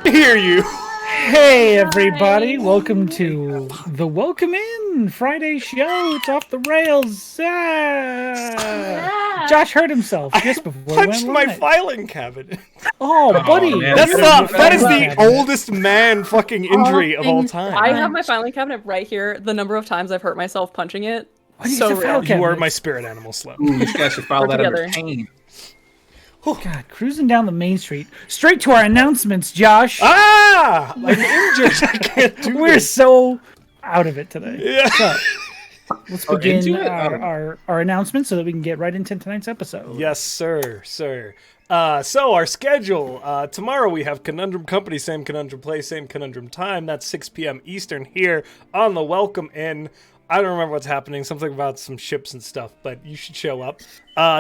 Hear you. Hey everybody, welcome to the Welcome In Friday show. It's off the rails. Josh hurt himself just before we Punched went my live. filing cabinet. Oh, buddy. man. That is the oldest man fucking injury of all time. I have my filing cabinet right here. The number of times I've hurt myself punching it. What is So the real. file You cabinet? are my spirit animal, Slow. Ooh, you guys should file Work that under together. pain. God, cruising down the main street. Straight to our announcements, Josh. Ah! I'm injured. I can't do We're this. so out of it today. Yeah. So, let's Or begin into it? our announcements so that we can get right into tonight's episode. Yes, sir. So our schedule. Tomorrow we have Conundrum Company, same Conundrum place, same Conundrum time. That's 6 p.m. Eastern here on the Welcome Inn. I don't remember what's happening. Something about some ships and stuff, but you should show up.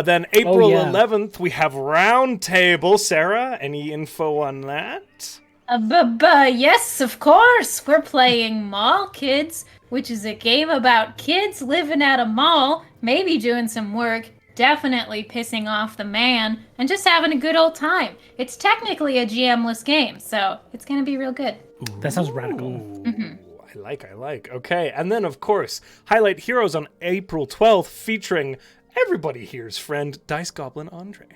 Then April 11th, we have Roundtable. Sarah, any info on that? Yes, of course. We're playing Mall Kids, which is a game about kids living at a mall, maybe doing some work, definitely pissing off the man, and just having a good old time. It's technically a GM-less game, so it's going to be real good. That sounds radical. I like. Okay, and then, of course, Highlight Heroes on April 12th, featuring everybody here's friend, Dice Goblin Andre.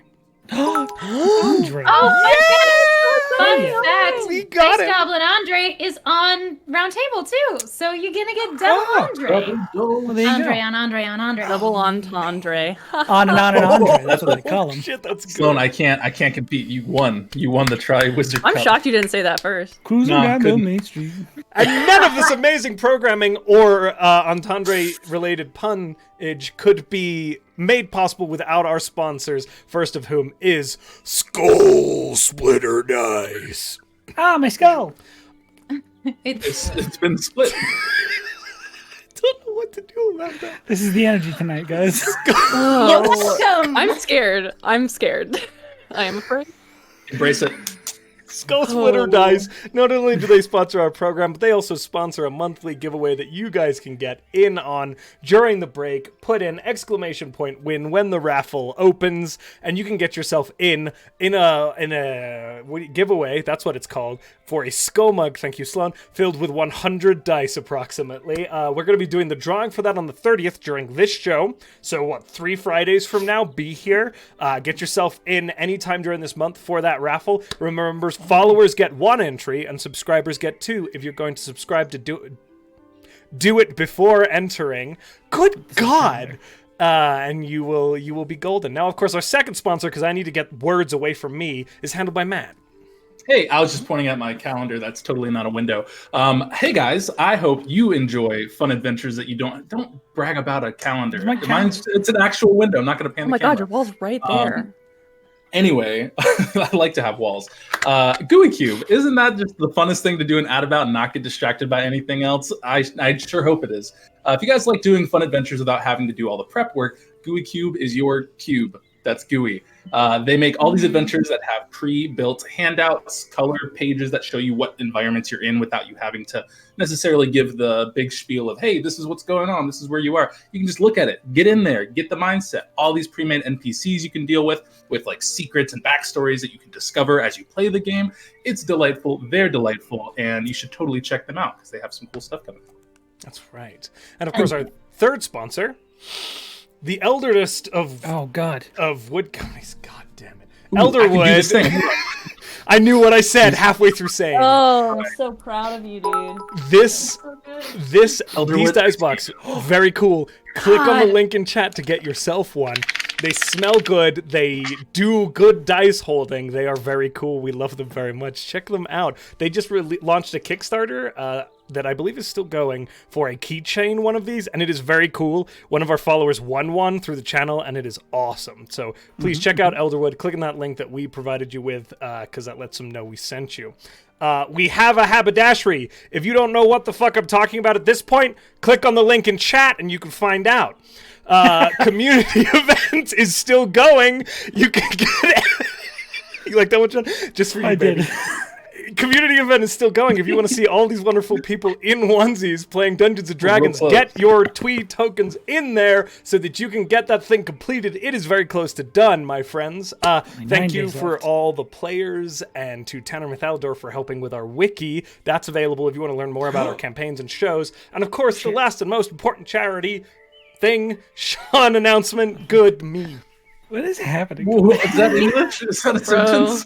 Andre. Oh, fun Yeah. fact, We got Dice it. Goblin Andre is on Roundtable too, so you're going to get double Andre. Well, there you Andre go. on Andre on Andre. Double entendre. On and on and Andre. That's what they call him. Shit, that's good. Sloan, I can't compete. You won. You won the Tri-Wizard I'm Cup. shocked you didn't say that first. Cruising No, down the couldn't. main street. And none of this amazing programming or entendre-related punnage could be made possible without our sponsors, first of whom is Skull Splitter Dice. Ah, my skull. It's been split. Don't know what to do about that. This is the energy tonight, guys. You're welcome. I'm scared. I am afraid. Embrace it. Skull Splitter Dice, not only do they sponsor our program, but they also sponsor a monthly giveaway that you guys can get in on during the break. Put in !win when the raffle opens, and you can get yourself in a giveaway, that's what it's called, for a skull mug, thank you Sloan, filled with 100 dice approximately. We're going to be doing the drawing for that on the 30th during this show, so 3 Fridays from now, be here. Get yourself in anytime during this month for that raffle. Remember, followers get 1 entry and subscribers get 2 if you're going to subscribe to do it before entering. Good God! And you will be golden. Now, of course, our second sponsor, because I need to get words away from me, is handled by Matt. Hey, I was just pointing at my calendar. That's totally not a window. Hey guys, I hope you enjoy fun adventures that you don't brag about a calendar. my It's an actual window. I'm not going to pan Oh the my camera. god, your wall's right there. Anyway, I like to have walls. GUI Cube, isn't that just the funnest thing to do and add about and not get distracted by anything else? I sure hope it is. If you guys like doing fun adventures without having to do all the prep work, GUI Cube is your cube. That's GUI. They make all these adventures that have pre-built handouts, colored pages that show you what environments you're in without you having to necessarily give the big spiel of, hey, this is what's going on, this is where you are. You can just look at it, get in there, get the mindset. All these pre-made NPCs you can deal with like secrets and backstories that you can discover as you play the game. It's delightful, they're delightful, and you should totally check them out because they have some cool stuff coming. That's right. And of course, our third sponsor, the elderest of wood companies. God damn it, Elderwood. I knew what I said halfway through saying. Oh, I'm so proud of you, dude. These Elderwood. dice box, very cool. Click on the link in chat to get yourself one. They smell good. They do good dice holding. They are very cool. We love them very much. Check them out. They just launched a Kickstarter that I believe is still going for a keychain one of these, and it is very cool. One of our followers won one through the channel, and it is awesome. So please check out Elderwood. Click on that link that we provided you with, because that lets them know we sent you. We have a haberdashery. If you don't know what the fuck I'm talking about at this point, click on the link in chat and you can find out. Community event is still going. You can get it. You like that one, John? Just for you, I baby. did. community event is still going. If you want to see all these wonderful people in onesies playing Dungeons & Dragons, get your Tweed tokens in there so that you can get that thing completed. It is very close to done, my friends. Thank you for all the players and to Tanner Mithaldor for helping with our wiki. That's available if you want to learn more about our campaigns and shows. And of course, the last and most important charity thing, Sean announcement, good me. What is happening? Whoa, is that English? Is that a sentence?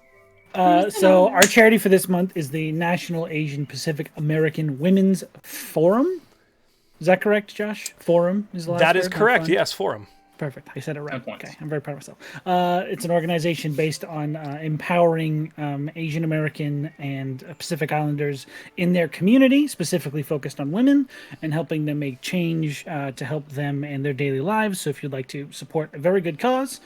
So our charity for this month is the National Asian Pacific American Women's Forum. Is that correct, Josh? Forum is the last That word? is correct, yes, Forum. Perfect. I said it right. 10 points. Okay, I'm very proud of myself. It's an organization based on empowering Asian American and Pacific Islanders in their community, specifically focused on women, and helping them make change to help them in their daily lives. So if you'd like to support a very good cause,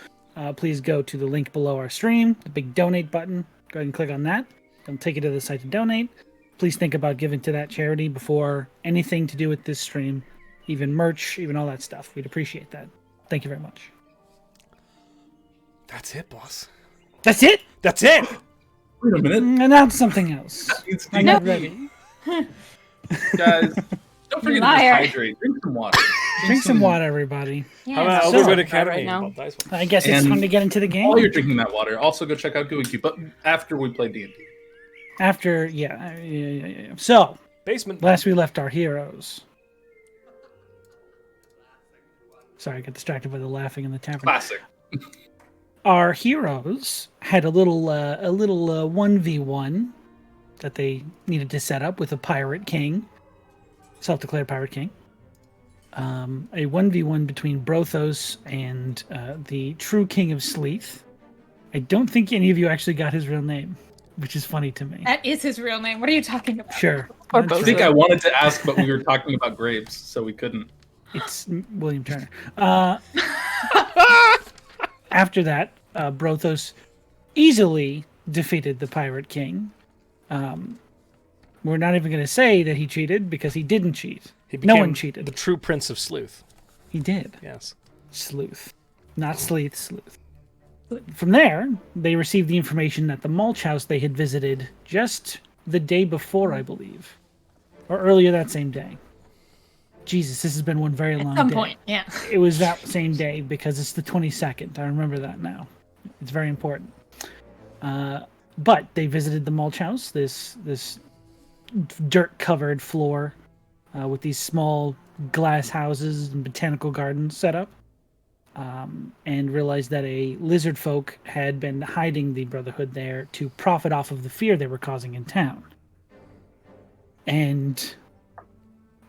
please go to the link below our stream, the big donate button. Go ahead and click on that. It'll take you to the site to donate. Please think about giving to that charity before anything to do with this stream, even merch, even all that stuff. We'd appreciate that. Thank you very much. That's it, boss. That's it? That's it! Wait a minute. Announce something else. I'm not ready. Guys, don't forget to Liar. just hydrate. Drink some water. Drink some water, everybody. How about so- Overwood Right Academy? now. Well, dice one. I guess it's And time to get into the game. While you're drinking that water, also go check out Gooey Cube, but after we play D&D. After, yeah. So, Basement. last we left our heroes. Sorry, I got distracted by the laughing in the tavern. Classic. Our heroes had a little 1v1 that they needed to set up with a pirate king, self-declared pirate king. A 1v1 between Brothos and the true king of Sleeth. I don't think any of you actually got his real name, which is funny to me. That is his real name. What are you talking about? Sure. Or That's both. I think I wanted to ask, but we were talking about grapes, so we couldn't. It's William Turner. After that, Brothos easily defeated the Pirate King. We're not even going to say that he cheated because he didn't cheat. He No became one cheated. the true Prince of Sleuth. He did. Yes. Sleuth. Not Sleeth, Sleuth. From there, they received the information that the mulch house they had visited just the day before, I believe. Or earlier that same day. Jesus, this has been one very long At some day. point, yeah. It was that same day because it's the 22nd. I remember that now. It's very important. But they visited the mulch house, this dirt-covered floor with these small glass houses and botanical gardens set up, and realized that a lizard folk had been hiding the Brotherhood there to profit off of the fear they were causing in town. And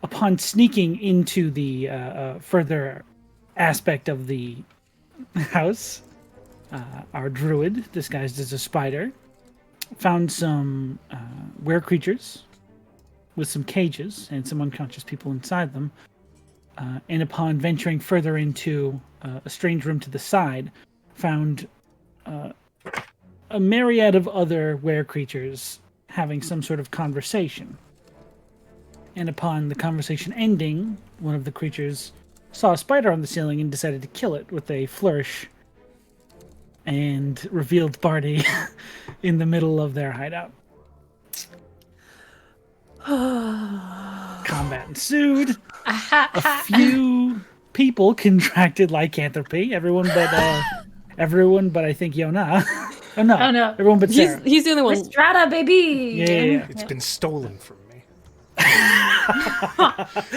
upon sneaking into the further aspect of the house, our druid, disguised as a spider, found some were-creatures with some cages and some unconscious people inside them. And upon venturing further into a strange room to the side, found a myriad of other were-creatures having some sort of conversation. And upon the conversation ending, one of the creatures saw a spider on the ceiling and decided to kill it with a flourish, and revealed Barney in the middle of their hideout. Combat ensued. A few people contracted lycanthropy. Everyone but I think Yona. Oh no! Oh, no. Everyone but Sarah. He's the only one. Rhystrata, baby! Yeah. It's been stolen from me.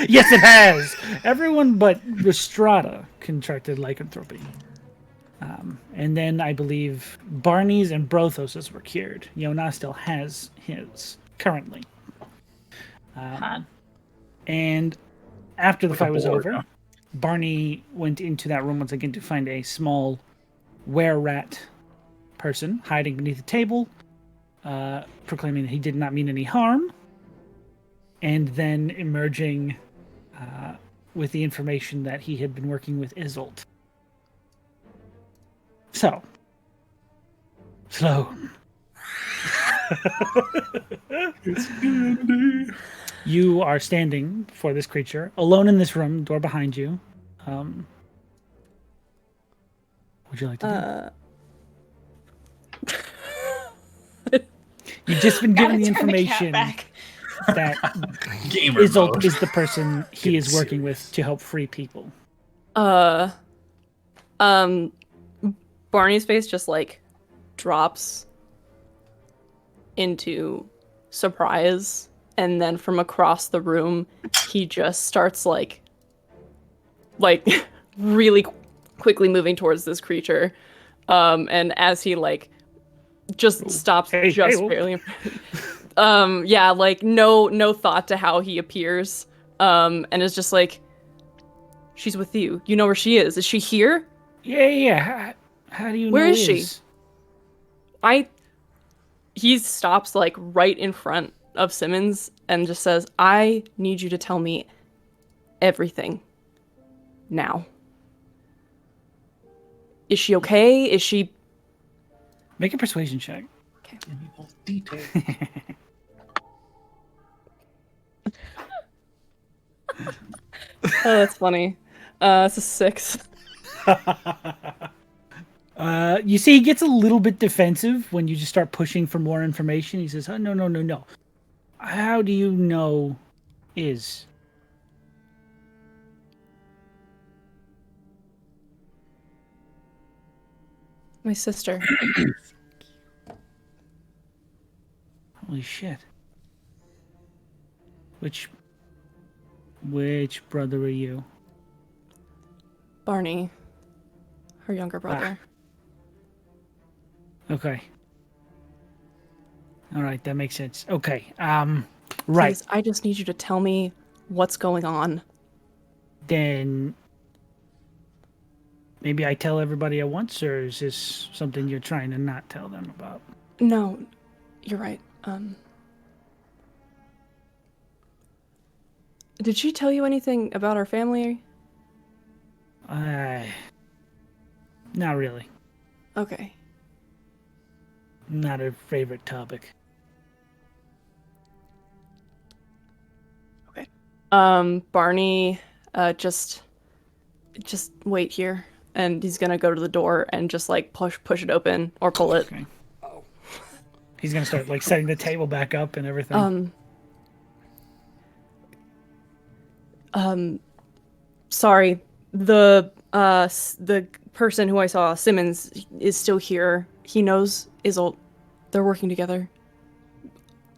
Yes, it has. Everyone but Rhystrata contracted lycanthropy. And then I believe Barney's and Brothos's were cured. Yona still has his currently. And after the Like a fight was board, over, huh? Barney went into that room once again to find a small were-rat person hiding beneath a table, proclaiming that he did not mean any harm, and then emerging with the information that he had been working with Isolt. So, Sloan. You are standing for this creature, alone in this room, door behind you. What would you like to do? You've just been given the Gotta turn the cat information back. that Gamer Isolt mode. is the person he Get is working with to help free people. Barney's face just like drops into surprise, and then from across the room he just starts like really quickly moving towards this creature, and as he like just stops barely yeah, like no thought to how he appears, and is just like, she's with you, you know where she is she here? Yeah. How do you know Where is she? Iz? He stops like right in front of Simmons and just says, I need you to tell me everything now. Is she okay? Is she... Make a persuasion check. Okay. Give me those details. Oh, that's funny. It's a 6. You see, he gets a little bit defensive when you just start pushing for more information. He says, "Oh, no. How do you know Iz?" My sister. Holy shit. Which brother are you? Barney. Her younger brother. Okay. All right, that makes sense. Okay. Right. Please, I just need you to tell me what's going on. Then maybe I tell everybody at once, or is this something you're trying to not tell them about? No, you're right. Did she tell you anything about our family? Not really. Okay. Not a favorite topic. Okay. Barney, just wait here, and he's gonna go to the door and just like push it open or pull it. Okay. He's gonna start like setting the table back up and everything. Sorry, the person who I saw, Simmons, is still here. He knows Isolt. They're working together.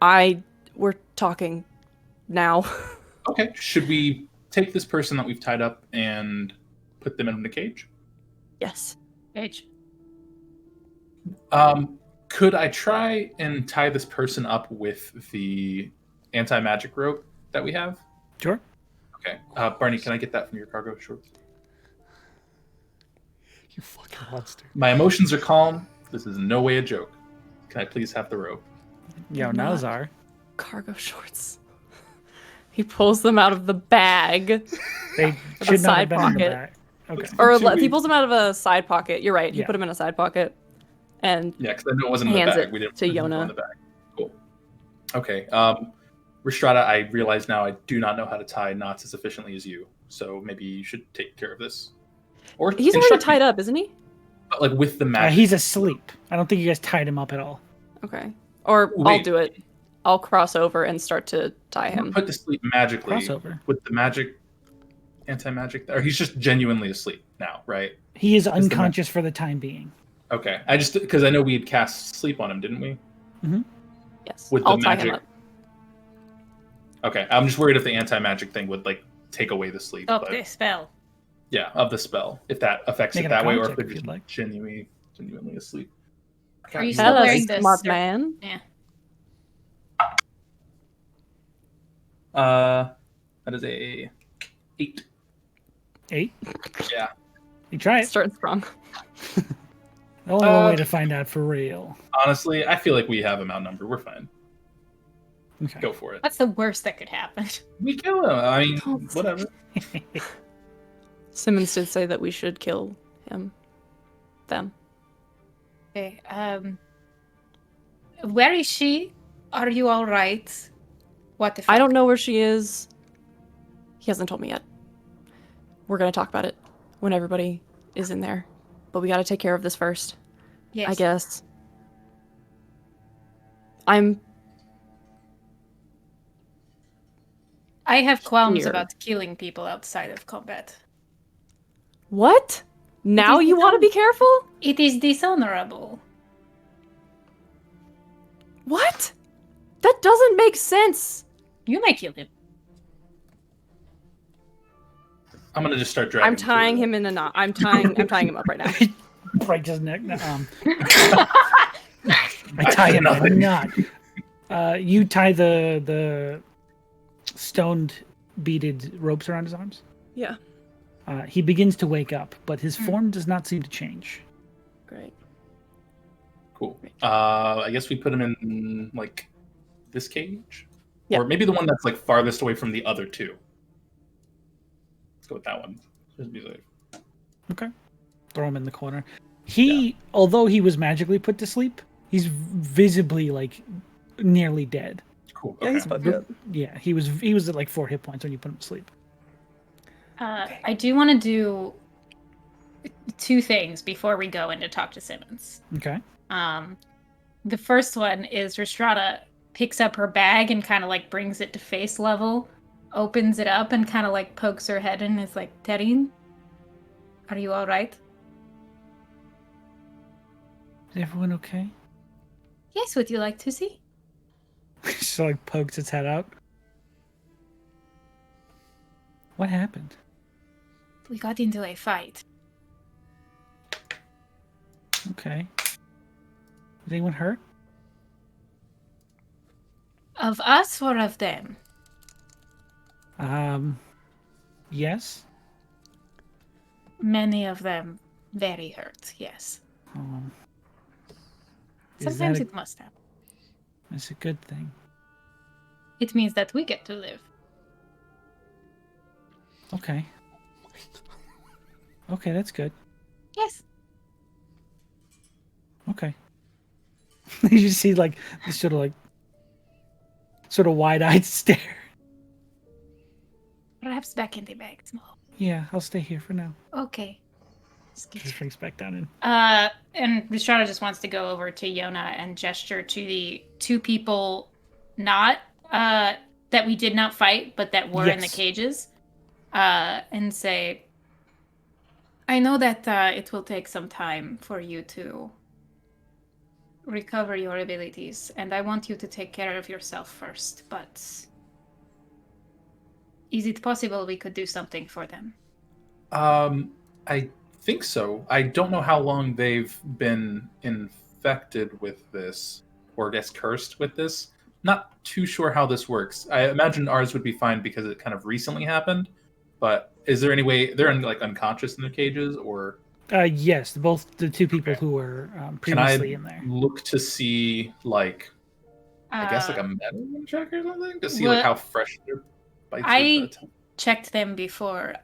We're talking now. Okay, should we take this person that we've tied up and put them in the cage? Yes. Bitch. Could I try and tie this person up with the anti-magic rope that we have? Sure. Okay. Barney, can I get that from your cargo shorts? You fucking monster. My emotions are calm. This is in no way a joke. Can I please have the rope? Yo, Nazar. Cargo shorts. He pulls them out of the bag. They should not side have been in the pocket. back. Okay. Or Two he weeks. pulls them out of a side pocket. You're right. He Yeah. put them in a side pocket. And Yeah, because I know it wasn't in the hands bag. it We didn't to put it Yona. in the bag. Cool. Okay. Rhystrata, I realize now I do not know how to tie knots as efficiently as you. So maybe you should take care of this. Or he's already instruct me, tied up, isn't he? but, like with the magic. He's asleep. I don't think you guys tied him up at all. Okay. Or I'll Wait. do it. I'll cross over and start to tie him. Put to sleep magically Crossover. with the magic, anti-magic, or he's just genuinely asleep now, right? He is the unconscious for the time being. Okay, I just because I know we had cast sleep on him, didn't we? Yes. With I'll the tie magic. him up. Okay, I'm just worried if the anti-magic thing would like take away the sleep. Stop but this spell. yeah, of the spell, if that affects Make it an that way, or arcana if check they're if just you'd like. genuinely asleep. Are you God, still Hello, wearing this? smart man. Yeah. That is a 8. 8? Yeah. You try it. Starting strong. The only one way to find out for real. Honestly, I feel like we have him outnumbered. We're fine. Okay. Go for it. What's the worst that could happen? We kill him. I mean, Don't say whatever. Simmons did say that we should kill him. Them. Okay. Where is she? Are you all right? What the fuck? I don't know where she is. He hasn't told me yet. We're gonna talk about it when everybody is in there. But we gotta take care of this first, Yes. I guess. I'm I have qualms Here. about killing people outside of combat. What? Now is you want to be careful? It is dishonorable. What? That doesn't make sense. You may kill him. I'm gonna just start dragging. I'm tying him in a knot. I'm tying him up right now. Break his neck. I tie him in a knot. You tie the stoned, beaded ropes around his arms. Yeah. He begins to wake up, but his form does not seem to change. Great. Cool. I guess we put him in like this cage, Yeah. or maybe the one that's like farthest away from the other two. Let's go with that one. Just be safe. Okay. Throw him in the corner. Although he was magically put to sleep, he's visibly like nearly dead. Cool. Yeah, Okay. he's fucked. Yeah, he was at like 4 hit points when you put him to sleep. I do want to do 2 things before we go in to talk to Simmons. Okay. The first one is Rhystrata picks up her bag and kind of like brings it to face level, opens it up and kind of like pokes her head in and is like, Terine, are you all right? Is everyone okay? Yes, would you like to see? Just like pokes its head out. What happened? We got into a fight. Okay. Is anyone hurt? Of us or of them? Yes. Many of them very hurt, yes. Is Sometimes that it must happen. That's a good thing. It means that we get to live. Okay. Okay, that's good. Yes. Okay. You just see like this sort of wide-eyed stare. Perhaps back in the bag, small. Yeah, I'll stay here for now. Okay. Just shrinks back down in. And Rhystrata just wants to go over to Yona and gesture to the 2 people not that we did not fight, but that were in the Yes. cages, and say, I know that it will take some time for you to recover your abilities, and I want you to take care of yourself first, but is it possible we could do something for them? I think so. I don't know how long they've been infected with this, or I guess cursed with this. Not too sure how this works. I imagine ours would be fine because it kind of recently happened. But is there any way they're like unconscious in their cages, or? Yes, both the 2 people who were previously in there. Look to see like, I guess like a medicine check or something to see well, like how fresh their bites I are. checked them before.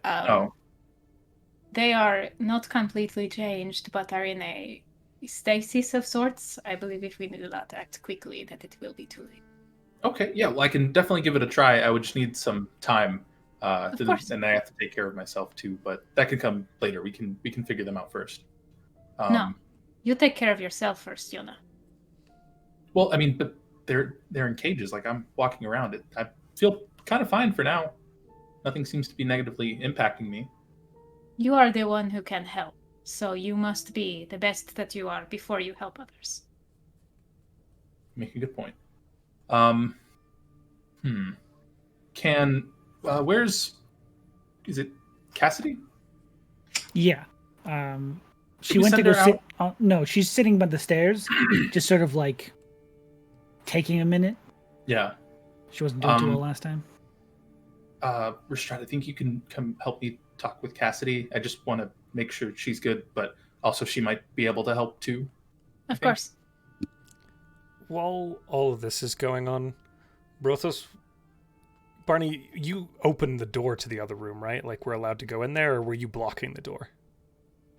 They are not completely changed, but are in a stasis of sorts. I believe if we do not act quickly, that it will be too late. Okay, yeah, well, I can definitely give it a try. I would just need some time, Of course. and I have to take care of myself too. But that could come later. We can figure them out first. No, you take care of yourself first, Yona. Well, I mean, but they're in cages. Like I'm walking around it. I feel kind of fine for now. Nothing seems to be negatively impacting me. You are the one who can help, so you must be the best that you are before you help others. Make a good point. Where's? Is it Cassidy? Yeah. She we went to send go her sit. No, she's sitting by the stairs, just sort of like taking a minute. Yeah. She wasn't doing too well last time. Rhystrata, I think you can come help me talk with Cassidy. I just want to make sure she's good, but also she might be able to help too. Of course. While all of this is going on, Brothos, Barney, you opened the door to the other room, right? Like we're allowed to go in there, or were you blocking the door?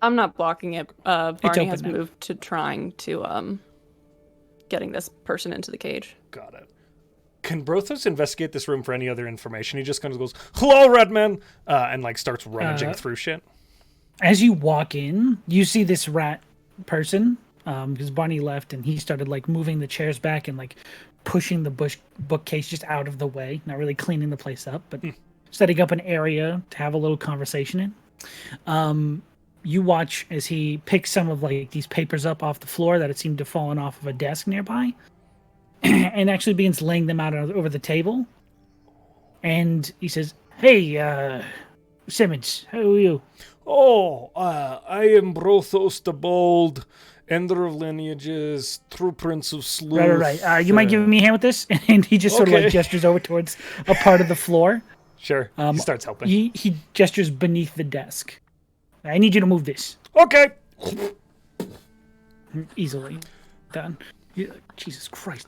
I'm not blocking it. Barney open has now. moved to trying to getting this person into the cage. Got it. Can Brothos investigate this room for any other information? He just kind of goes, "Hello, Redman," and like starts rummaging through shit. As you walk in, you see this rat person because Barney left and he started like moving the chairs back and like pushing the bookcase just out of the way, not really cleaning the place up, but setting up an area to have a little conversation in. You watch as he picks some of like these papers up off the floor that had seemed to have fallen off of a desk nearby, and actually begins laying them out over the table. And he says, "Hey, Simmons, how are you?" Oh, I am Brothos the Bold, ender of lineages, true prince of sleuth. Right. You mind giving me a hand with this? And he just sort of like gestures over towards a part of the floor. Sure. He starts helping. He gestures beneath the desk. I need you to move this. Okay. Easily done. Jesus Christ.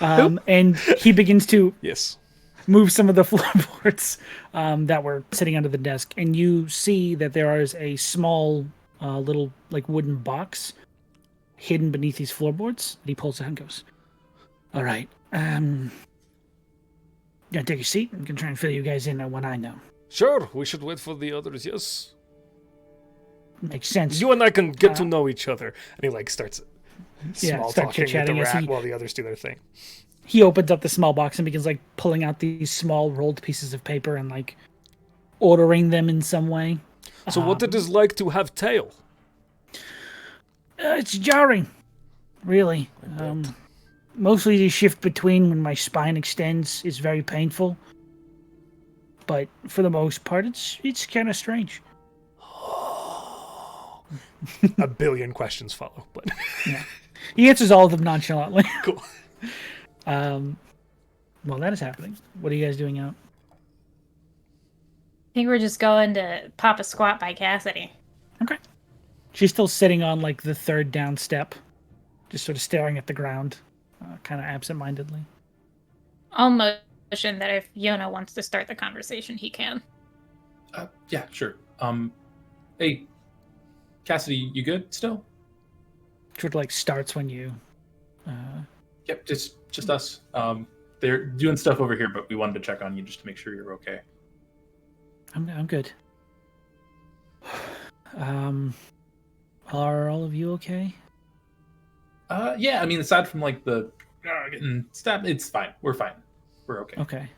And he begins to move some of the floorboards that were sitting under the desk, and you see that there is a small little like wooden box hidden beneath these floorboards. And he pulls out and goes, "All right, gonna take a seat. I'm gonna try and fill you guys in on what I know." Sure, we should wait for the others. Yes, makes sense. You and I can get to know each other. And he like starts small talking with the rat while the others do their thing. He opens up the small box and begins like pulling out these small rolled pieces of paper and like ordering them in some way. So what it is like to have tail? It's jarring, really. Mostly the shift between when my spine extends is very painful. But for the most part, it's kind of strange. A billion questions follow, but yeah. He answers all of them nonchalantly. Cool. Well, that is happening. What are you guys doing out? I think we're just going to pop a squat by Cassidy. Okay. She's still sitting on like the third down step, just sort of staring at the ground, kind of absent-mindedly. I'll motion that if Yona wants to start the conversation, he can. Yeah, sure. Hey, Cassidy, you good still? Sort of like starts when you. Yep, just us. They're doing stuff over here, but we wanted to check on you just to make sure you're okay. I'm good. Are all of you okay? Yeah, I mean, aside from like the getting stabbed, it's fine. We're fine. We're okay. Okay.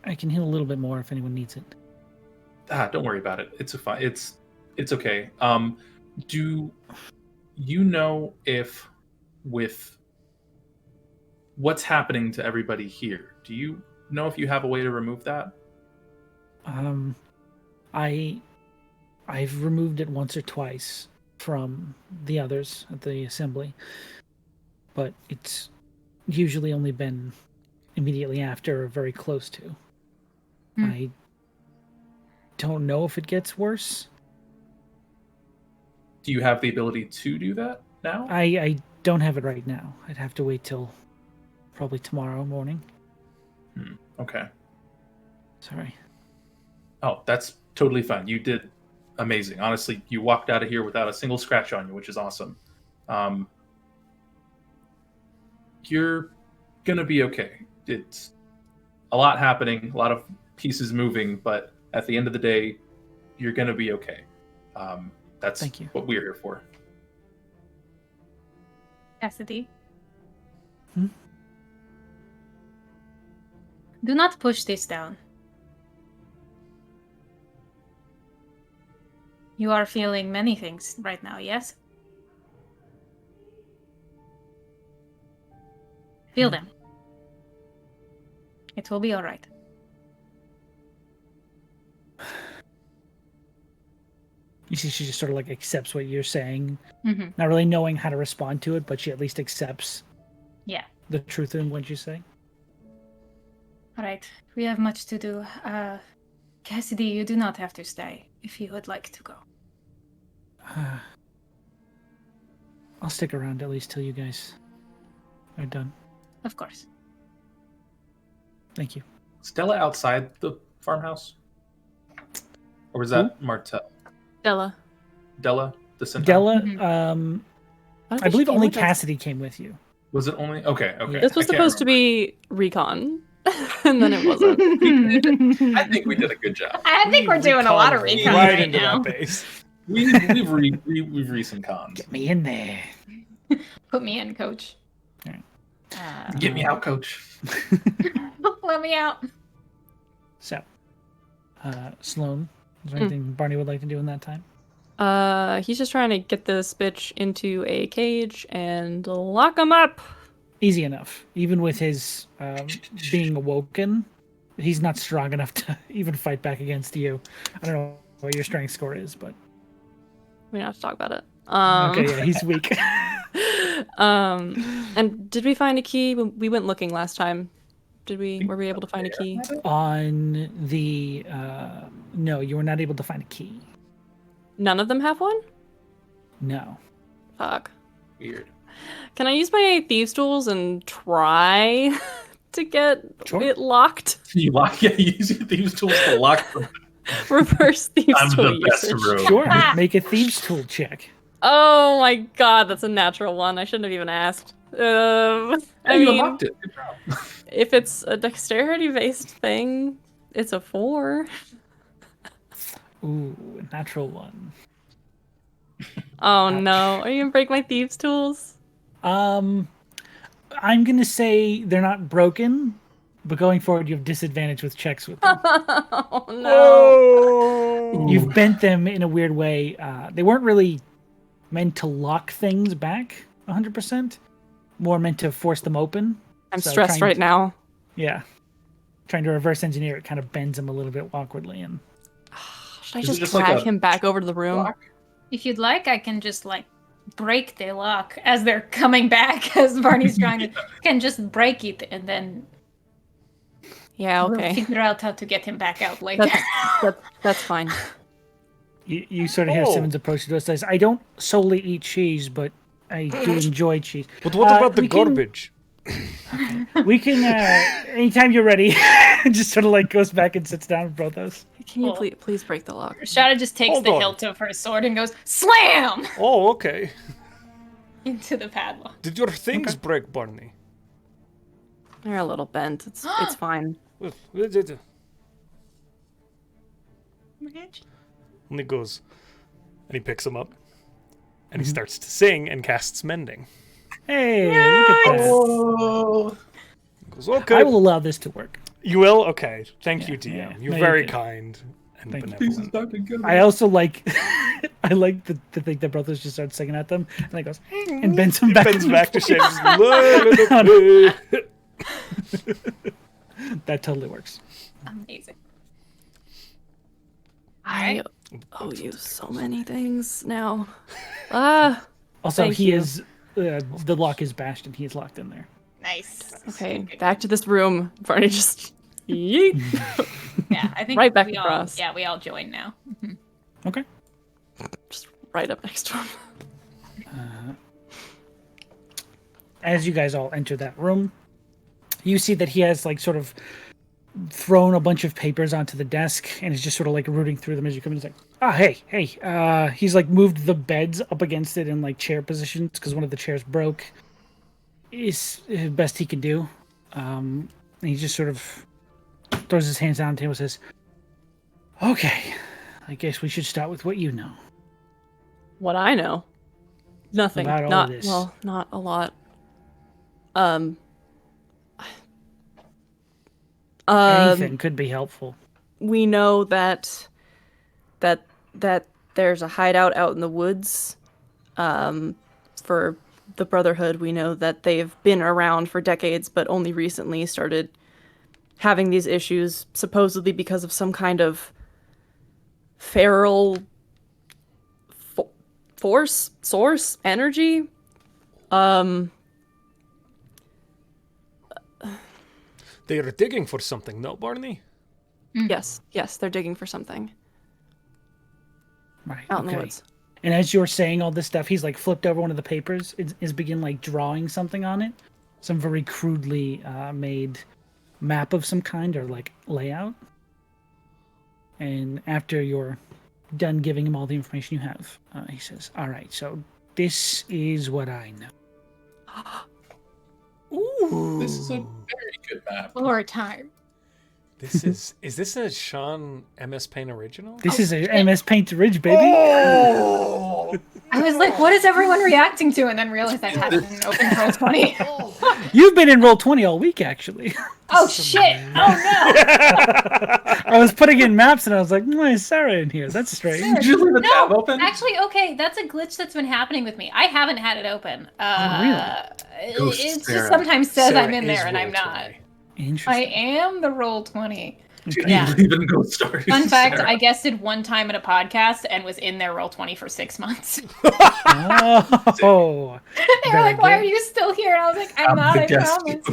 I can heal a little bit more if anyone needs it. Don't worry about it. It's fine. It's okay. Do you know if with what's happening to everybody here, do you know if you have a way to remove that? I've removed it once or twice from the others at the assembly, but it's usually only been immediately after or very close to. I don't know if it gets worse. Do you have the ability to do that now? I don't have it right now. I'd have to wait till probably tomorrow morning. Okay. Sorry. Oh, that's totally fine. You did amazing. Honestly, you walked out of here without a single scratch on you, which is awesome. You're gonna be okay. It's a lot happening, a lot of pieces moving, but at the end of the day, you're gonna be okay. That's what we're here for. Cassidy? Do not push this down. You are feeling many things right now, yes? Feel them. It will be all right. You see, she just sort of like accepts what you're saying, not really knowing how to respond to it, but she at least accepts the truth in what you say. All right, we have much to do. Cassidy, you do not have to stay if you would like to go. I'll stick around at least till you guys are done. Of course. Thank you. Stella outside the farmhouse? Or was that Martell? Della, the centaur? Della, I believe only Cassidy came with you. Was it only? Okay. This was supposed to be recon, and then it wasn't. I think we did a good job. I think we're doing a lot of recon right now. Base. We've read some cons. Get me in there. Put me in, coach. Right. Get me out, coach. Let me out. So, Sloan, is there anything Barney would like to do in that time? He's just trying to get this bitch into a cage and lock him up. Easy enough. Even with his being awoken, he's not strong enough to even fight back against you. I don't know what your strength score is, but We don't have to talk about it. okay, yeah, he's weak. And did we find a key? We went looking last time. Were we able to find a key? On the no, you were not able to find a key. None of them have one? No. Fuck. Weird. Can I use my thieves' tools and try to get Sure. it locked? You use your thieves' tools to lock them. Reverse thieves' I'm tool the best usage. rogue. Sure. Make a thieves tool check. Oh my god, that's a natural one. I shouldn't have even asked. I You mean, unlocked it. Good job. if it's a dexterity-based thing, it's a 4. Ooh, natural one. Oh no, are you gonna break my thieves' tools? I'm gonna say they're not broken, but going forward you have disadvantage with checks with them. Oh no. Oh. You've bent them in a weird way. They weren't really meant to lock things back 100%. More meant to force them open. I'm So stressed right now. Yeah. Trying to reverse engineer it kind of bends them a little bit awkwardly. And Should I Is it just just like drag a him back over to the room? Lock? If you'd like, I can just like break the lock as they're coming back. As Barney's trying to, can just break it, and then Yeah, we'll okay. figure out how to get him back out later. That's fine. you sort of hear Oh. Simmons approach to us says, I don't solely eat cheese, but I do enjoy cheese. But what about the we can- garbage? We can, anytime you're ready, just sort of like goes back and sits down with Brothos. Can you Cool. please break the lock? Rhystrata just takes Hold the on. hilt of her sword and goes slam Oh, okay. into the padlock. Did your things break, Barney? They're a little bent. It's fine. And he goes, and he picks him up, and he starts to sing and casts mending. Hey, look at that. Oh. He goes, okay. I will allow this to work. You will? Okay. Thank you, DM. yeah. You're No, very you're good. kind and Thank you. This is benevolent. not good. I also like, I like the thing that Brothos just starts singing at them, and he goes, and bends them He back. bends back to shame. That totally works. Amazing. I owe you so many things now. Ah. Also, Thank he you. is, the lock is bashed, and he is locked in there. Nice. Okay, back to this room. Barney just yeet. Yeah, I think Right back we across. all, yeah, we all join now. Okay. Just right up next to him. As you guys all enter that room, you see that he has like sort of thrown a bunch of papers onto the desk and is just sort of like rooting through them as you come in. He's like, hey. He's like moved the beds up against it in like chair positions because one of the chairs broke. Is the best he can do. And he just sort of throws his hands down the table and says, okay, I guess we should start with what you know. What I know. Nothing. About all not this. well, not a lot. Anything could be helpful. We know that there's a hideout out in the woods for the Brotherhood. We know that they've been around for decades, but only recently started having these issues, supposedly because of some kind of feral source, energy. They are digging for something, no, Barney? Yes, they're digging for something Right. out in the woods. And as you're saying all this stuff, he's like flipped over one of the papers, is begin like drawing something on it, some very crudely made map of some kind or like layout. And after you're done giving him all the information you have, he says, "All right, so this is what I know." Ooh. This is a very good map. Floor time. Is this a Sean MS Paint original? This is a MS Paint Ridge, baby. Oh! I was like, what is everyone reacting to? And then realized I hadn't opened Roll20. You've been in Roll20 all week, actually. Oh, shit. Oh, no. I was putting in maps, and I was like, why is Sarah in here? That's strange. Did you leave the tab open? Actually, okay, that's a glitch that's been happening with me. I haven't had it open. Ghost It just Sarah. sometimes says Sarah I'm in is there, and I'm Roll20. not. Interesting. I am the Roll20. Yeah. Even Ghost Stories. Fun fact, I guested one time at a podcast and was in their Roll20 for 6 months. Oh. They were like, why are you still here? And I was like, I'm not, I promise.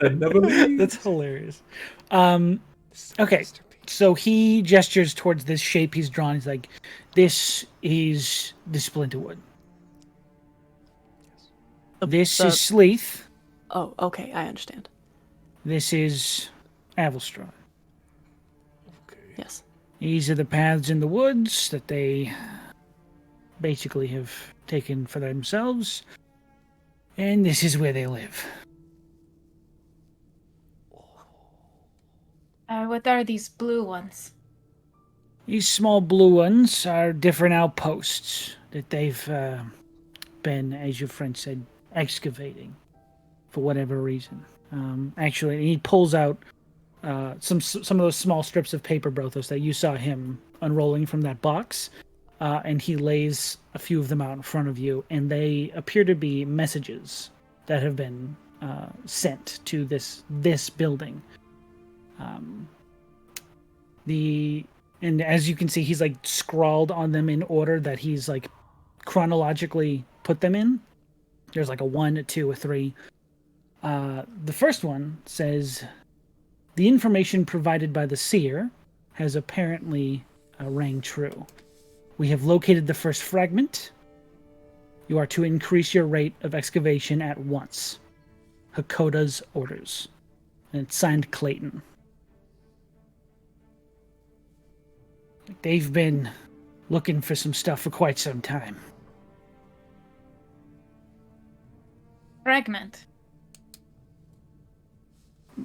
I never leave. That's hilarious. Okay, so he gestures towards this shape he's drawn. He's like, this is the Splinterwood. This is Sleeth. Oh, okay, I understand. This is Avalstrad. Yes. These are the paths in the woods that they basically have taken for themselves. And this is where they live. What are these blue ones? These small blue ones are different outposts that they've been, as your friend said, excavating for whatever reason. Actually, he pulls out some of those small strips of paper, Brothos, that you saw him unrolling from that box, and he lays a few of them out in front of you, and they appear to be messages that have been sent to this building. And as you can see, he's like scrawled on them in order that he's like chronologically put them in. There's like a 1, a 2, a 3. The first one says, the information provided by the seer has apparently rang true. We have located the first fragment. You are to increase your rate of excavation at once. Hakoda's orders. And it's signed Clayton. They've been looking for some stuff for quite some time. Fragment.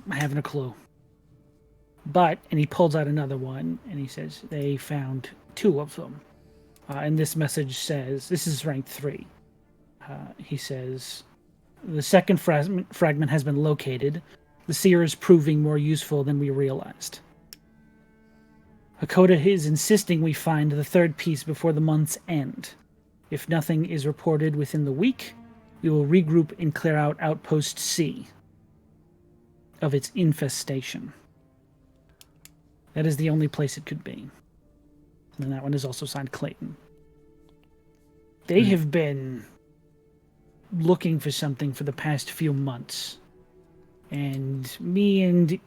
I haven't a clue. But, and he pulls out another one, and he says they found 2 of them. And this message says, this is rank 3. He says, the second fragment has been located. The seer is proving more useful than we realized. Hakoda is insisting we find the 3rd piece before the month's end. If nothing is reported within the week, we will regroup and clear out Outpost C of its infestation. That is the only place it could be. And that one is also signed Clayton. They have been looking for something for the past few months. And me and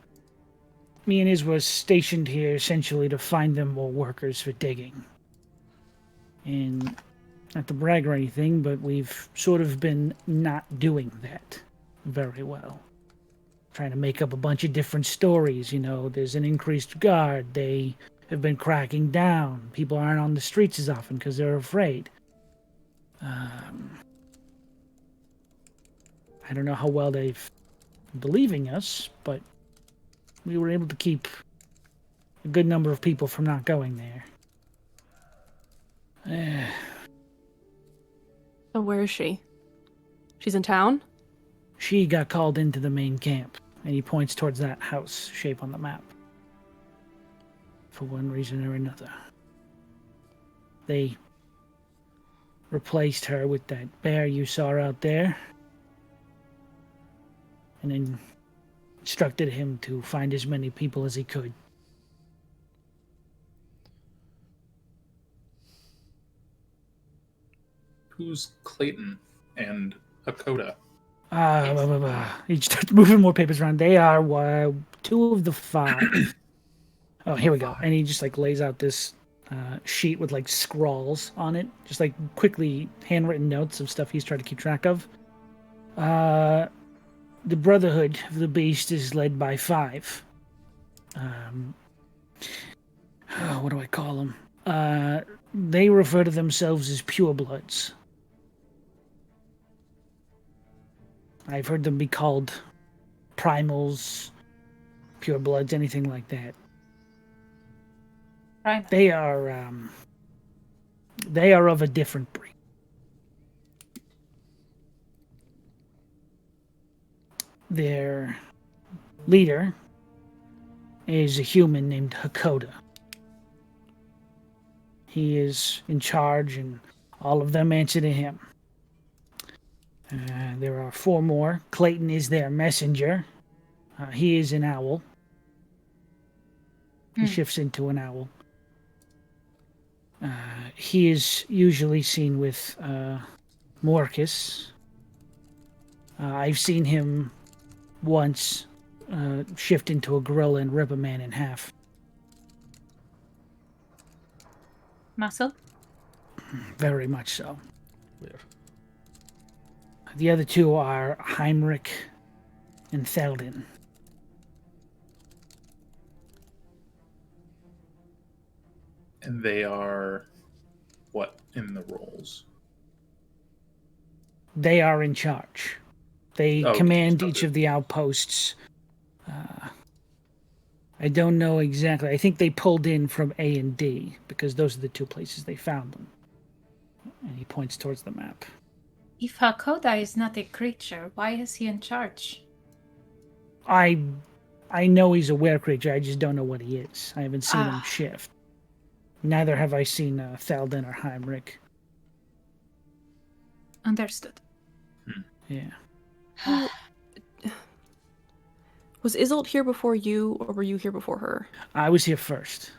Iz was stationed here essentially to find them more workers for digging. And not to brag or anything, but we've sort of been not doing that very well. Trying to make up a bunch of different stories, there's an increased guard, they have been cracking down, people aren't on the streets as often because they're afraid. I don't know how well they've been believing us, but we were able to keep a good number of people from not going there. So where is she? She's in town? She got called into the main camp, and he points towards that house shape on the map. For one reason or another. They replaced her with that bear you saw out there, and then instructed him to find as many people as he could. Who's Clayton and Hakoda? He starts moving more papers around. They are 2 of the 5. Oh, here we go. And he just lays out this sheet with scrawls on it, just quickly handwritten notes of stuff he's trying to keep track of. The Brotherhood of the Beast is led by 5. What do I call them? They refer to themselves as purebloods. I've heard them be called primals, purebloods, anything like that. Right. They are of a different breed. Their leader is a human named Hakoda. He is in charge, and all of them answer to him. There are 4 more. Clayton is their messenger. He is an owl. He shifts into an owl. He is usually seen with Morcus. I've seen him once shift into a gorilla and rip a man in half. Muscle? Very much so. The other 2 are Heinrich and Theldin. And they are what in the roles? They are in charge. They command each of the outposts. I don't know exactly. I think they pulled in from A and D because those are the 2 places they found them. And he points towards the map. If Hakoda is not a creature, why is he in charge? I know he's a were-creature, I just don't know what he is. I haven't seen him shift. Neither have I seen Theldin or Heinrich. Understood. Yeah. Was Isolde here before you, or were you here before her? I was here first.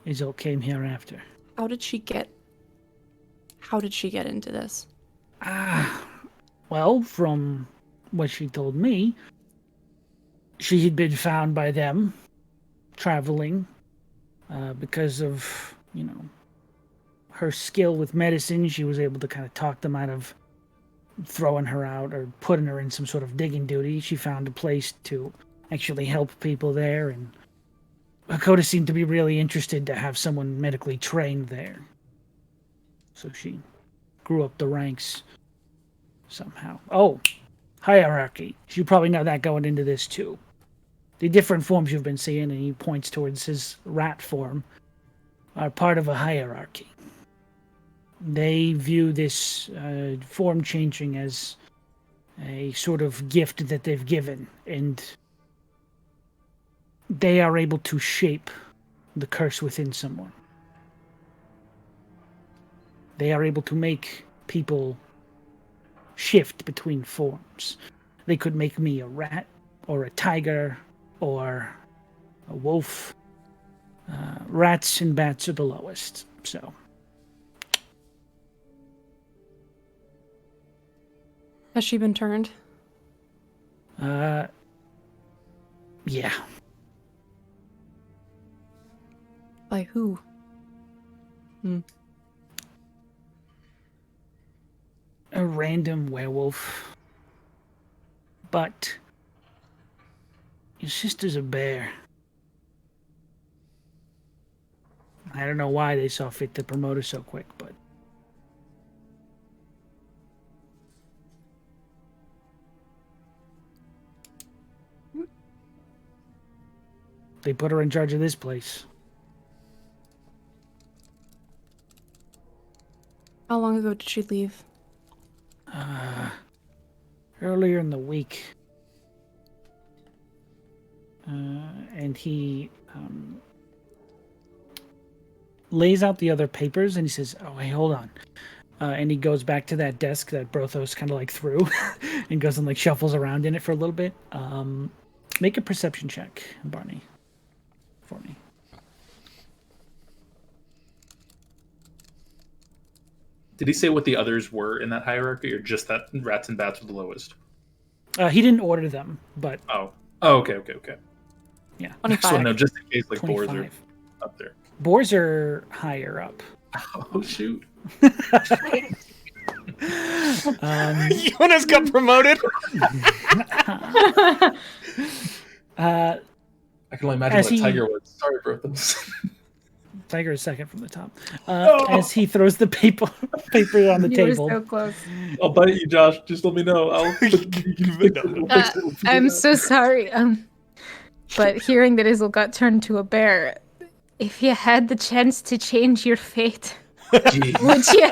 Isolde came here after. How did she get into this? Well, from what she told me, she had been found by them traveling because of, her skill with medicine. She was able to kind of talk them out of throwing her out or putting her in some sort of digging duty. She found a place to actually help people there, and Hakoda seemed to be really interested to have someone medically trained there. So she grew up the ranks somehow. Oh, hierarchy. You probably know that going into this too. The different forms you've been seeing, and he points towards his rat form, are part of a hierarchy. They view this form changing as a sort of gift that they've given, and they are able to shape the curse within someone. They are able to make people shift between forms. They could make me a rat, or a tiger, or a wolf. Rats and bats are the lowest, so... Has she been turned? Yeah. By who? A random werewolf. But your sister's a bear. I don't know why they saw fit to promote her so quick, but... They put her in charge of this place. How long ago did she leave? Earlier in the week. And he lays out the other papers and he says, oh, hey, hold on. And he goes back to that desk that Brothos kind of like threw and goes and like shuffles around in it for a little bit. Make a perception check, Barney, for me. Did he say what the others were in that hierarchy, or just that rats and bats were the lowest? He didn't order them, but... Oh, okay. Yeah. 25. So no, just in case, like, 25. boars are up there. Boars are higher up. Oh, shoot. Jonas got promoted. I can only imagine As what he- a tiger was. Sorry, Brothos. Tiger is second from the top. As he throws the paper on the You table. were so close. I'll bite you, Josh. Just let me know. I'll fix it. I'm so sorry. but hearing that Izzle got turned to a bear, if you had the chance to change your fate, Jeez. would you?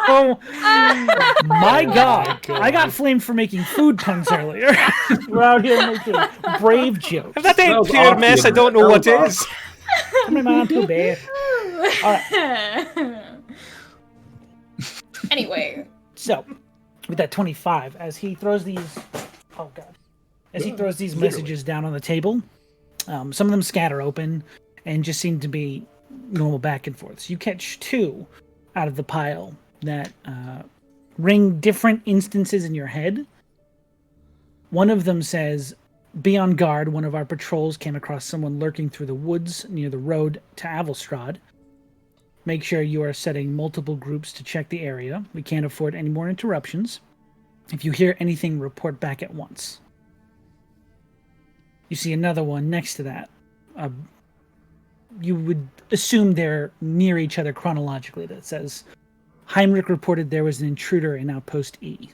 Oh my god. God. I got flamed for making food puns earlier. We're out here making brave jokes. If that ain't was pure mess, I awesome. don't know That what was is. Coming on to bear. Anyway, So, with that 25, as he throws these, messages down on the table, some of them scatter open and just seem to be normal back and forth. So you catch 2 out of the pile that ring different instances in your head. One of them says, "Be on guard. One of our patrols came across someone lurking through the woods near the road to Avelstrad. Make sure you are setting multiple groups to check the area. We can't afford any more interruptions. If you hear anything, report back at once." You see another one next to that. You would assume they're near each other chronologically. That says, "Heinrich reported there was an intruder in Outpost E.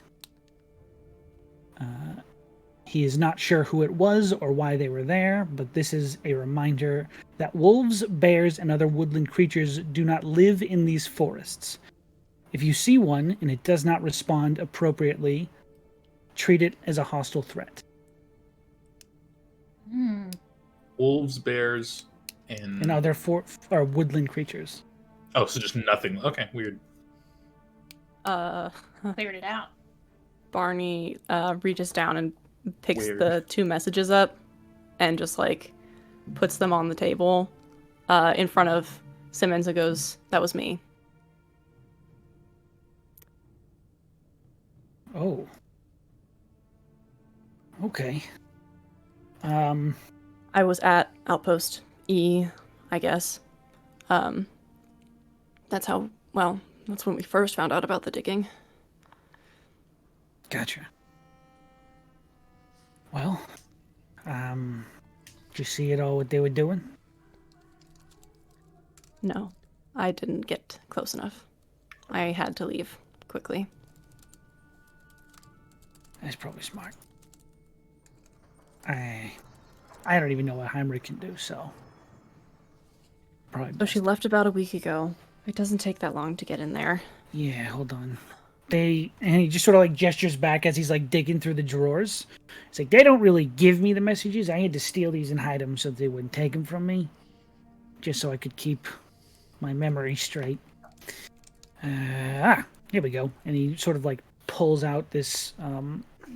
He is not sure who it was or why they were there, but this is a reminder that wolves, bears, and other woodland creatures do not live in these forests. If you see one and it does not respond appropriately, treat it as a hostile threat." Wolves, bears, And other woodland creatures. Oh, so just nothing. Okay, weird. cleared it out. Barney reaches down and picks Weird. the 2 messages up and just like puts them on the table in front of Simmons and goes, "That was me." Oh. Okay. I was at Outpost E, I guess. That's when we first found out about the digging. Gotcha. Well, did you see it all what they were doing? No, I didn't get close enough. I had to leave quickly. That's probably smart. I don't even know what Heinrich can do, so probably So best. she left about a week ago. It doesn't take that long to get in there. Yeah, hold on. And he just sort of like gestures back as he's like digging through the drawers. It's like, they don't really give me the messages. I had to steal these and hide them so they wouldn't take them from me, just so I could keep my memory straight. Here we go. And he sort of like pulls out this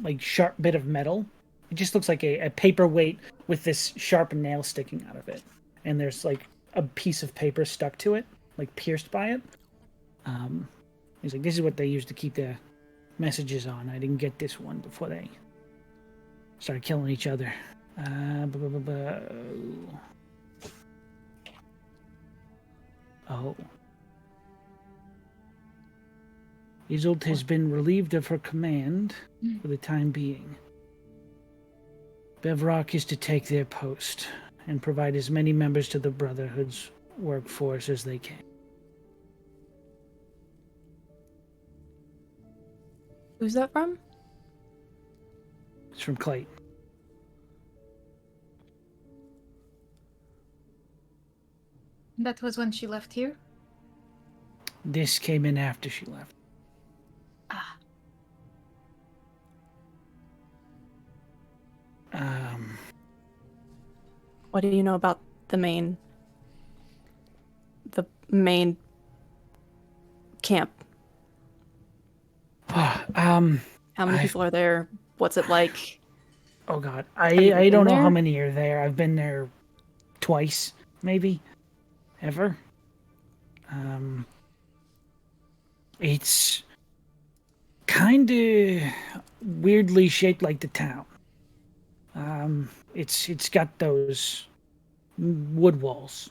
like sharp bit of metal. It just looks like a paperweight with this sharp nail sticking out of it. And there's like a piece of paper stuck to it, like pierced by it. He's like, this is what they used to keep their messages on. I didn't get this one before they started killing each other. Oh. Isolde has been relieved of her command for the time being. Bevrock is to take their post and provide as many members to the Brotherhood's workforce as they can. Who's that from? It's from Clayton. That was when she left here? This came in after she left. Ah. What do you know about the main camp? How many people are there? What's it like? Oh God, you I don't been know how there? many are there. I've been there twice, maybe, ever. It's kind of weirdly shaped like the town. It's got those wood walls.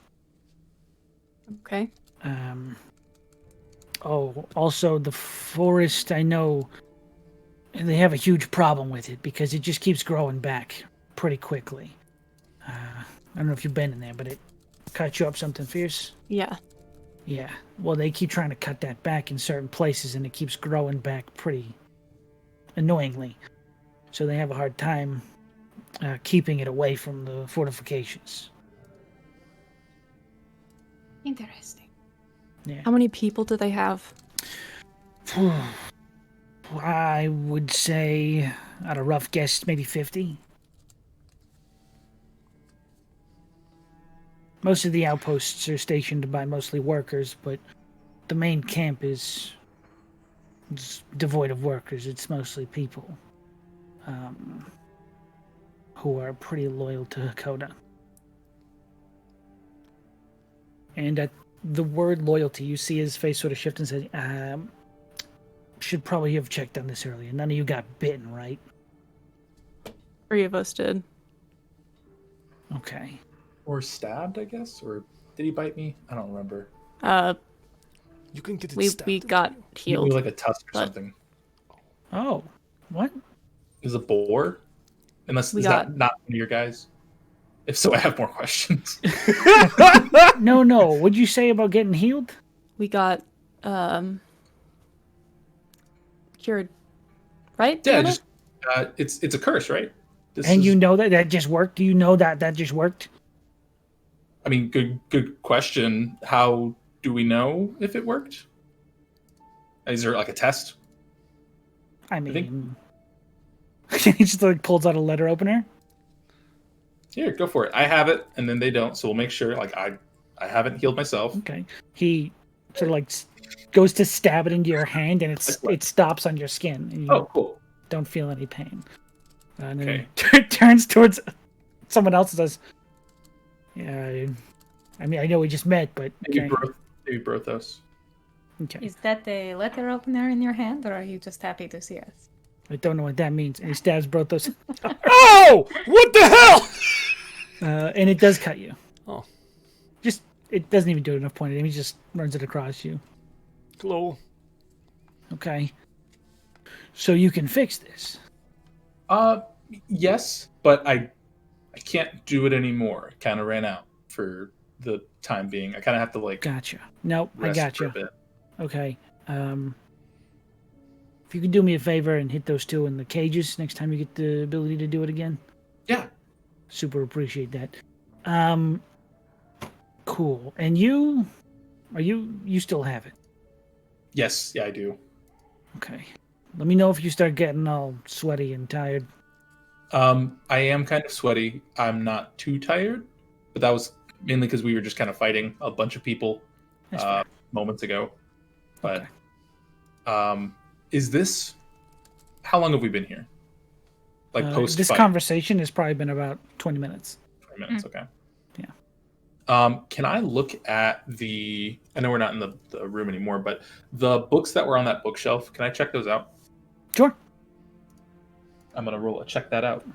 Okay. Also the forest, I know they have a huge problem with it because it just keeps growing back pretty quickly. I don't know if you've been in there, but it cut you up something fierce. Yeah. Yeah. Well, they keep trying to cut that back in certain places, and it keeps growing back pretty annoyingly. So they have a hard time keeping it away from the fortifications. Interesting. Yeah. How many people do they have? I would say, at a rough guess, maybe 50. Most of the outposts are stationed by mostly workers, but the main camp is devoid of workers. It's mostly people who are pretty loyal to Hakoda. And at the word loyalty, you see his face sort of shift and say, should probably have checked on this earlier. None of you got bitten, right? 3 of us did. Okay. Or stabbed, I guess? Or did he bite me? I don't remember. You can get it We stabbed. got Maybe healed. like a tusk or but- something. Oh, what? Is a boar? Unless, We is got- that not one of your guys? If so, I have more questions. No. What'd you say about getting healed? We got cured, right? Yeah, Anna? just it's a curse, right? This And is- you know that just worked? Do you know that just worked? I mean, good question. How do we know if it worked? Is there like a test? I think- mean, he just like pulls out a letter opener. Here, go for it. I have it, and then they don't, so we'll make sure. Like I haven't healed myself. Okay. He sort of like goes to stab it into your hand, and it stops on your skin, and you Oh, cool. don't feel any pain. And then Okay. he turns towards someone else and says, "Yeah, I mean, I know we just met, but okay." Maybe Brothos. Okay. Is that the letter opener in your hand, or are you just happy to see us? I don't know what that means. And he stabs Brothos, Oh! What the hell? and it does cut you. Oh. Just, it doesn't even do enough point at him. He just runs it across you. Hello. Okay. So you can fix this. Yes, but I can't do it anymore. It kind of ran out for the time being. I kind of have to like Gotcha. Nope, I rest for a gotcha. bit. Okay. If you could do me a favor and hit those 2 in the cages next time you get the ability to do it again. Yeah. Super appreciate that. Cool. And you still have it. Yes. Yeah, I do. Okay. Let me know if you start getting all sweaty and tired. I am kind of sweaty. I'm not too tired, but that was mainly because we were just kind of fighting a bunch of people That's fair. moments ago. But Okay. is this? How long have we been here? Like post this fight? conversation has probably been about 20 minutes. 20 minutes. Okay. Yeah. Can I look at the? I know we're not in the room anymore, but the books that were on that bookshelf. Can I check those out? Sure. I'm gonna roll a check that out.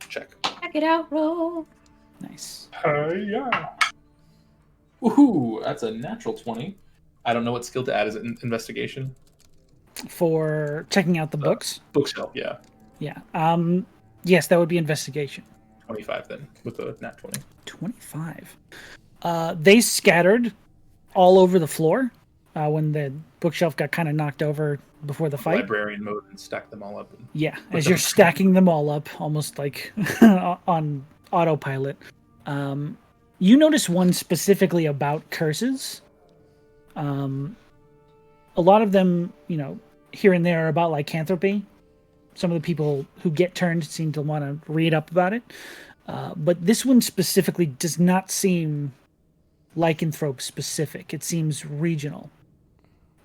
Check. Check it out, roll. Nice. Yeah. Woohoo! That's a natural 20. I don't know what skill to add. Is it investigation? For checking out the books? Bookshelf, yeah. Yeah. Yes, that would be investigation. 25 then, with a nat 20. 25. They scattered all over the floor when the bookshelf got kind of knocked over before the fight. Librarian mode and stack them all up. And Yeah, Put as them- you're stacking them all up, almost like on autopilot. You notice one specifically about curses. A lot of them, here and there are about lycanthropy. Some of the people who get turned seem to want to read up about it. But this one specifically does not seem lycanthrope specific. It seems regional.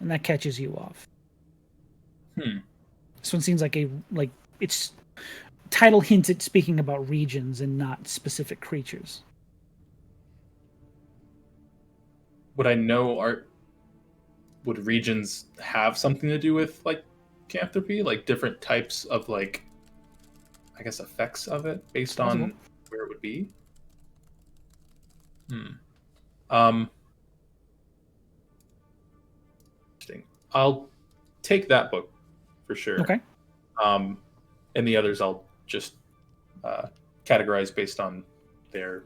And that catches you off. This one seems like its title hints at speaking about regions and not specific creatures. Would I know would regions have something to do with like lycanthropy? Like different types of I guess effects of it based on Possible. where it would be? Interesting. I'll take that book for sure. Okay. And the others I'll just categorize based on their.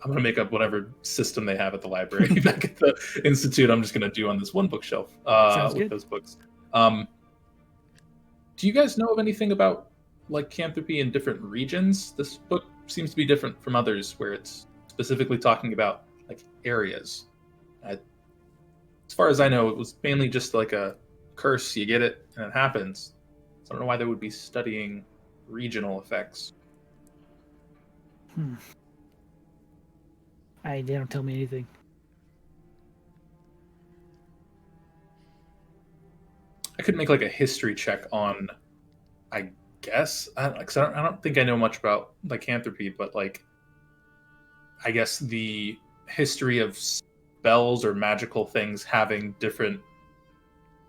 I'm gonna make up whatever system they have at the library back at the institute. I'm just gonna do on this one bookshelf Sounds with good. those books. Do you guys know of anything about lycanthropy in different regions? This book seems to be different from others, where it's specifically talking about like areas. As far as I know, it was mainly just like a curse. You get it, and it happens. So I don't know why they would be studying regional effects. They don't tell me anything. I could make like a history check on, I guess, because I don't think I know much about lycanthropy, but like, I guess the history of spells or magical things having different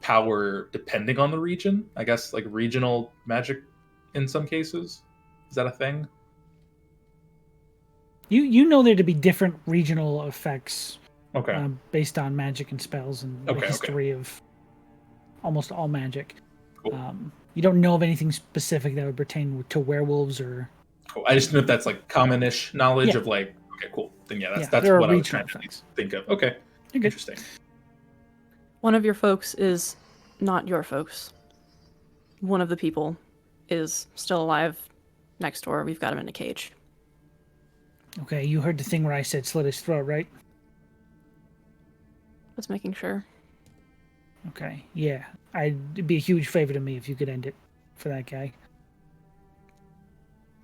power depending on the region. I guess like regional magic in some cases. Is that a thing? You know there to be different regional effects Okay. based on magic and spells and the history of almost all magic. Cool. You don't know of anything specific that would pertain to werewolves or... Cool. I just know if that's like common-ish knowledge of like, okay, cool. Then that's what I was trying to think of. Okay. Interesting. One of your folks is not your folks. One of the people is still alive next door. We've got him in a cage. Okay, you heard the thing where I said slit his throat, right? Just making sure. Okay, yeah. It'd be a huge favor to me if you could end it for that guy.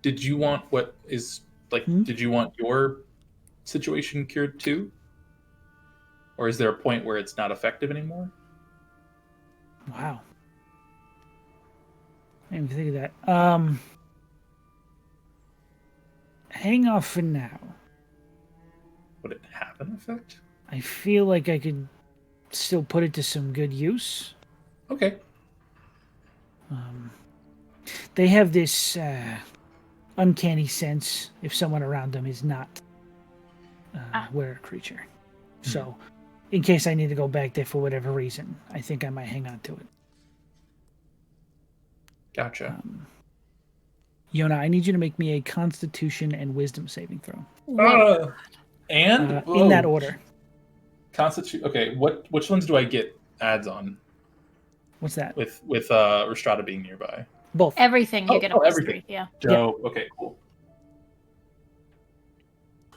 Did you want did you want your situation cured too? Or is there a point where it's not effective anymore? Wow. I didn't even think of that. Hang off for now. Would it have an effect? I feel like I could still put it to some good use. Okay. They have this uncanny sense if someone around them is not were a creature. So, in case I need to go back there for whatever reason, I think I might hang on to it. Gotcha. Yona, I need you to make me a Constitution and Wisdom saving throw. And in that order. Constitution. Okay, which ones do I get adds on? What's that? With Rhystrata being nearby. Both. Everything you get a plus everything. 3, yeah. Joe. Okay, cool.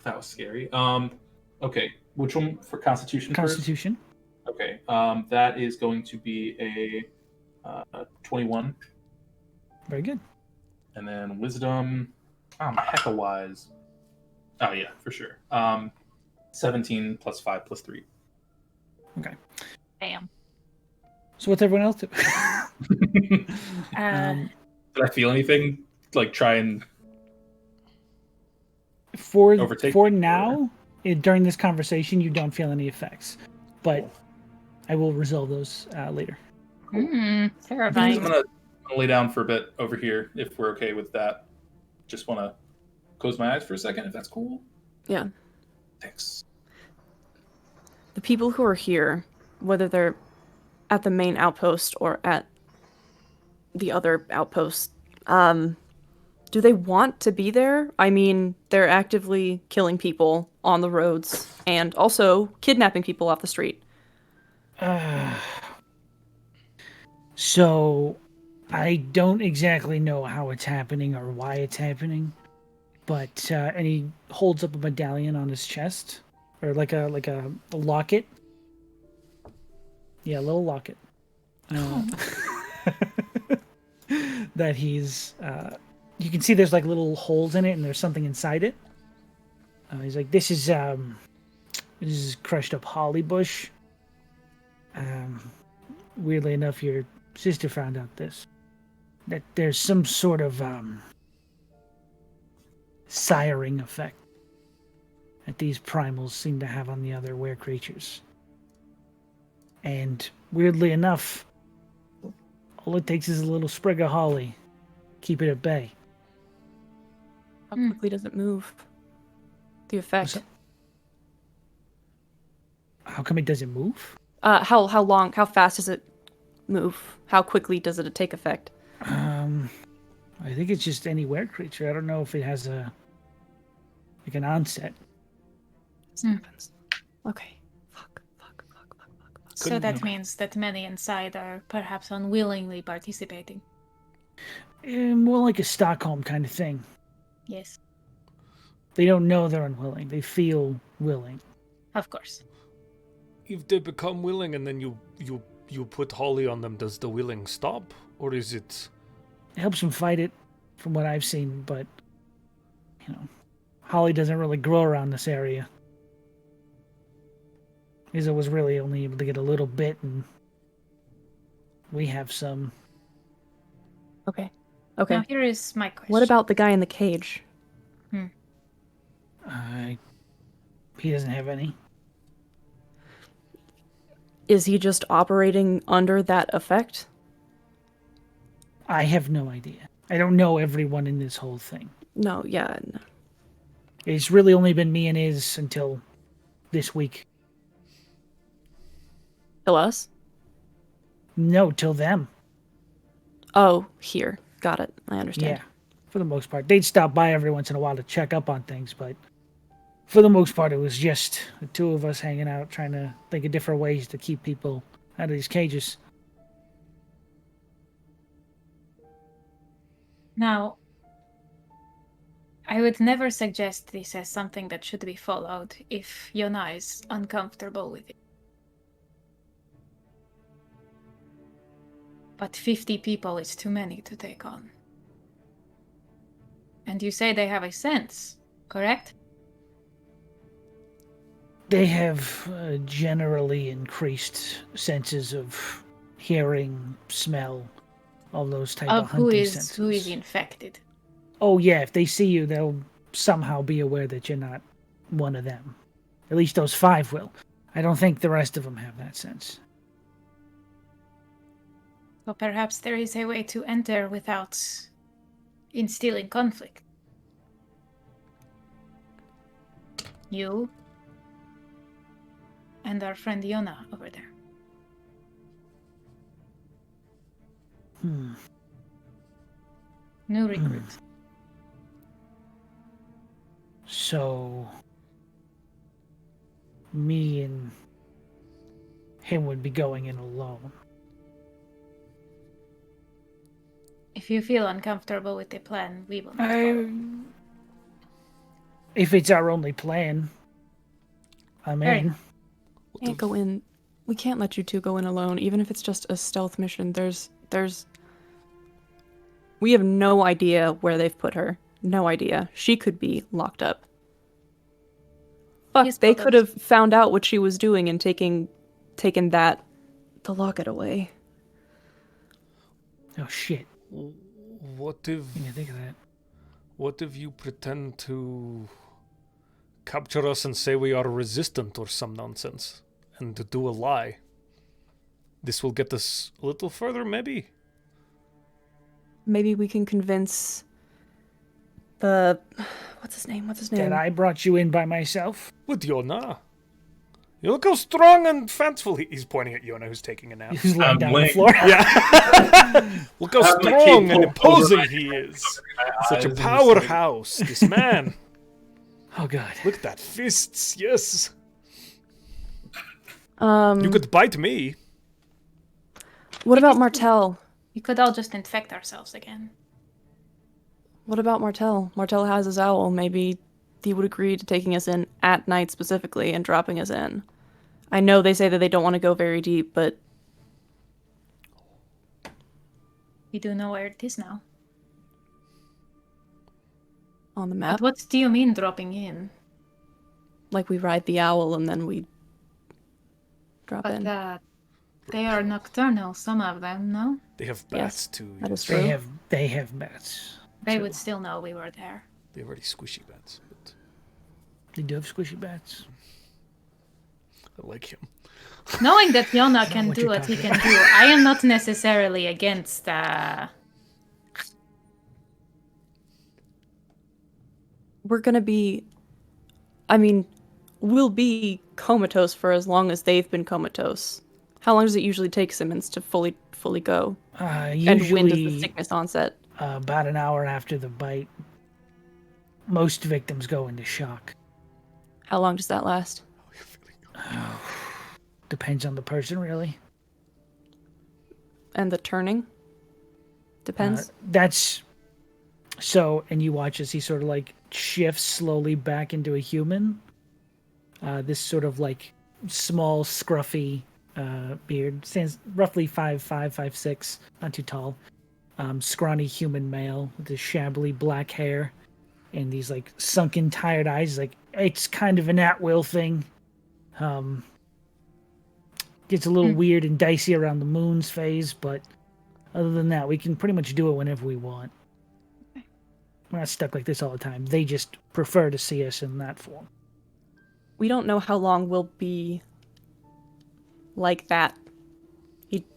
That was scary. Okay, which one for Constitution? Constitution. First? Okay. That is going to be a 21. Very good. And then Wisdom. I'm hecka wise. Oh yeah, for sure. 17 plus 5 plus 3. Okay. Bam. So what's everyone else do? Did I feel anything? Like try and overtake for now, during this conversation, you don't feel any effects, but I will resolve those later. Terrifying. I'm gonna lay down for a bit over here if we're okay with that. Just want to close my eyes for a second, if that's cool. Yeah. Thanks. The people who are here, whether they're at the main outpost or at the other outpost, do they want to be there? I mean, they're actively killing people on the roads and also kidnapping people off the street. So, I don't exactly know how it's happening or why it's happening, but and he holds up a medallion on his chest, or like a locket. Yeah, a little locket. That he's. You can see there's like little holes in it, and there's something inside it. He's like, this is crushed up holly bush. Weirdly enough, your sister found out this. That there's some sort of siring effect that these primals seem to have on the other were creatures. And weirdly enough, all it takes is a little sprig of holly. Keep it at bay. How quickly does it move? The effect. How come it doesn't move? How how fast does it move? How quickly does it take effect? I think it's just any were creature. I don't know if it has an onset. Okay. Fuck. So that means that many inside are perhaps unwillingly participating. More like a Stockholm kind of thing. Yes. They don't know they're unwilling. They feel willing. Of course. If they become willing and then you put Holly on them, does the willing stop? Or is it... It helps them fight it, from what I've seen, but, Holly doesn't really grow around this area. Izzo was really only able to get a little bit, and we have some. Okay. Now here is my question. What about the guy in the cage? He doesn't have any. Is he just operating under that effect? I have no idea. I don't know everyone in this whole thing. No, yeah. No. It's really only been me and Iz until this week. Till us? No, till them. Oh, here. Got it. I understand. Yeah, for the most part. They'd stop by every once in a while to check up on things, but for the most part, it was just the two of us hanging out, trying to think of different ways to keep people out of these cages. Now, I would never suggest this as something that should be followed if Yona is uncomfortable with it. But 50 people is too many to take on. And you say they have a sense, correct? They have generally increased senses of hearing, smell, all those type of hunting senses. Who is infected. Oh yeah, if they see you, they'll somehow be aware that you're not one of them. At least those 5 will. I don't think the rest of them have that sense. So perhaps there is a way to enter without instilling conflict. You and our friend Yona over there. New recruit. So, me and him would be going in alone. If you feel uncomfortable with the plan, we will not follow. If it's our only plan, I'm in. Can't go in. We can't let you two go in alone, even if it's just a stealth mission. There's. We have no idea where they've put her. No idea. She could be locked up. Fuck, Yes, they Brothos. could have found out what she was doing and taken the locket away. Oh shit! What if... I didn't think of that. What if you pretend to capture us and say we are resistant or some nonsense, and to do a lie? This will get us a little further, maybe? Maybe we can convince the... What's his name? That I brought you in by myself. With Yona. You look how strong and fanciful he's pointing at Yona, who's taking a nap. Who's laying down on the laying- floor. Yeah. Look how Having the strong cape and pulled over imposing my he head, is. my Such eyes a and just powerhouse, this man. Oh god. Look at that fists, yes. Um, You could bite me. what about Martel? We could all just infect ourselves again. What about Martel? Martel has his owl. Maybe he would agree to taking us in at night specifically and dropping us in. I know they say that they don't want to go very deep, but We do know where it is now. on the But map, what do you mean dropping in? like we ride the owl and then we drop But in. they are nocturnal, some of them, no? They have Yes, bats too. that is yes. true. They have bats. They would still know we were there. They're very squishy bats, but They do have squishy bats. I like him. Knowing that Yona can what do you're what he talking can do, I am not necessarily against We're gonna be, I mean, we'll be comatose for as long as they've been comatose. How long does it usually take Simmons to fully go? And when does the Usually sickness onset? about an hour after the bite, most victims go into shock. How long does that last? Depends on the person, really. And the turning? Depends. That's so, and you watch as he sort of like shifts slowly back into a human. This sort of like small, scruffy beard. Stands roughly 5'5", 5'6", not too tall. Scrawny human male with his shabbily black hair and these like sunken, tired eyes. He's like, it's kind of an at-will thing. Gets a little weird and dicey around the moon's phase, but other than that, we can pretty much do it whenever we want. We're not stuck like this all the time. They just prefer to see us in that form. We don't know how long we'll be like that.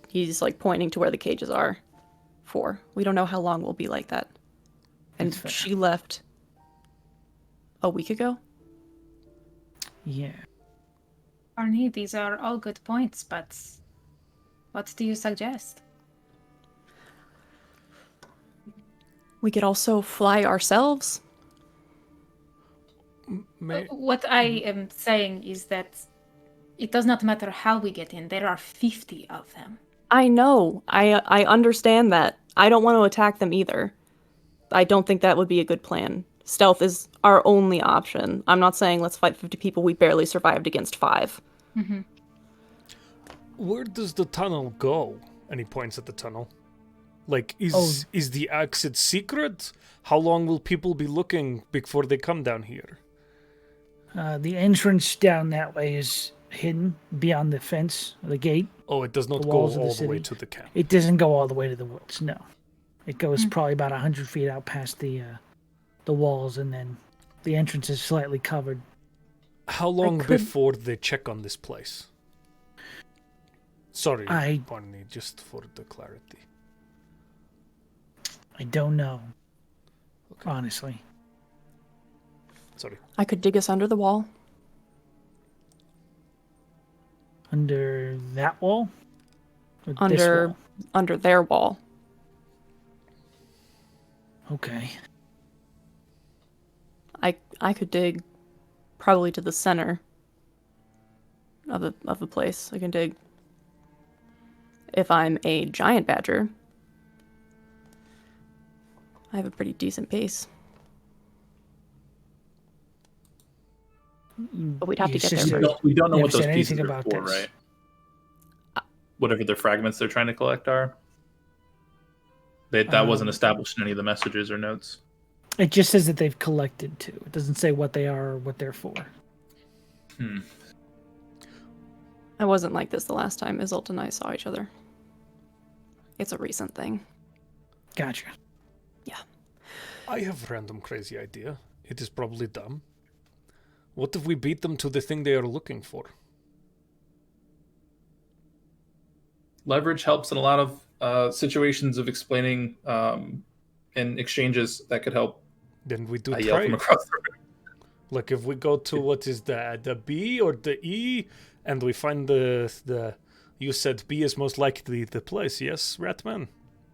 He's like pointing to where the cages are for. We don't know how long we'll be like that. And she left a week ago? Yeah. Barney, these are all good points, but what do you suggest? We could also fly ourselves. What I am saying is that it does not matter how we get in. There are 50 of them. I know. I understand that. I don't want to attack them either. I don't think that would be a good plan. Stealth is our only option. I'm not saying let's fight 50 people. We barely survived against 5. Mm-hmm. Where does the tunnel go? And he points at the tunnel. Like, is the exit secret? How long will people be looking before they come down here? The entrance down that way is hidden beyond the fence, the gate. Oh, it does not go all the way to the camp. It doesn't go all the way to the woods, no. It goes probably about 100 feet out past the walls, and then the entrance is slightly covered. How long before they check on this place? Sorry, Barney, just for the clarity. I don't know. Okay. Honestly. Sorry. I could dig us under the wall. Under that wall? Or this wall? Under their wall. Okay. I could dig probably to the center of the place. I can dig. If I'm a giant badger, I have a pretty decent pace. But we'd have to get there first. We don't know what those said pieces anything are about for, this. right? Whatever the fragments they're trying to collect are. That wasn't established in any of the messages or notes. It just says that they've collected two. It doesn't say what they are or what they're for. I wasn't like this the last time Isolt and I saw each other. It's a recent thing. Gotcha. Yeah. I have a random crazy idea. It is probably dumb. What if we beat them to the thing they are looking for? Leverage helps in a lot of situations of explaining and exchanges that could help. Then we do I yell trade. from across the room. Like if we go to what is the B or the E, and we find the you said B is most likely the place, yes, Ratman?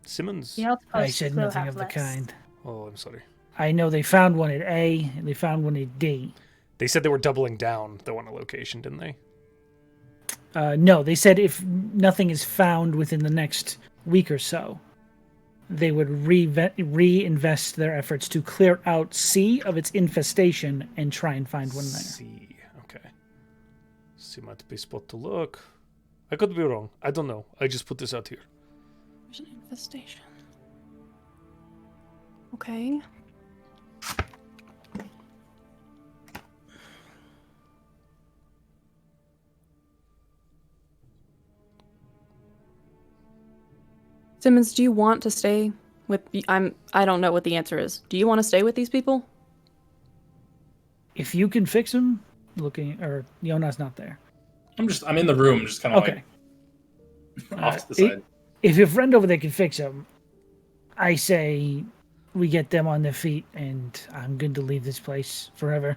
Simmons? The outpost I said will nothing have of the less. kind. Oh, I'm sorry. I know they found one at A, and they found one at D. They said they were doubling down the one location, didn't they? No, they said if nothing is found within the next week or so, they would reinvest their efforts to clear out C of its infestation and try and find one there. C, okay. C might be spot to look. I could be wrong. I don't know. I just put this out here. There's an infestation. Okay. Simmons, do you want to stay with... I don't know what the answer is. Do you want to stay with these people? If you can fix them, or Yona's not there. I'm in the room, just kind of Okay. like off to the side. If your friend over there can fix them, I say we get them on their feet, and I'm good to leave this place forever.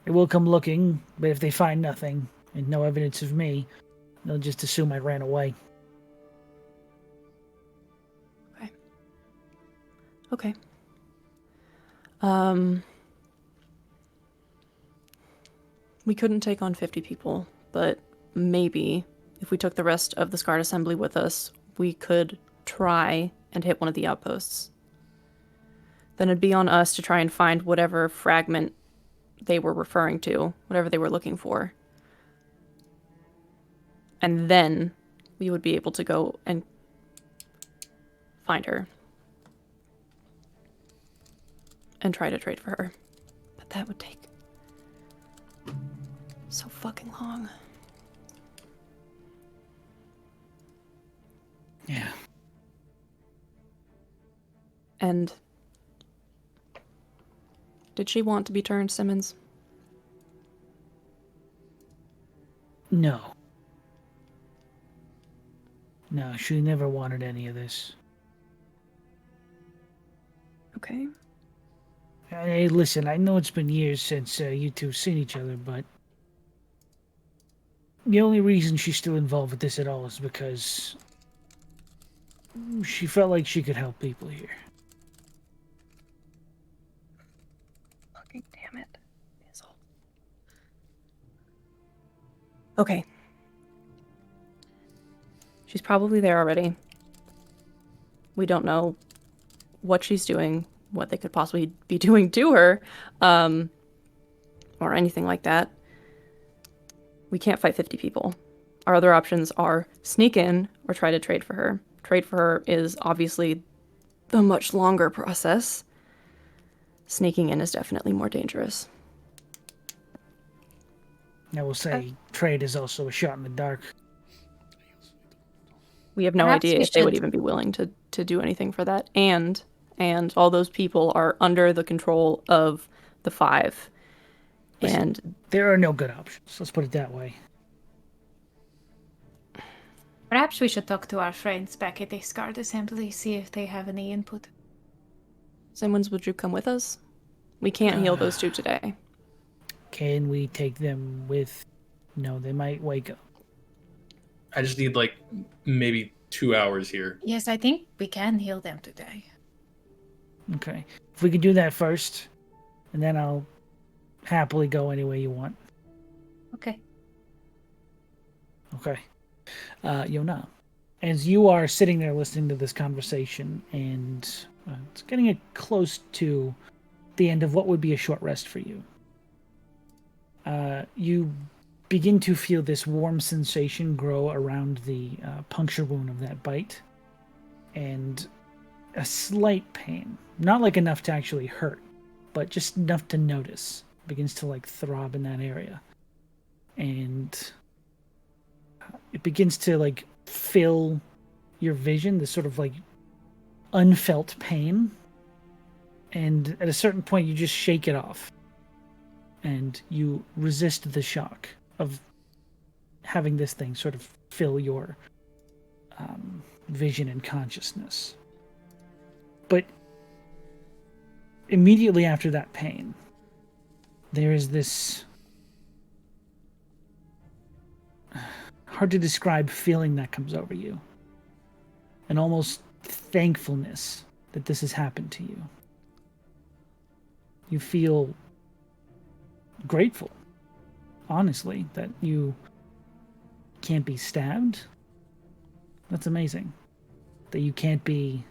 They will come looking, but if they find nothing and no evidence of me, they'll just assume I ran away. Okay. We couldn't take on 50 people, but maybe if we took the rest of the Scarred Assembly with us, we could try and hit one of the outposts. then it'd be on us to try and find whatever fragment they were referring to, whatever they were looking for. And then we would be able to go and find her. And try to trade for her. But that would take so fucking long. Yeah. And did she want to be turned, Simmons? No. No, she never wanted any of this. Okay. Hey, listen, I know it's been years since you two seen each other, but the only reason she's still involved with this at all is because she felt like she could help people here. Fucking damn it. Asshole. Okay. She's probably there already. We don't know what she's doing, what they could possibly be doing to her, or anything like that. We can't fight 50 people. Our other options are sneak in or try to trade for her. Trade for her is obviously the much longer process. Sneaking in is definitely more dangerous. I will say, trade is also a shot in the dark. We have no Perhaps idea we if they would should- even be willing to do anything for that. And all those people are under the control of the Five. Listen, And there are no good options. Let's put it that way. Perhaps we should talk to our friends back at the Discard Assembly, see if they have any input. Simmons, would you come with us? We can't heal those two today. Can we take them with... No, they might wake up. I just need like maybe 2 hours here. Yes, I think we can heal them today. Okay. If we could do that first, and then I'll happily go any way you want. Okay. Okay. Yona, as you are sitting there listening to this conversation, and it's getting close to the end of what would be a short rest for you, you begin to feel this warm sensation grow around the puncture wound of that bite, and a slight pain, not like enough to actually hurt, but just enough to notice, begins to like throb in that area, and it begins to like fill your vision, this sort of like unfelt pain, and at a certain point you just shake it off and you resist the shock of having this thing sort of fill your vision and consciousness. But immediately after that pain, there is this hard to describe feeling that comes over you. An almost thankfulness that this has happened to you. You feel grateful, honestly, that you can't be stabbed. That's amazing. That you can't be,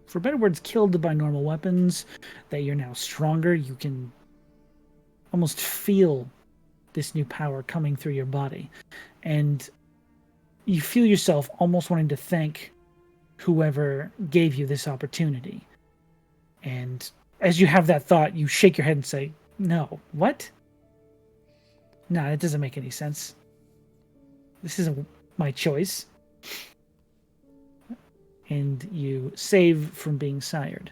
for better words, killed by normal weapons. That you're now stronger. You can almost feel this new power coming through your body. And you feel yourself almost wanting to thank whoever gave you this opportunity. And as you have that thought, you shake your head and say, no, what? No, that doesn't make any sense. This isn't my choice. And you save from being sired.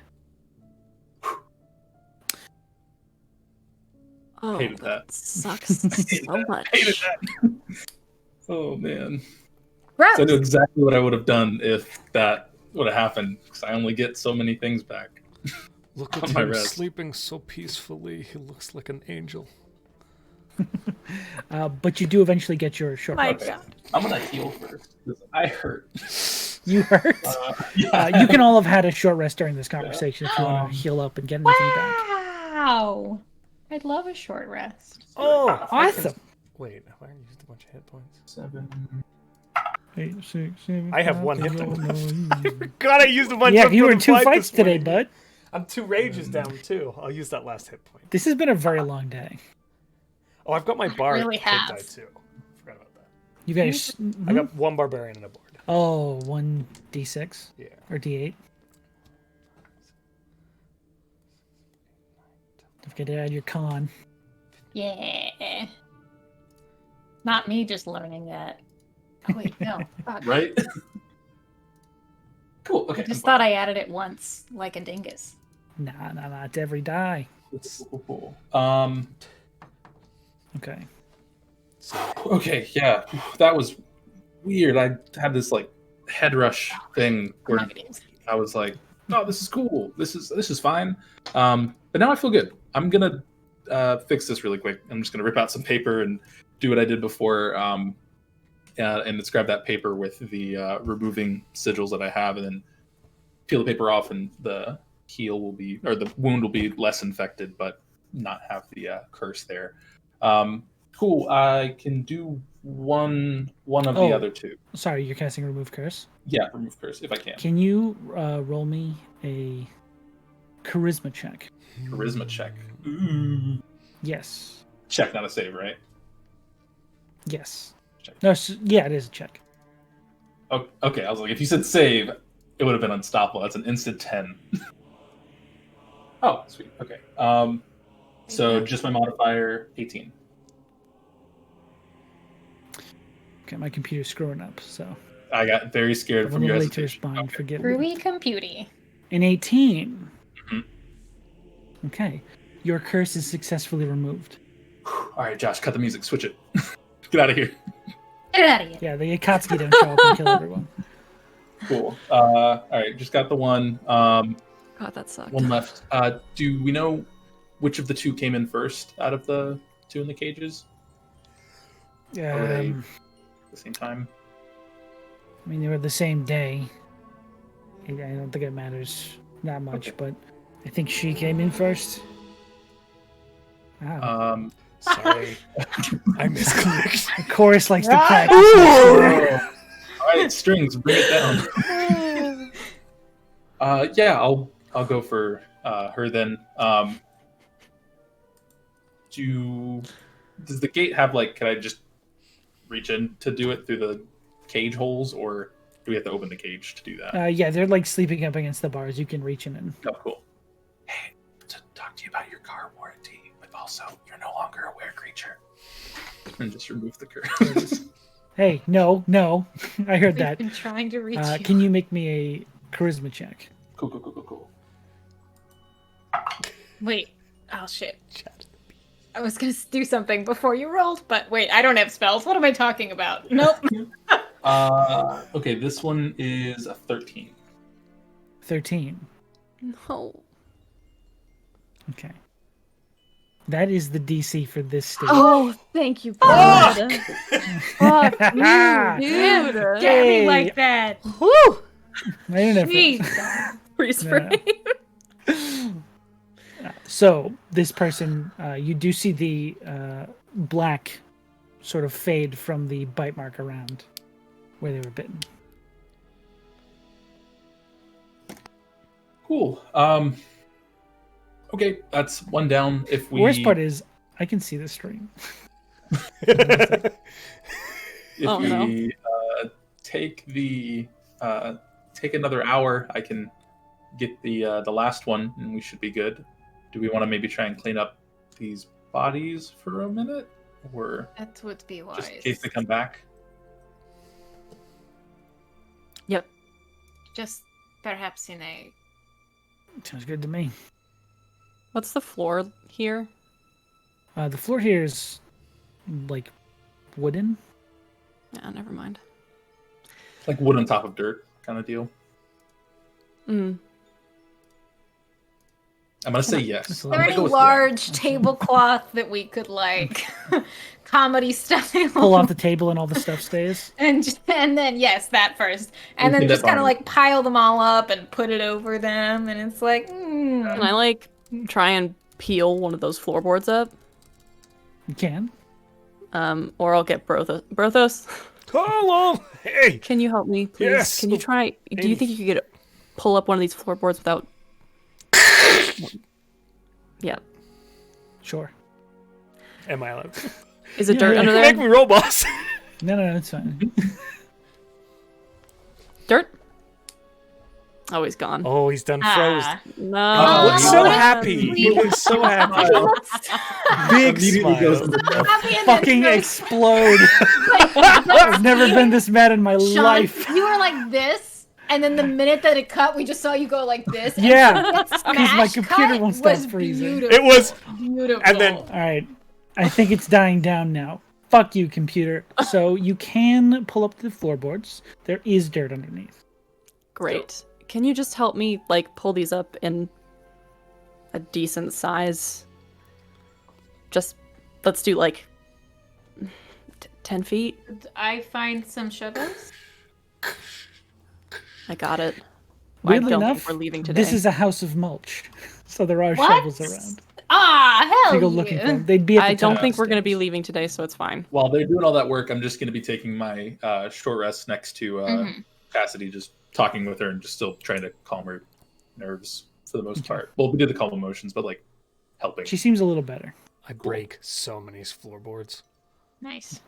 Oh, Hated that. sucks so much. Hated that. Oh man. Gross. So I knew exactly what I would have done if that would have happened, because I only get so many things back. Look On at my him rest. sleeping so peacefully. He looks like an angel. But you do eventually get your short My rest. God. I'm gonna heal first, because I hurt. You hurt? You can all have had a short rest during this conversation if you want to heal up and get anything back. Wow. I'd love a short rest. Oh, Awesome. Wait, have I used a bunch of hit points? 7. 8, 6, 7. I have one hit no, point. God, I used a bunch Yeah, of you were them in 2 fight fights this morning. today, bud. I'm 2 rages down too. I'll use that last hit point. This has been a very long day. Oh, I've got my bar really hit have. die too. Forgot about that. You guys. I got 1 barbarian and a board. Oh, 1d6 Yeah. or d8. Don't forget to add your con. Yeah. Not me just learning that. Oh, wait, no. Fuck. Right? Cool. Okay. I just thought I added it once, like a dingus. Nah. It's every die. Cool. Okay. Okay. Yeah. That was weird. I had this like head rush thing where I was like, "Oh, this is cool. This is fine." But now I feel good. I'm gonna fix this really quick. I'm just gonna rip out some paper and do what I did before, and let's grab that paper with the removing sigils that I have, and then peel the paper off, and the the wound will be less infected, but not have the curse there. Cool. I can do one of the other 2. Sorry, you're casting Remove Curse. Yeah, remove curse if I can. Can you roll me a charisma check? Charisma check. Ooh. Yes. Check, not a save, right? Yes. Check. No. Yeah, it is a check. Oh, okay, I was like, if you said save, it would have been unstoppable. That's an instant 10. Oh, sweet. Okay. So just my modifier, 18. Okay, my computer's screwing up, so I got very scared I'm from a your little late to hesitation. respond. Okay. Forgive me. Ruby computy. An 18. Mhm. Okay. Your curse is successfully removed. All right, Josh, cut the music. Switch it. Get out of here. Get out of here. Yeah, the Akatsuki don't show up and kill everyone. Cool. All right, just got the one. God, that sucked. One left. Do we know which of the 2 came in first out of the 2 in the cages? Or were they at the same time? I mean, they were the same day. I don't think it matters that much, Okay. but I think she came in first. Wow. Sorry. I misclicked. The chorus likes to Right. practice. All right, strings, bring it down. Yeah, I'll go for her then. Does the gate have can I just reach in to do it through the cage holes, or do we have to open the cage to do that? Yeah, they're like sleeping up against the bars. You can reach in and. Oh, cool. Hey, to talk to you about your car warranty, but also you're no longer a were creature. And just remove the curse. Hey, no. I heard We've that. been trying to reach you. Can you make me a charisma check? Cool. Wait. Oh, shit. I was going to do something before you rolled, but wait, I don't have spells. What am I talking about? Nope. Okay, this one is a 13. 13. No. Okay. That is the DC for this stage. Oh, thank you, God. Fuck you, dude. Get me Hey. like that. Woo! I don't know if it- Jeez. Freeze Yeah. frame. So this person, you do see the black sort of fade from the bite mark around where they were bitten. Cool. Okay, that's one down. If we Worst part is, I can see the stream. if Oh, we no. take another hour, I can get the last one, and we should be good. Do we want to maybe try and clean up these bodies for a minute, or That would be wise. just in case they come back? Yep. Just perhaps in a... Sounds good to me. What's the floor here? The floor here is like wooden. Yeah, never mind. Like wood on top of dirt kind of deal. Mm. I'm gonna say That's yes. a Is lot. there I'm any gonna go with large tablecloth that we could comedy stuffing Pull off the table and all the stuff stays. and then yes, that first, and We then did just that kind of Barney. pile them all up and put it over them, and it's like, Can I try and peel one of those floorboards up? You can. Or I'll get Brothos. Hello. Hey. Can you help me, please? Yes. Can you try? Do you think you could pull up one of these floorboards without? Yeah. Sure. Am I allowed to? Is it dirt under there? Make me roll, boss. No, it's fine. Dirt? Oh, he's gone. Oh, he's done froze. No. He looks so what a happy. He sweet- looks so happy. Big Immediately goes smile. into Happy and Fucking then explode. I've never been this mad in my Sean, life. you were like this, and then the minute that it cut, we just saw you go like this. And Yeah, that because smash my computer cut won't stop was freezing. Beautiful. It was, beautiful. and then All right, I think it's dying down now. Fuck you, computer. So you can pull up the floorboards. There is dirt underneath. Great. Can you just help me, like, pull these up in a decent size? Just, let's do, like, 10 feet? I find some shovels. I got it. I Weirdly don't enough, think we're leaving today. this is a house of mulch, so there are What? shovels around. Ah, hell They go yeah. looking for them. They'd be at the I don't top think of we're the going to be stairs. leaving today, so it's fine. While they're doing all that work, I'm just going to be taking my short rest next to Mhm. Cassidy, just talking with her and just still trying to calm her nerves for the most part. Well, we did the calm emotions, but like helping. She seems a little better. I break so many floorboards. Nice.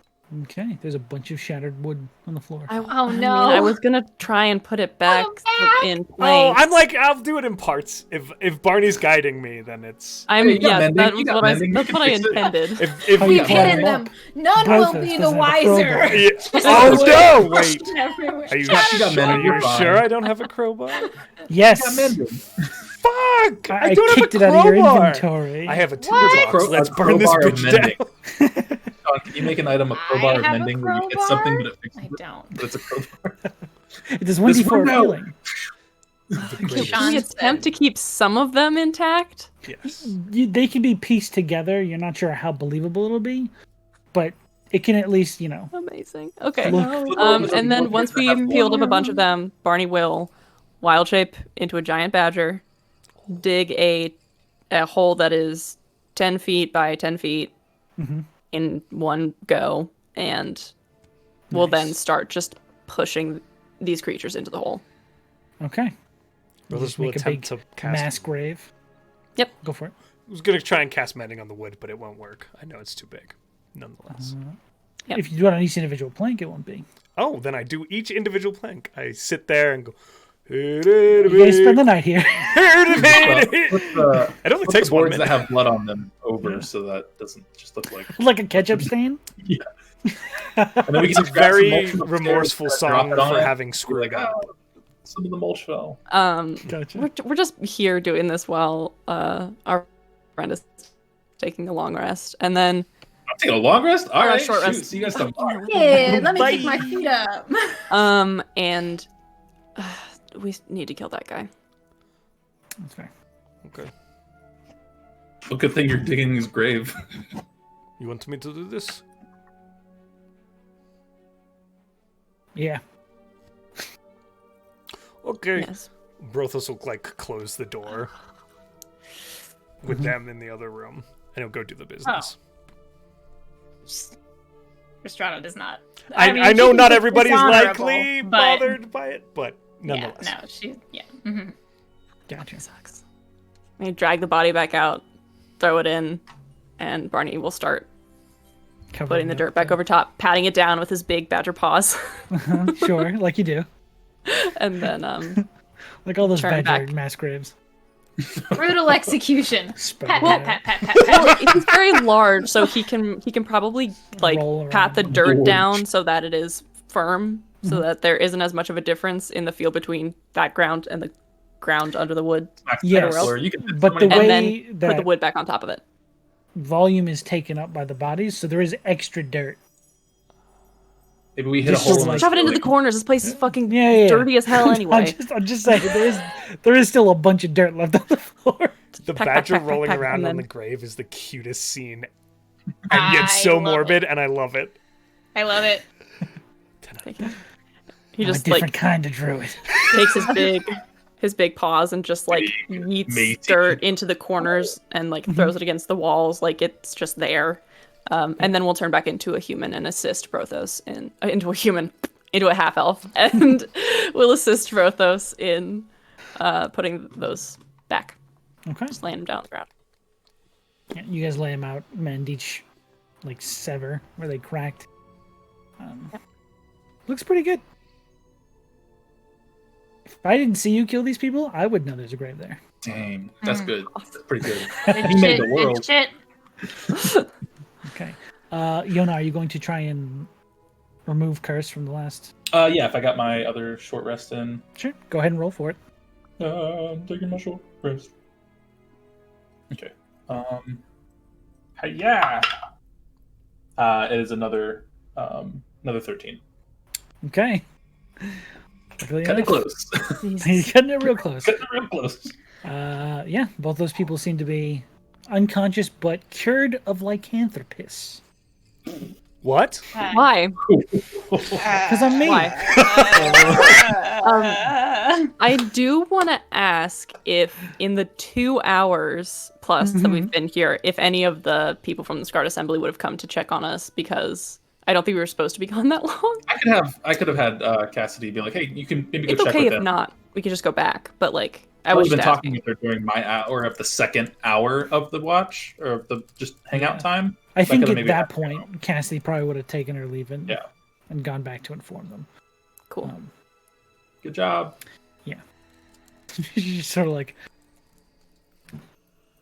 Okay, there's a bunch of shattered wood on the floor. Oh, I no. mean, I was going to try and put it back back. in place. Oh, I'm like, I'll do it in parts. If Barney's guiding me, then it's. I'm, Hey, you got yeah, mending, that you was got what, mending, you that's can what I fix it. intended. If Oh, we you We've can can. hidden them them. None Brothos will be the doesn't have a wiser. crowbar. Yeah. Just Oh wood no! Wait. pushed everywhere. Are you, She got mending, are you you're fine. sure I don't have a crowbar? Yes, Fuck! I I don't have kicked a it out of your crowbar. inventory. I have a tinderbox. Let's burn this crowbar of bitch mending. down. Sean, can you make an item a I crowbar of have a mending where you hit crowbar. something but it fixes I it? don't. But it's a crowbar. It does 1d4 window. healing. Can Sean we said- attempt to keep some of them intact? Yes. They can be pieced together. You're not sure how believable it'll be, but it can at least, Amazing. Okay. Look. And then once we've peeled up a bunch of them, Barney will wild shape into a giant badger, dig a hole that is 10 feet by 10 feet in one go, and we'll then start just pushing these creatures into the hole. Okay. Brothos Just will make a attempt big to cast. mass grave. Yep. Go for it. I was gonna try and cast mending on the wood, but it won't work. I know it's too big. Nonetheless. Yep. If you do it on each individual plank, it won't be. Oh, then I do each individual plank. I sit there and go. You guys spend the night here. It only takes 1 boards minute. that have blood on them over, so that doesn't just look like. Like a ketchup stain? Yeah. And then we It's can a just grab some very mulch from upstairs, remorseful drop song it on for it, having be screwed like, up. "Oh, some of the mulch fell. Gotcha. We're just here doing this while our friend is taking a long rest, and then I'm taking a long rest. All right, short shoot, rest. see you guys tomorrow. Yeah, let me Bye. kick my feet up. and we need to kill that guy. That's fair. Okay. Well, good thing you're digging his grave. You want me to do this? Yeah. Okay. Yes. Brothos will close the door with them in the other room, and he'll go do the business. Rhystrata does not. I mean, know she's not everybody's dishonorable, likely but- bothered by it, but Yeah, nonetheless. no, she. Yeah. Mm-hmm. Gotcha. Sucks. We drag the body back out, throw it in, and Barney will start putting the dirt back over top, patting it down with his big badger paws, Sure, like you do. and then Like all those Turn badger back. mass graves. Brutal execution. Spread Pat, it pat, out. pat, pat, pat, pat. well, he's very large, so he can probably like Roll pat the around. dirt Large. down so that it is firm, so that there isn't as much of a difference in the feel between that ground and the ground under the wood. Yes, Or you can but the And way then put that the wood back on top of it. volume is taken up by the bodies, so there is extra dirt. maybe we hit a Just hole. sort of in like- the Shove it into the ceiling. corners. This place is fucking Yeah. dirty as hell anyway. I'm just saying there is still a bunch of dirt left on the floor. The Pack, badger pack, pack, rolling pack, around and on then- the grave is the cutest scene, and yet I so love morbid, and I love it. I love it. He I'm a just different like kind of druid. takes his big paws and just like yeets matey. dirt into the corners and like throws it against the walls like it's just there. And then we'll turn back into a human and assist Brothos into a half-elf, and we'll assist Brothos in putting those back. Okay. Just laying them down on the ground. Yeah, you guys lay them out, and each like sever where they cracked. Looks pretty good. If I didn't see you kill these people, I would know there's a grave there. Dang, that's good. That's pretty good. Good He made shit, the world. good shit. Okay. Yona, are you going to try and remove curse from the last? Yeah, if I got my other short rest in. Sure. Go ahead and roll for it. I'm taking my short rest. Okay. Yeah. It is another 13. Okay. Kind of close. He's cutting it real close. Cutting it real close. Yeah, both those people seem to be unconscious but cured of lycanthropus. What? Why? Because I'm me. Why? I do want to ask if, in the 2 hours plus that we've been here, if any of the people from the Scarred Assembly would have come to check on us, because I don't think we were supposed to be gone that long. I could have had Cassidy be like, hey, you can maybe go It's check okay with if them. not. We could just go back. But like, I I was would have just been talking asking. with her during my hour of the second hour of the watch or of the just hangout time. I think could've at maybe that had her point, go. Cassidy probably would have taken her leave and Yeah. gone back to inform them. Cool. Good job. She's just sort of like,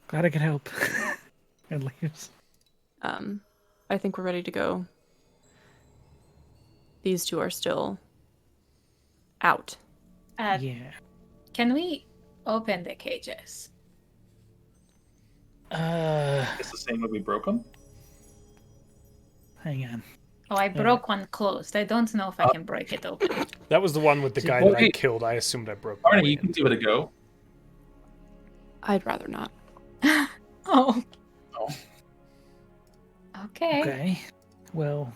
glad I could help, and leaves. I think we're ready to go. These two are still out. Yeah. Can we open the cages? It's the same way we broke them. Hang on. Oh, I broke one closed. I don't know if I can break it open. That was the one with the guy Well, that I wait. killed. I assumed I broke. Barney, the you can wind. give it a go. I'd rather not. Oh. Oh. Okay. Okay. Well,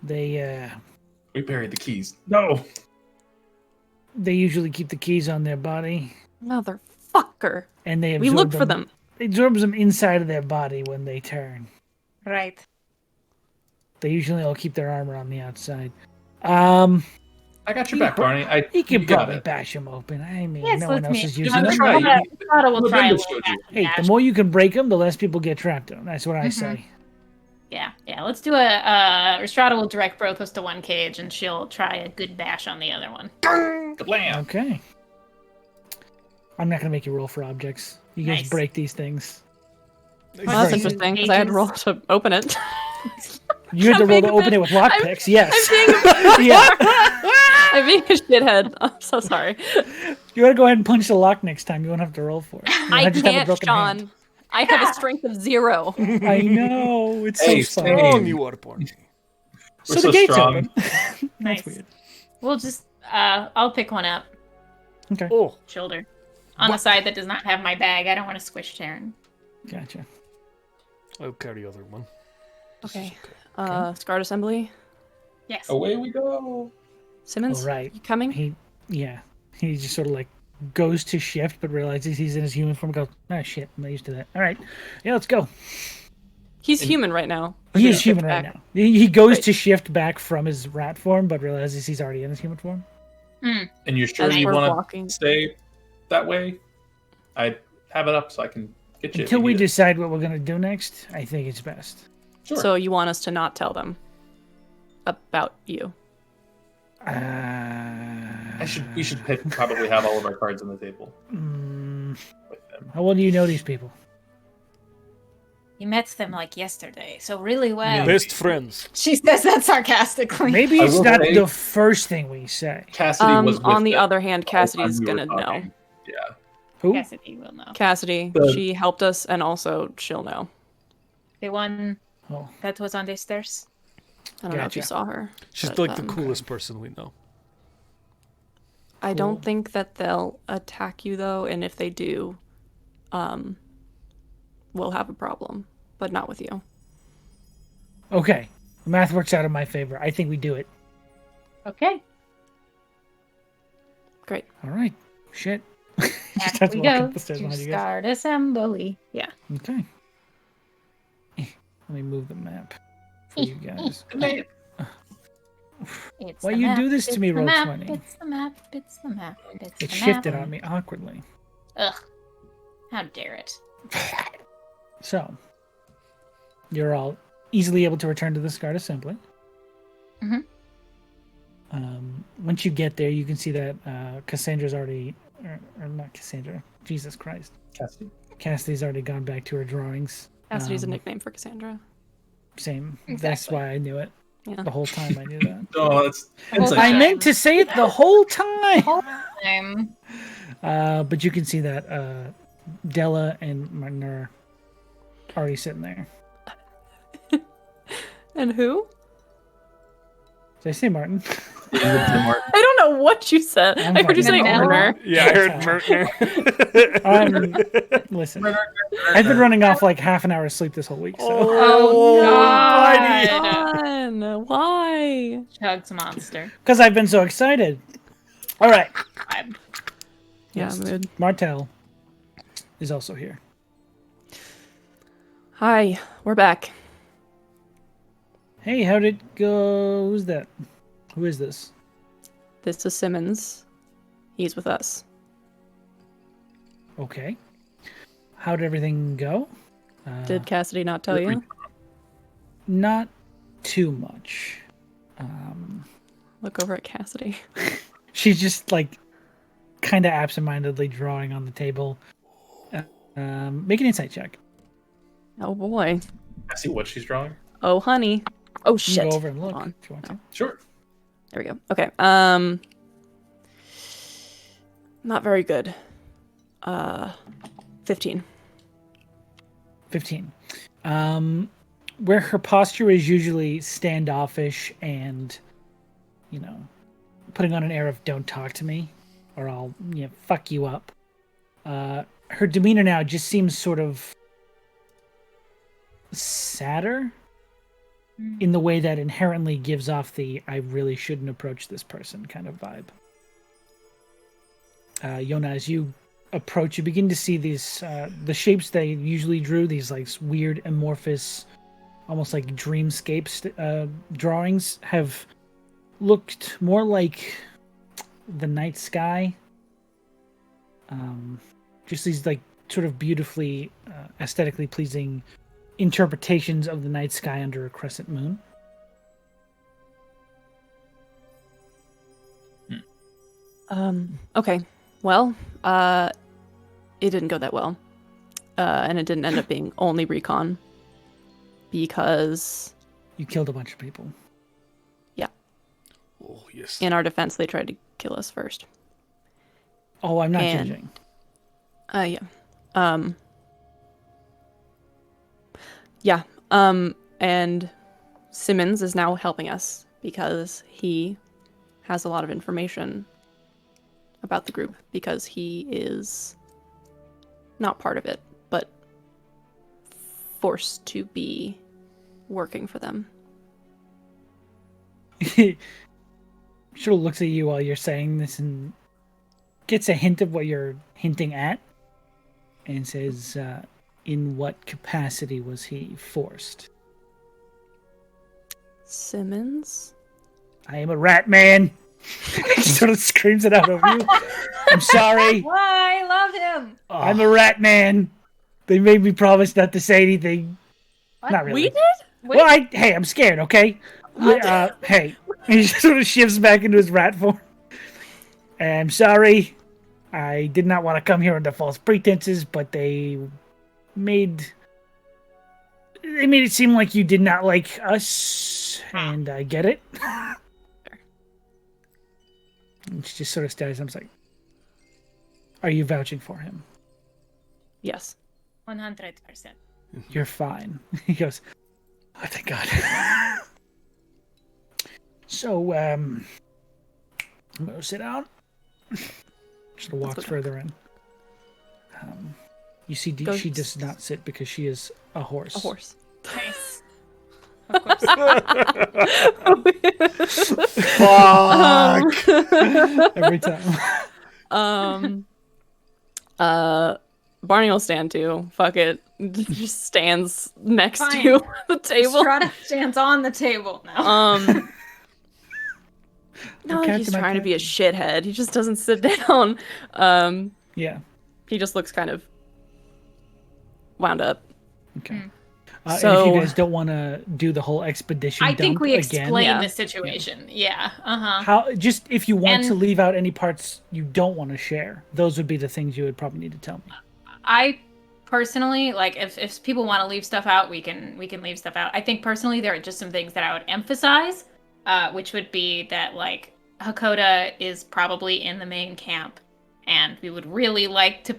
they We buried the keys. No. usually keep the keys on their body, Motherfucker. and they We absorb looked for them. They absorb them inside of their body when they turn. Right. They usually all keep their armor on the outside. I got your back, Barney. He can you got probably it. bash them open. I mean, Yes, no one let else me. is Just using let them. try. I thought we'll try a Linda little showed you. bit. Hey, the more you can break them, the less people get trapped in them. That's what I say. Yeah. Let's do a. Rhystrata will direct Brothos to one cage, and she'll try a good bash on the other one. Kablam. Okay. I'm not gonna make you roll for objects. You guys Nice. break these things. Well, that's Nice. interesting because I had to roll to open it. You had to I'm roll being to a open bit- it with lockpicks. Yes. I'm Yeah. being a shithead. I'm so sorry. You want to go ahead and punch the lock next time. You won't have to roll for it. You I don't just have a can't, broken Sean. hand. I have a strength of 0. I know. It's Hey, so same. fun. Strong you are, Barney. We're So so the gate's strong. open. That's Nice. weird. We'll just. I'll pick one up. Okay. Oh, Shoulder. On the side that does not have my bag. I don't want to squish Sharon. Gotcha. I'll carry the other one. Okay. Scarred Assembly. Yes. Away we go. Simmons, All right. you coming? He just sort of like goes to shift, but realizes he's in his human form. And goes, oh shit, I'm not used to that. All right, yeah, let's go. He's human right now. He is Shift human right back. now. He goes Great. to shift back from his rat form, but realizes he's already in his human form. And you're sure As you we're want walking. to stay that way? I have it up so I can get you. if Until you we need it. decide what we're gonna do next, I think it's best. Sure. So you want us to not tell them about you? We should probably have all of our cards on the table Mm, with them. how well do you know these people? You met them like yesterday, so really well. Best friends. She says that sarcastically. Maybe I it's will not say- the first thing we say. Cassidy was with On the them other hand, the whole time Cassidy's we were gonna know. talking. Yeah. Who? Cassidy will know. Cassidy, The- she helped us, and also she'll know. The one Oh, that was on the stairs. I don't know if you Gotcha. saw her. She's but, like the coolest person we know. I Cool. don't think that they'll attack you though, and if they do, we'll have a problem, but not with you. okay. The math works out in my favor. I think we do it. Okay. Great. All right. Shit. Back Just have to we walk go up the stairs to behind you guys. start assembly. Yeah. Okay. Let me move the map for you guys. It's Why the you map, do this to it's me, the map, Roll20? It's the map. It's the map. It's It the shifted map. on me awkwardly. Ugh. How dare it? So, you're all easily able to return to the Scarred Assembly. Mhm. Once you get there, you can see that Cassandra's already, or not Cassandra, Jesus Christ. Cassidy's already gone back to her drawings. Cassidy's a nickname for Cassandra. Same. That's Exactly. why I knew it. Yeah. The whole time I knew that. Oh, that's The whole inside I time. meant to say it the whole time. Whole time. But you can see that Della and Martin are already sitting there. And who? Did I say Martin? I don't know what you said. I'm I heard you say fucking owner. Yeah, I heard Mertner. Listen, I've been running off like half an hour of sleep this whole week. So Oh, buddy. God. Fun. Why? Chugs monster. because I've been so excited. All right, I'm Yeah, Yes. mood. Martel is also here. Hi, we're back. Hey, how'd it go? Who's that? Who is this? This is Simmons. He's with us. Okay. How did everything go? Did Cassidy not tell you? Not too much. Look over at Cassidy. She's just like kind of absentmindedly drawing on the table. Make an insight check. Oh boy. I see what she's drawing. Oh honey. Oh You shit. can go over and look Hold on. if you want to. Sure. There we go. Okay. Not very good. 15. 15. Where her posture is usually standoffish and, you know, putting on an air of "don't talk to me" or "I'll fuck you up." Her demeanor now just seems sort of sadder in the way that inherently gives off the "I really shouldn't approach this person" kind of vibe. Yona, as you approach, you begin to see these the shapes they usually drew, these like weird amorphous, almost like dreamscapes drawings, have looked more like the night sky. Just these like sort of beautifully aesthetically pleasing interpretations of the night sky under a crescent moon. Okay. Well, it didn't go that well. And it didn't end up being only recon. Because You killed a bunch of people. Oh, yes. in our defense they tried to kill us first. Oh, I'm not And- judging. Yeah. Yeah. And Simmons is now helping us because he has a lot of information about the group because he is not part of it, but forced to be working for them. Sort of looks at you while you're saying this and gets a hint of what you're hinting at and says, in what capacity was he forced? Simmons? I am a rat man. He sort of screams it out over you. I'm sorry. Why? I love him. I'm a rat man. They made me promise not to say anything. What? Not really. We did? Well, hey, I'm scared, okay? Hey. He sort of shifts back into his rat form. I'm sorry. I did not want to come here under false pretenses, but they made it seem like you did not like us, and I get it. And she just sort of stares. I'm like, "Are you vouching for him? Yes. 100%. You're fine." He goes, "Oh, thank God." So, I'm gonna sit down. Just walks okay. further in. You see, Go- she does not sit because she is a horse. A horse. Nice. Of course. Every time. Barney will stand too. Fuck it. Just stands next Fine. to the table. Rhystrata stands on the table now. No, Captain, he's my trying to be a captain. shithead. He just doesn't sit down. Yeah. He just looks kind of wound up. Okay. Hmm. And if So- you guys don't want to do the whole expedition I think dump we again, explained Yeah. the situation. Yeah. Uh-huh. how just if you want to And- leave out any parts you don't want to share, those would be the things you would probably need to tell me. I personally, like, if people want to leave stuff out, we can leave stuff out. I think personally there are just some things that I would emphasize, which would be that, like, Hakoda is probably in the main camp, and we would really like to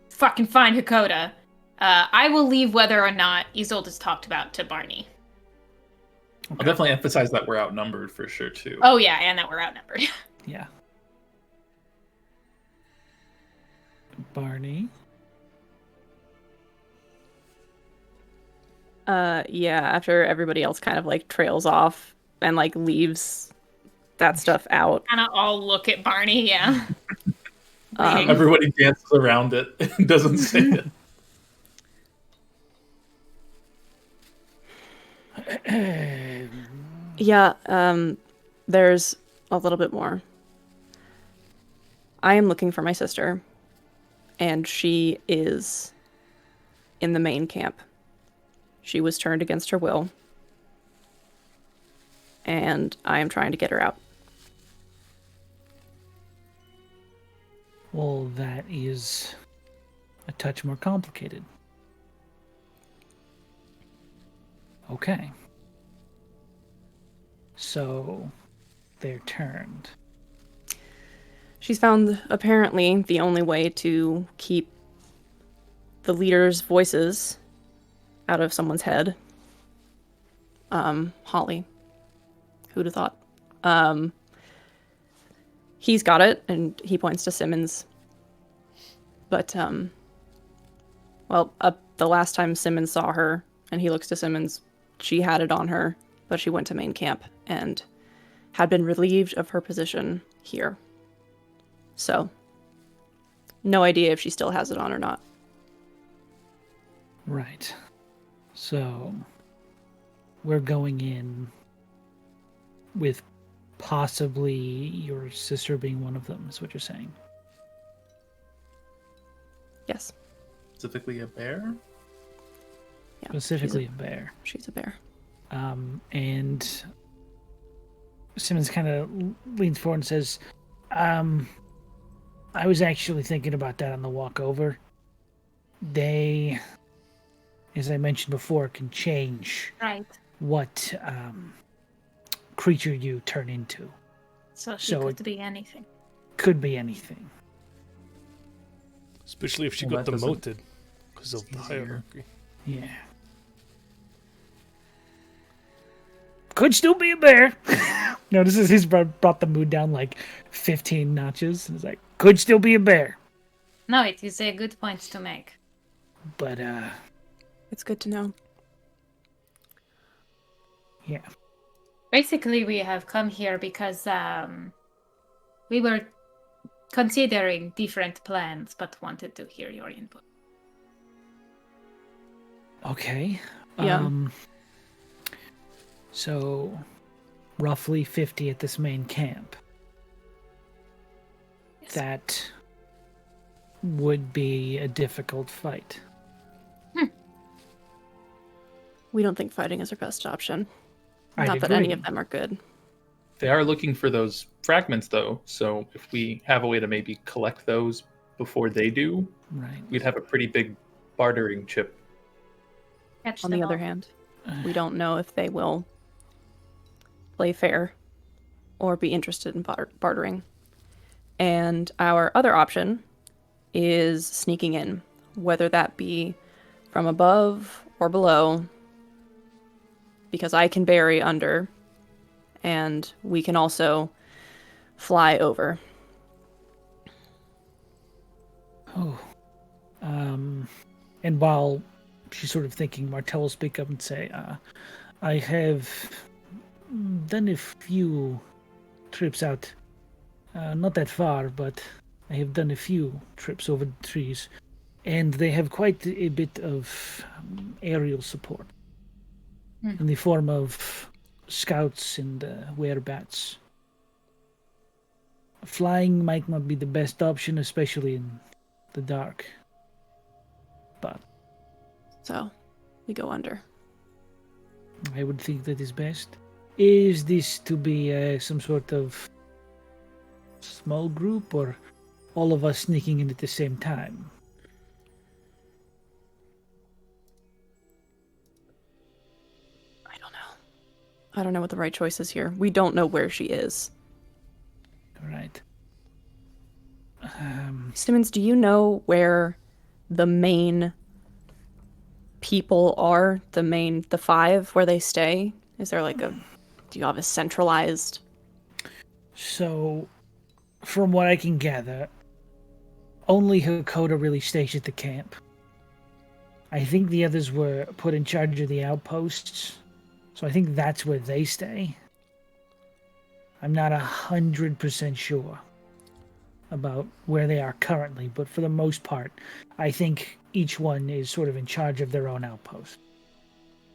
fucking find Hakoda. I will leave whether or not Isolde is talked about to Barney. I'll definitely emphasize that we're outnumbered for sure too. Oh yeah, and that we're outnumbered. Yeah. Barney. Yeah, after everybody else kind of like trails off and like leaves that stuff out. Kind of all look at Barney, yeah. Everybody dances around it and doesn't say it. Yeah, there's a little bit more. I am looking for my sister, and she is in the main camp. She was turned against her will, and I am trying to get her out. Well, that is a touch more complicated. Okay. So, they're turned. She's found, apparently, the only way to keep the leaders' voices out of someone's head. Holly. Who'd have thought? He's got it, and he points to Simmons. But, the last time Simmons saw her, and he looks to Simmons, she had it on her, but she went to main camp and had been relieved of her position here. So, no idea if she still has it on or not. Right. So, we're going in with possibly your sister being one of them, is what you're saying. Yes, Specifically a bear? yeah. Specifically a bear. She's a bear. And Simmons kind of leans forward and says, I was actually thinking about that on the walk over. They, as I mentioned before, can change Right. what creature you turn into. So she So could be anything. Could be anything. Especially if she Well, got that doesn't- demoted because of the easier. hierarchy. Yeah. Could still be a bear. Notices he's brought the mood down like 15 notches. It's like, could still be a bear. No, it is a good point to make. But, It's good to know. yeah. Basically, we have come here because we were considering different plans, but wanted to hear your input. Okay. Yeah. So, roughly 50 at this main camp. Yes. That would be a difficult fight. We don't think fighting is our best option. I'd Not that any agree. of them are good. They are looking for those fragments though, so if we have a way to maybe collect those before they do, Right. we'd have a pretty big bartering chip. Catch On them the other all. hand, we don't know if they will play fair or be interested in bartering. And our other option is sneaking in, whether that be from above or below, because I can bury under, and we can also fly over. Oh. And while she's sort of thinking, Martell will speak up and say, I have done a few trips out, not that far, but I have done a few trips over the trees, And they have quite a bit of aerial support in the form of scouts and werebats. Flying might not be the best option, especially in the dark. But So, we go under. I would think that is best. Is this to be some sort of small group, or all of us sneaking in at the same time? I don't know what the right choice is here. We don't know where she is. All right. Simmons, do you know where the main people are? The five, where they stay? Is there do you have a centralized? So, from what I can gather, only Hakoda really stays at the camp. I think the others were put in charge of the outposts. So I think that's where they stay. I'm not 100% sure about where they are currently, but for the most part, I think each one is sort of in charge of their own outpost.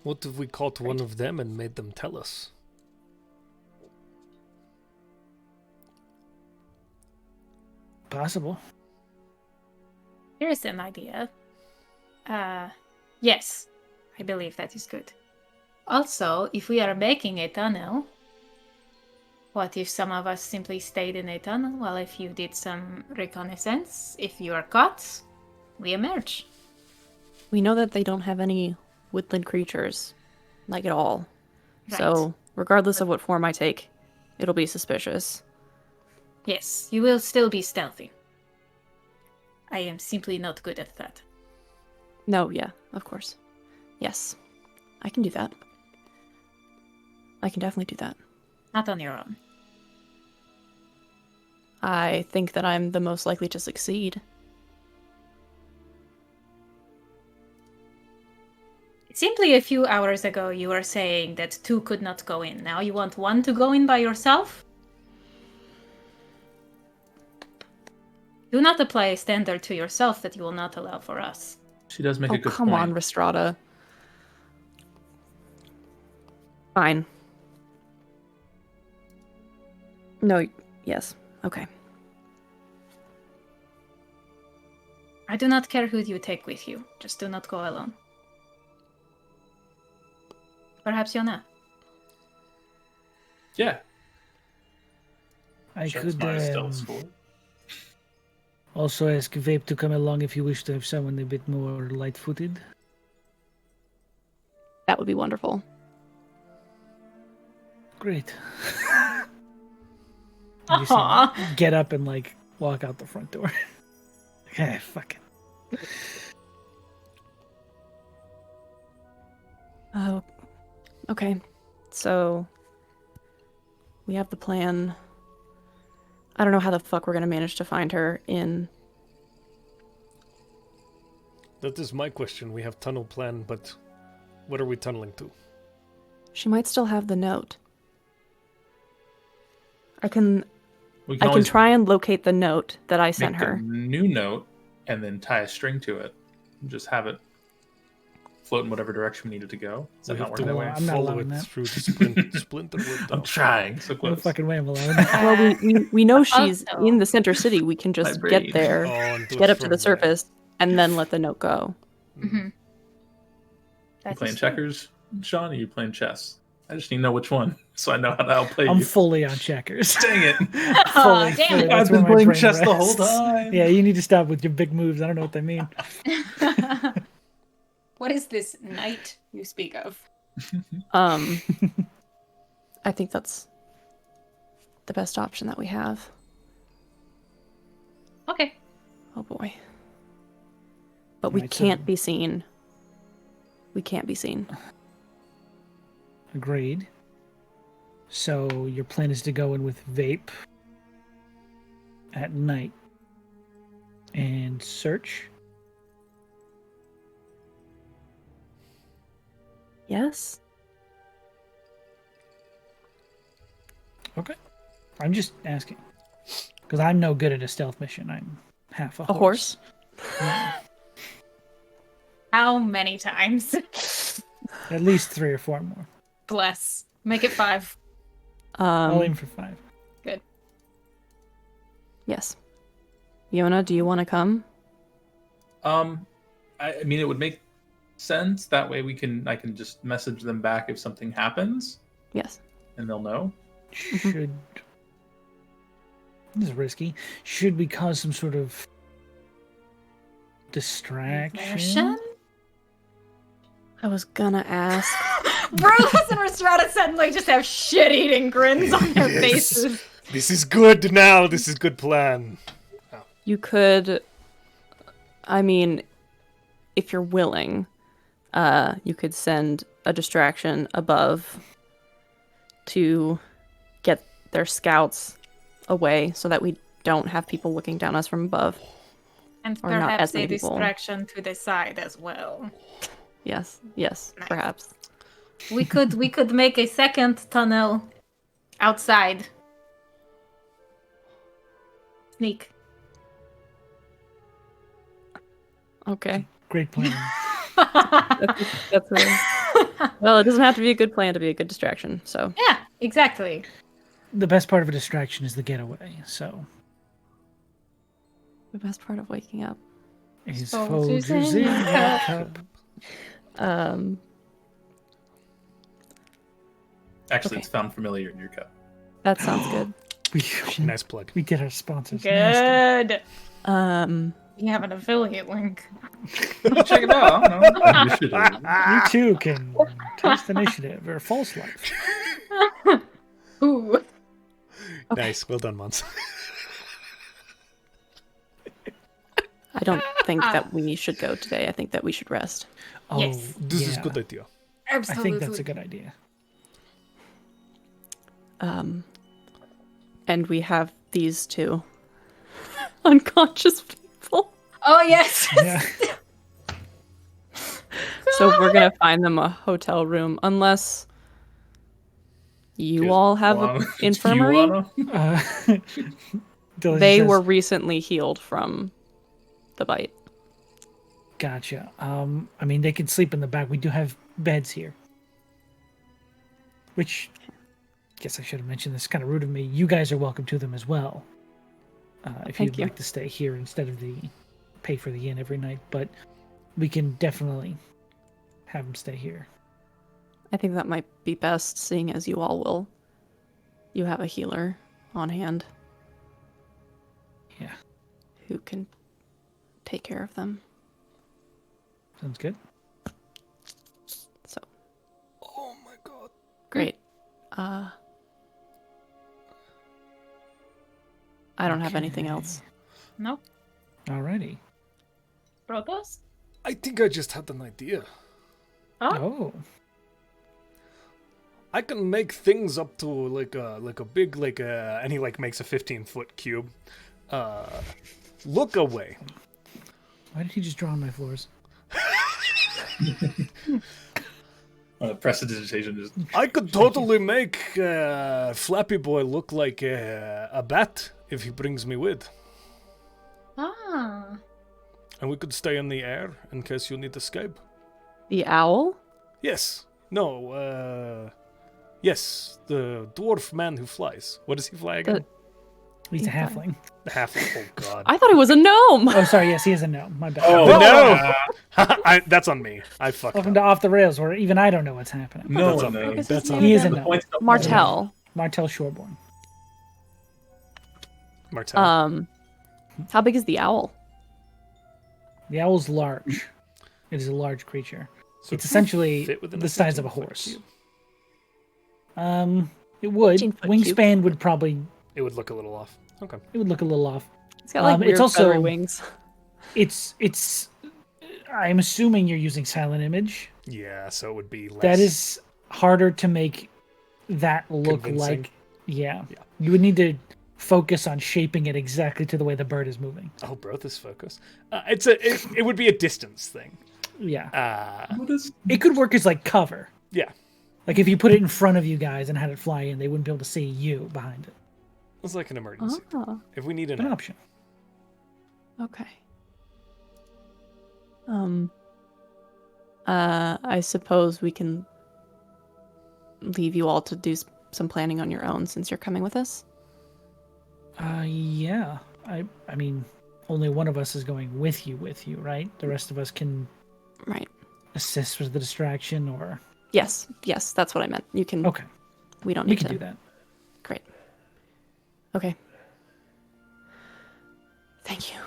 What if we caught one of them and made them tell us? Possible. Here's an idea. Yes, I believe that is good. Also, if we are making a tunnel, what if some of us simply stayed in a tunnel while if you did some reconnaissance? If you are caught, we emerge. We know that they don't have any woodland creatures, at all. Right. So, regardless of what form I take, it'll be suspicious. Yes, you will still be stealthy. I am simply not good at that. No, yeah, of course. Yes, I can do that. I can definitely do that. Not on your own. I think that I'm the most likely to succeed. Simply a few hours ago, you were saying that two could not go in. Now you want one to go in by yourself? Do not apply a standard to yourself that you will not allow for us. She does make a good come point. on, Rhystrata. Fine. No, yes. Okay. I do not care who you take with you. Just do not go alone. Perhaps Yona. Yeah. I Sure, could it's not a stealth score. also ask Vape to come along if you wish to have someone a bit more light-footed. That would be wonderful. Great. You just get up and walk out the front door. Okay, fucking. Oh, okay. So, we have the plan. I don't know how the fuck we're gonna manage to find her in... That is my question. We have tunnel plan, but what are we tunneling to? She might still have the note. I can always try and locate the note that I sent make her. a new note and then tie a string to it. And just have it float in whatever direction we need it to go. Does that We not have work to that way? I'm not follow allowing it that. through the splinter wood. I'm trying. So No close. fucking way I'm allowing that. Well, we know she's Also- in the center city. We can just brain. get there, Oh, and do get it up to from the there. surface, and then let the note go. Mm-hmm. You playing checkers, Sean, or you playing chess? I just need to know which one, so I know how to outplay I'm you. fully on checkers. Dang it! Aw, damn it. That's I've been where my playing brain chess the whole rests. time. Yeah, you need to stop with your big moves. I don't know what they mean. What is this knight you speak of? I think that's the best option that we have. Okay. Oh boy. But we Right, can't so- be seen. We can't be seen. Agreed. So your plan is to go in with Vape at night and search. Yes? Okay. I'm just asking. Because I'm no good at a stealth mission. I'm half a A horse? Yeah. How many times? At least 3 or 4 more. Bless. Make it 5. I'll aim for 5. Good. Yes. Yona, do you want to come? I mean, it would make sense. That way I can just message them back if something happens, Yes. and they'll know. Should... This is risky. Should we cause some sort of distraction? Diversion? I was gonna ask. Brothos and Rhystrata suddenly just have shit-eating grins on their Yes. faces. This is good now. This is good plan. You could, I mean, if you're willing, you could send a distraction above to get their scouts away so that we don't have people looking down us from above. And Or not perhaps as a many people. distraction to the side as well. Yes, Nice. perhaps. We could make a second tunnel outside. Sneak. Okay. Great plan. That's well, it doesn't have to be a good plan to be a good distraction, so. Yeah, exactly. The best part of a distraction is the getaway, so... The best part of waking up. Is Folgers Folgers in in your your cup. cup. Actually, Okay. it's found familiar in your cup. That sounds good. Nice plug. We get our sponsors. Nasty. Good. Um, You have an affiliate link. Check it out. I don't know. You too can taste initiative or false life. Ooh. Nice. Well done, Mons. I don't think that we should go today. I think that we should rest. Oh, Yes. This is yeah. good idea. I Absolutely. think that's a good idea. And we have these two unconscious people. Oh, yes. Yeah. So we're gonna find them a hotel room, unless you Here's all have one. an You infirmary. wanna? Dylan They says, were recently healed from the bite. Gotcha. I mean, they can sleep in the back. We do have beds here. Which, I guess I should have mentioned this. Kind of rude of me. You guys are welcome to them as well. If Thank you'd you. like to stay here instead of pay for the inn every night, but we can definitely have them stay here. I think that might be best, seeing as you all will. You have a healer on hand. Yeah. Who can take care of them. Sounds good. So Oh my god. great. I don't have anything Okay. else. Nope. Alrighty. Brothos? I think I just had an idea. Oh. I can make things up to like a big and he makes a 15-foot cube. Look away. Why did he just draw on my floors? Prestidigitation is. I could totally make Flappy Boy look like a bat if he brings me with. Ah. And we could stay in the air in case you need escape. The owl? Yes. No, yes, the dwarf man who flies. What does he fly again? He's a Yeah. halfling. The half. Oh god. I thought it was a gnome. Oh, sorry. Yes, he is a gnome. My bad. Oh, no! That's on me. I fucked Welcome up. to Off the Rails, where even I don't know what's happening. No That's one on me. knows. That's on He me. is a The gnome. points don't Martell. Martell Shoreborn. Martel. How big is the owl? The owl's large. It is a large creature. So It's essentially fit within the size of a 15-foot horse. cube? It would. 15-foot Wingspan would probably. It would look a little off. Okay. It would look a little off. It's got like It's weird also- feathery wings. It's. I'm assuming you're using silent image. Yeah, so it would be less. That is harder to make that look Convincing. like. Yeah. Yeah. You would need to focus on shaping it exactly to the way the bird is moving. Oh, Brothos focus. It would be a distance thing. Yeah. What is? It could work as like cover. Yeah. Like if you put it in front of you guys and had it fly in, they wouldn't be able to see you behind it. It's like an emergency. Oh, If we need An an option. okay. I suppose we can leave you all to do some planning on your own since you're coming with us. Yeah. I mean, only one of us is going with you, right? The rest of us can assist with the distraction or... Yes, that's what I meant. You can... Okay. We don't need to... We can do that. Great. Okay. Thank you.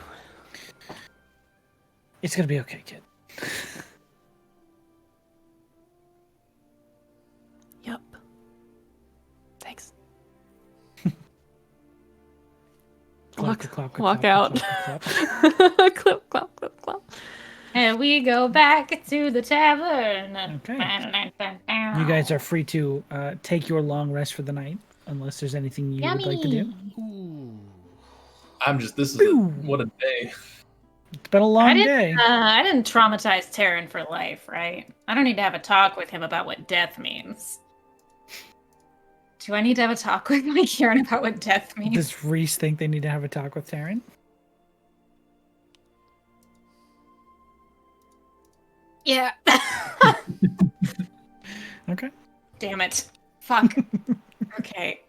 It's gonna be okay, kid. Yup. Thanks. Walk out. Clip, clop, clip, clop. And we go back to the tavern. Okay. You guys are free to take your long rest for the night, unless there's anything you would like to do. What a day. It's been a long day. I didn't traumatize Terran for life, right? I don't need to have a talk with him about what death means. Do I need to have a talk with my Kieran about what death means? Does Reese think they need to have a talk with Taryn? Yeah. Okay. Damn it. Fuck. Okay.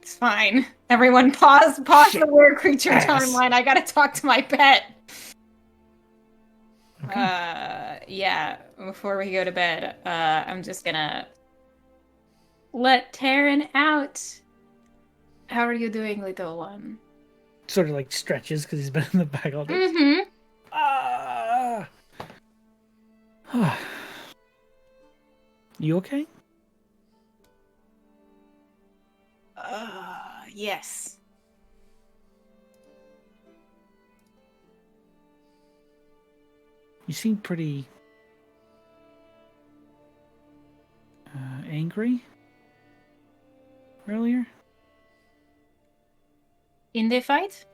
It's fine. Everyone pause the weird creature timeline. I gotta talk to my pet. Okay. Yeah, before we go to bed, I'm just gonna let Taryn out. How are you doing, little one? Sort of like stretches because he's been in the bag all day. Mm-hmm. You okay? Yes. You seem pretty angry earlier. In the fight?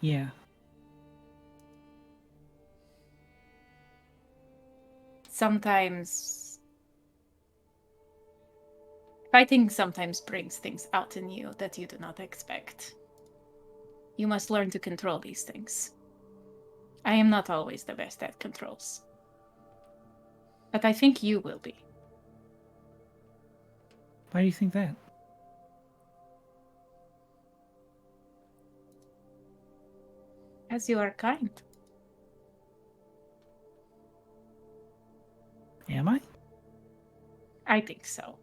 Yeah. Sometimes fighting sometimes brings things out in you that you do not expect. You must learn to control these things. I am not always the best at controls. But I think you will be. Why do you think that? As you are kind. Am I? I think so.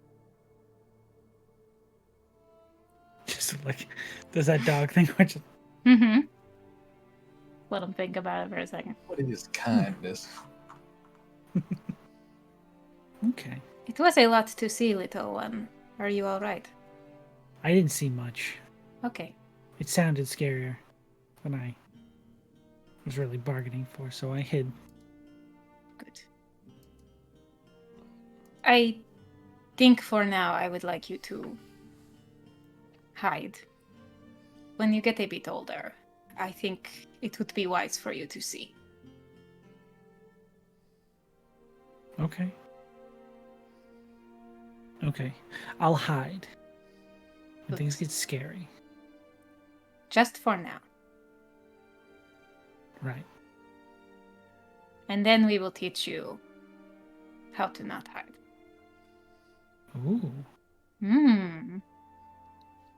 Just like, does that dog thing which... Mm-hmm. Let him think about it for a second. What is kindness? Okay. It was a lot to see, little one. Are you alright? I didn't see much. Okay. It sounded scarier than I was really bargaining for, so I hid. Good. I think for now I would like you to hide. When you get a bit older, I think it would be wise for you to see. Okay. Okay. I'll hide. When things get scary. Just for now. Right. And then we will teach you how to not hide. Ooh.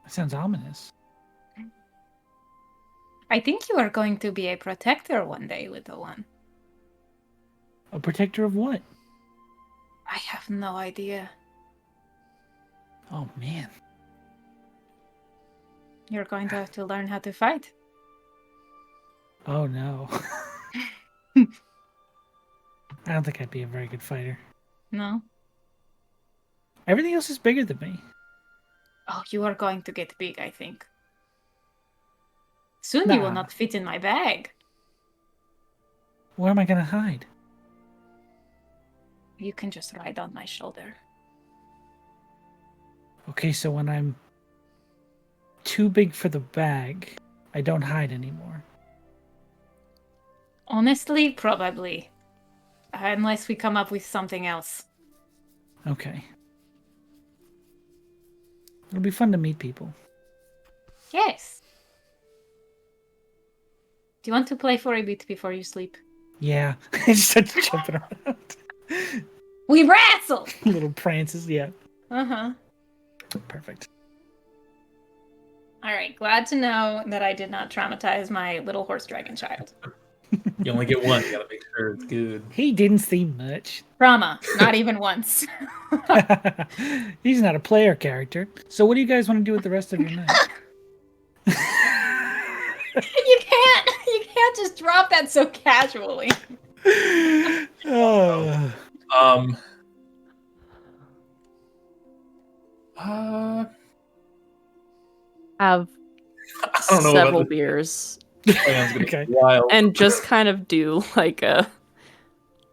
That sounds ominous. I think you are going to be a protector one day, little one. A protector of what? I have no idea. Oh, man. You're going to have to learn how to fight. Oh, no. I don't think I'd be a very good fighter. No? Everything else is bigger than me. Oh, you are going to get big, I think. Soon you will Nah. not fit in my bag. Where am I going to hide? You can just ride on my shoulder. Okay, so when I'm too big for the bag, I don't hide anymore. Honestly, probably. Unless we come up with something else. Okay. It'll be fun to meet people. Yes. Do you want to play for a bit before you sleep? Yeah. I just started jumping around. We wrestled. Little prances, yeah. Uh-huh. Perfect. All right, glad to know that I did not traumatize my little horse dragon child. You only get one. You gotta make sure it's good. He didn't see much. Trauma, not even once. He's not a player character. So what do you guys want to do with the rest of your night? You can't just drop that so casually. Oh. Have I don't know several about beers this plan's gonna Okay. be wild. and just kind of do like a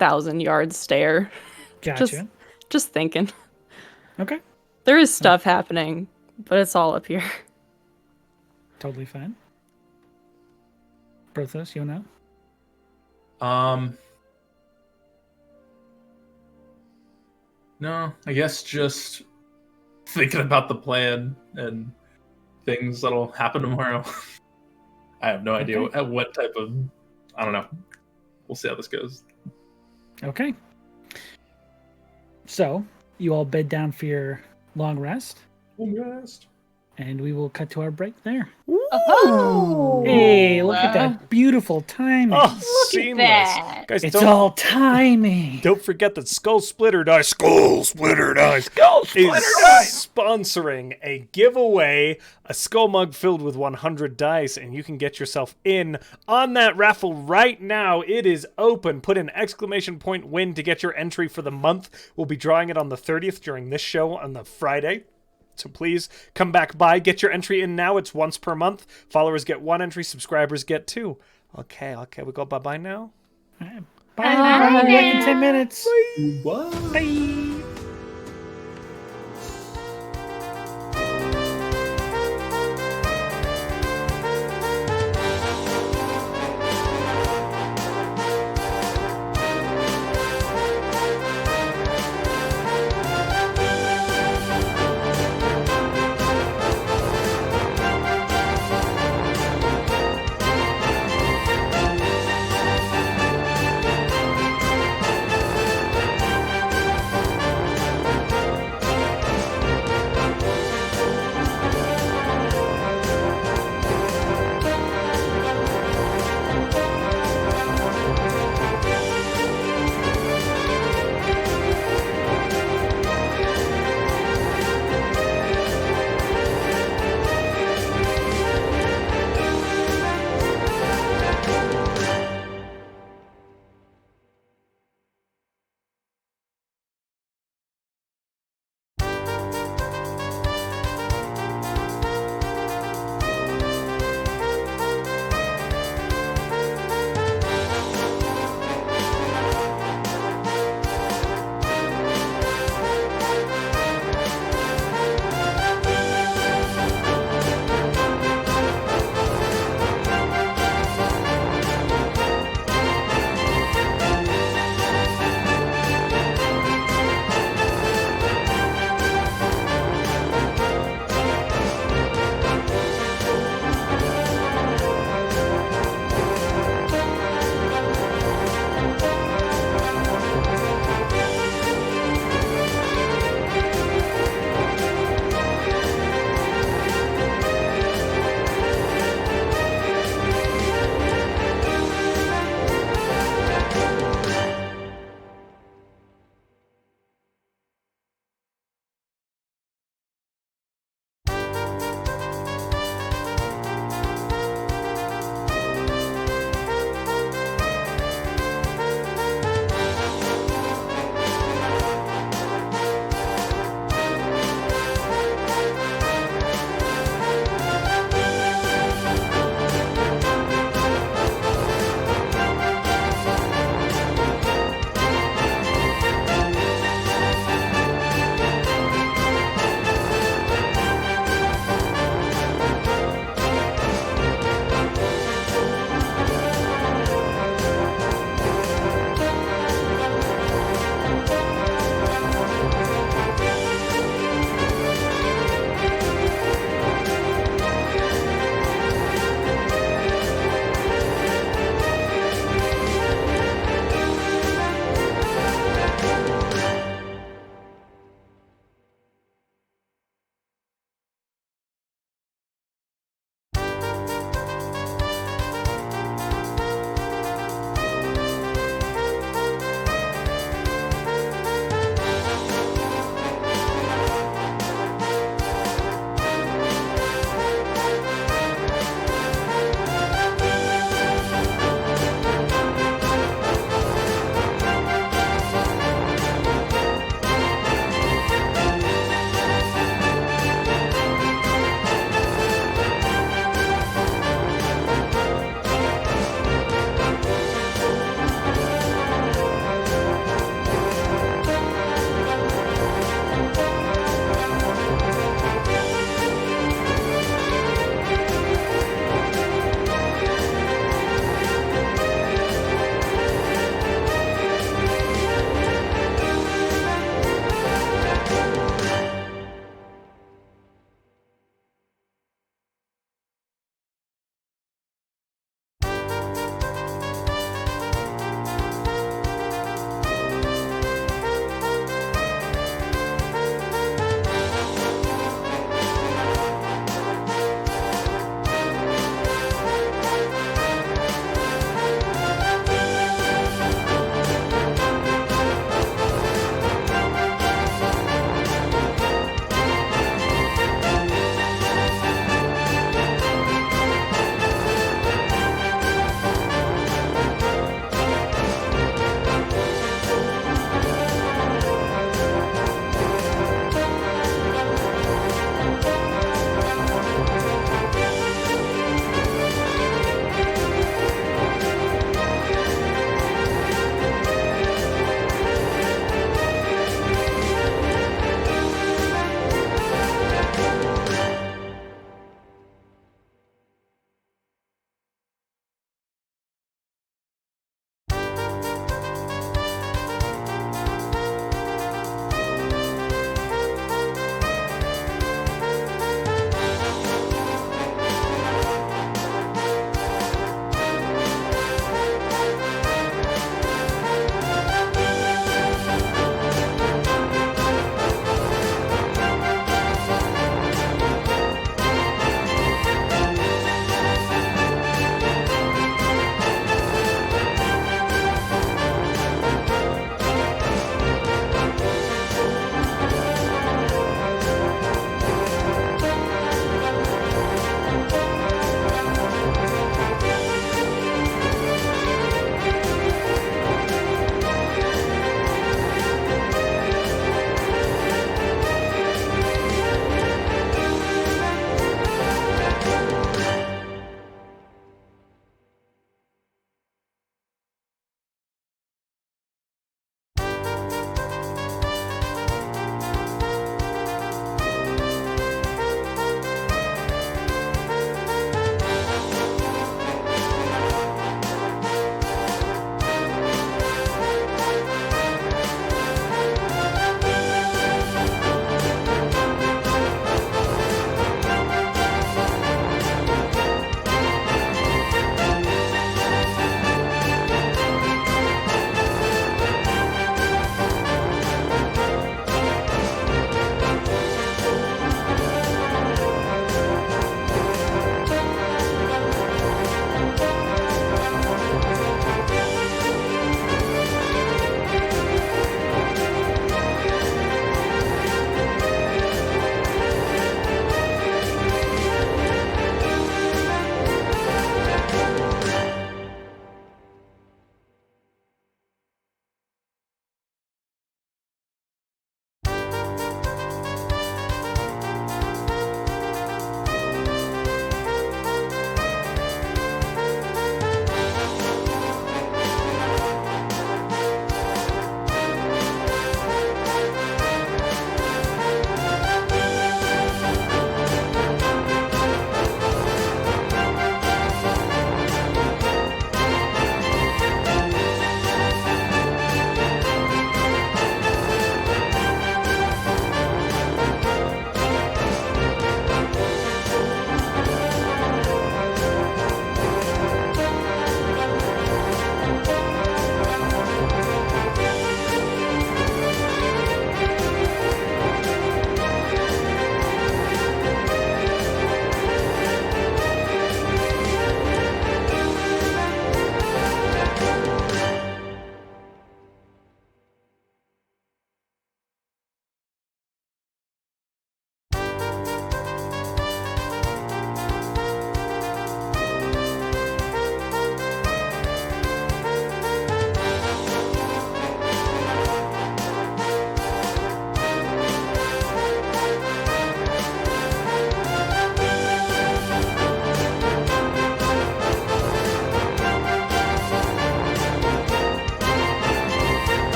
1,000-yard stare. Gotcha. Just thinking. Okay. There is stuff happening, but it's all up here. Totally fine. Brothos, you know? No, I guess just thinking about the plan and things that'll happen tomorrow. I have no idea what type of. I don't know. We'll see how this goes. Okay. So, you all bed down for your long rest, and we will cut to our break there. Oh, Hey, look at that beautiful timing. Oh, Look seamless. at that. Guys, It's all timing. don't forget that Skull Splitter Dice is sponsoring a giveaway, a skull mug filled with 100 dice, and you can get yourself in on that raffle right now. It is open. Put an exclamation point win to get your entry for the month. We'll be drawing it on the 30th during this show on the Friday. So please come back by, get your entry in now. It's once per month. Followers get 1 entry, subscribers get 2. Okay, we go bye-bye now. Bye. Bye Back in now. 10 minutes. What? Bye.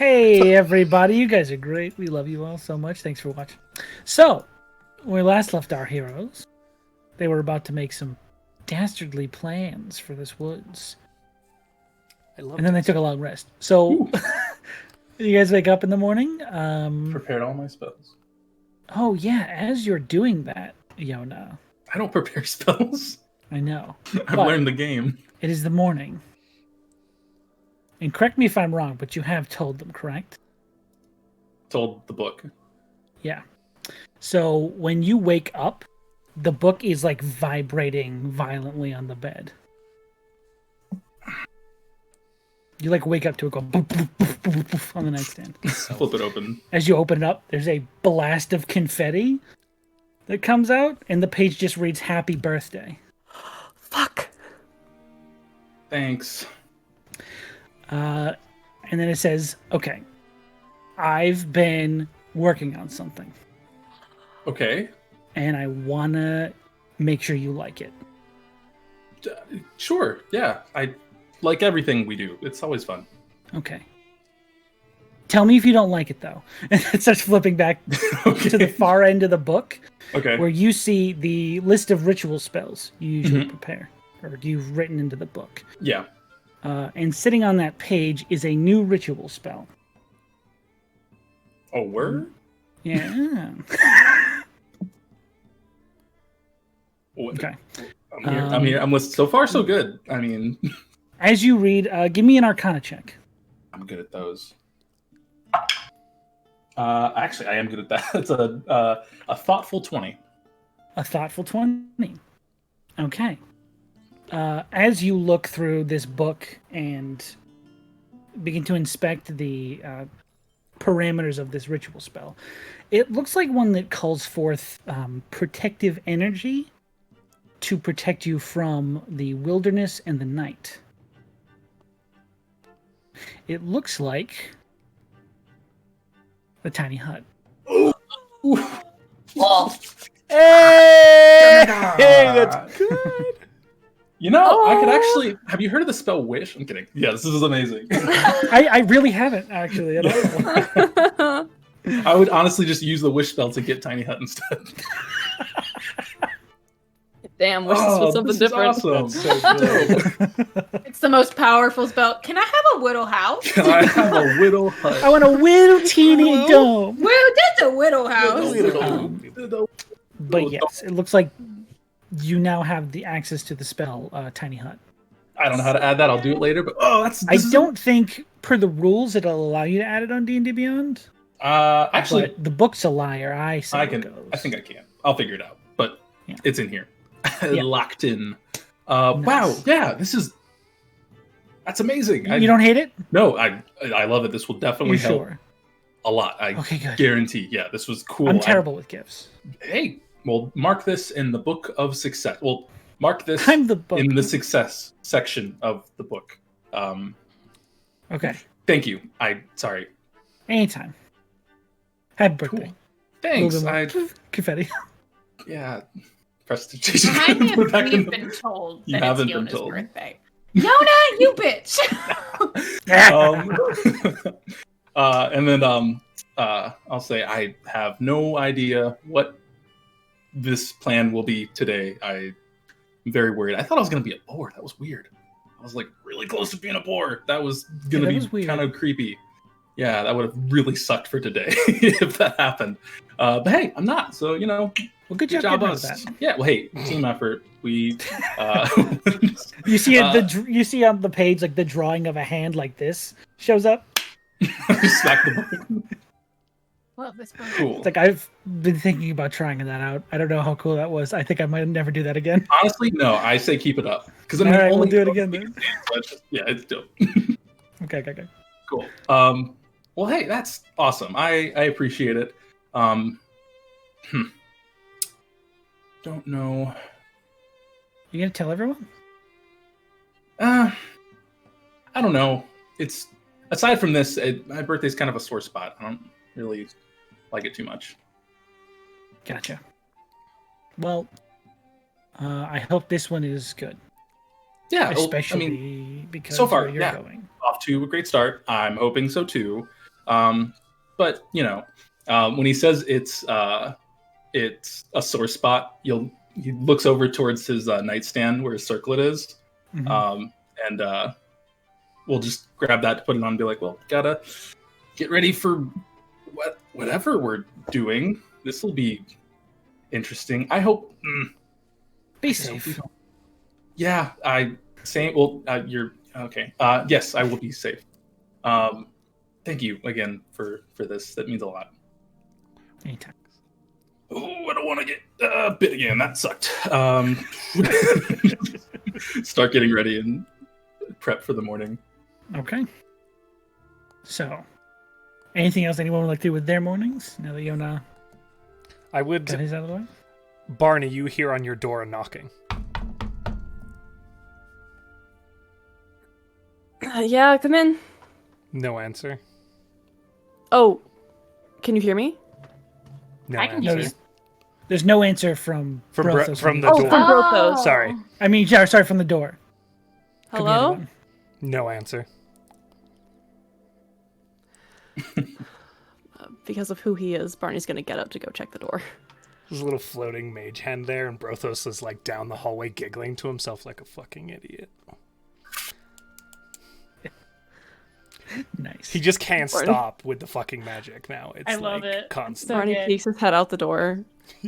Hey, everybody. You guys are great. We love you all so much. Thanks for watching. So, when we last left our heroes, they were about to make some dastardly plans for this woods. And then they took a long rest. So, you guys wake up in the morning. Prepared all my spells. Oh, yeah. As you're doing that, Yona. I don't prepare spells. I know. I've learned the game. It is the morning. And correct me if I'm wrong, but you have told them, correct? Told the book. Yeah. So when you wake up, the book is like vibrating violently on the bed. You like wake up to it go boop, boop, boop, boop, boop, on the nightstand. Flip it open. As you open it up, there's a blast of confetti that comes out, and the page just reads "Happy Birthday." Fuck. Thanks. And then it says, "Okay, I've been working on something. Okay. And I wanna make sure you like it." Sure. Yeah. I like everything we do. It's always fun. Okay. Tell me if you don't like it, though. And it starts flipping back to the far end of the book, Okay. where you see the list of ritual spells you usually prepare, or you've written into the book. Yeah. And sitting on that page is a new ritual spell. Oh, word? Yeah. Okay. I'm here. I'm listening. So far, so good. I mean, As you read, give me an Arcana check. I'm good at those. Actually, I am good at that. It's a thoughtful 20. A thoughtful 20. Okay. As you look through this book and begin to inspect the parameters of this ritual spell, it looks like one that calls forth protective energy to protect you from the wilderness and the night. It looks like the tiny hut. Oh. Hey, that's good. You know, I could actually. Have you heard of the spell Wish? I'm kidding. Yeah, this is amazing. I really haven't, actually. I don't know. I would honestly just use the Wish spell to get Tiny Hut instead. Damn, wish this was something different. Awesome. So dope. It's the most powerful spell. Can I have a whittle house? Can I have a Whittle Hut? I want a little teeny dome. Well, that's a whittle house. But yes, it looks like you now have the access to the spell Tiny Hut. I don't know how to add that. I'll do it later. But I don't think, per the rules, it'll allow you to add it on D&D Beyond. Actually, But the book's a liar. I think I can. I'll figure it out. But Yeah. it's in here, Yeah. locked in. Nice. Wow. Yeah. That's amazing. You don't hate it? No, I love it. This will definitely You help sure? a lot. I Okay, good. guarantee. Yeah, this was cool. I'm terrible with gifts. Hey, well, mark this in the book of success. Well, mark this I'm the book. in the success section of the book. Okay. Thank you. Sorry. Anytime. Happy birthday. Cool. Thanks. A little bit more confetti. Yeah. Prestidigitation. Remind me Put if back in we've the- been told You that it's haven't been Yona's told. birthday. Yona, you bitch! And then I'll say I have no idea what this plan will be today. I'm very worried. I thought I was gonna be a boar. That was weird. I was like really close to being a boar. That was gonna that was be weird. kind of creepy. Yeah, that would have really sucked for today if that happened. But hey, I'm not. So Well, good good job job getting rid of us. that. Yeah. Well, hey, team effort. We. You see you see on the page like the drawing of a hand like this shows up. Smack the book. Well, this one. Cool. It's like I've been thinking about trying that out. I don't know how cool that was. I think I might never do that again. Honestly, no. I say keep it up because All right, we'll do it again then. Yeah, it's dope. Okay. Cool. Well, hey, that's awesome. I appreciate it. Don't know. You gonna tell everyone? I don't know. It's aside from this, my birthday's kind of a sore spot. I don't really like it too much. Gotcha. Well, I hope this one is good. Yeah, Especially I mean, because so far, where you're yeah. going. Off to a great start. I'm hoping so too. But when he says it's a sore spot, he looks over towards his nightstand where his circlet is, and we'll just grab that to put it on and be like, well, gotta get ready for whatever we're doing. This will be interesting. I hope. Be safe. Yeah, you're okay. Yes, I will be safe. Thank you again for this. That means a lot. Anytime. Oh, I don't want to get bit again. That sucked. Start getting ready and prep for the morning. Okay. So, anything else anyone would like to do with their mornings? Now that Yona I would. got his out of the way? Barney, you hear on your door a knocking. Yeah, come in. No answer. Oh, can you hear me? No I can answer. hear you. There's no answer from Brothos. From the Oh, door. from Brothos. Sorry. I mean, sorry, from the door. Could be Hello? anyone. No answer. Because of who he is, Barney's gonna get up to go check the door. There's a little floating mage hand there, and Brothos is like down the hallway giggling to himself like a fucking idiot. Nice. He just can't Barney. stop with the fucking magic now. It's I love like it. constant. So Barney good. peeks his head out the door. Do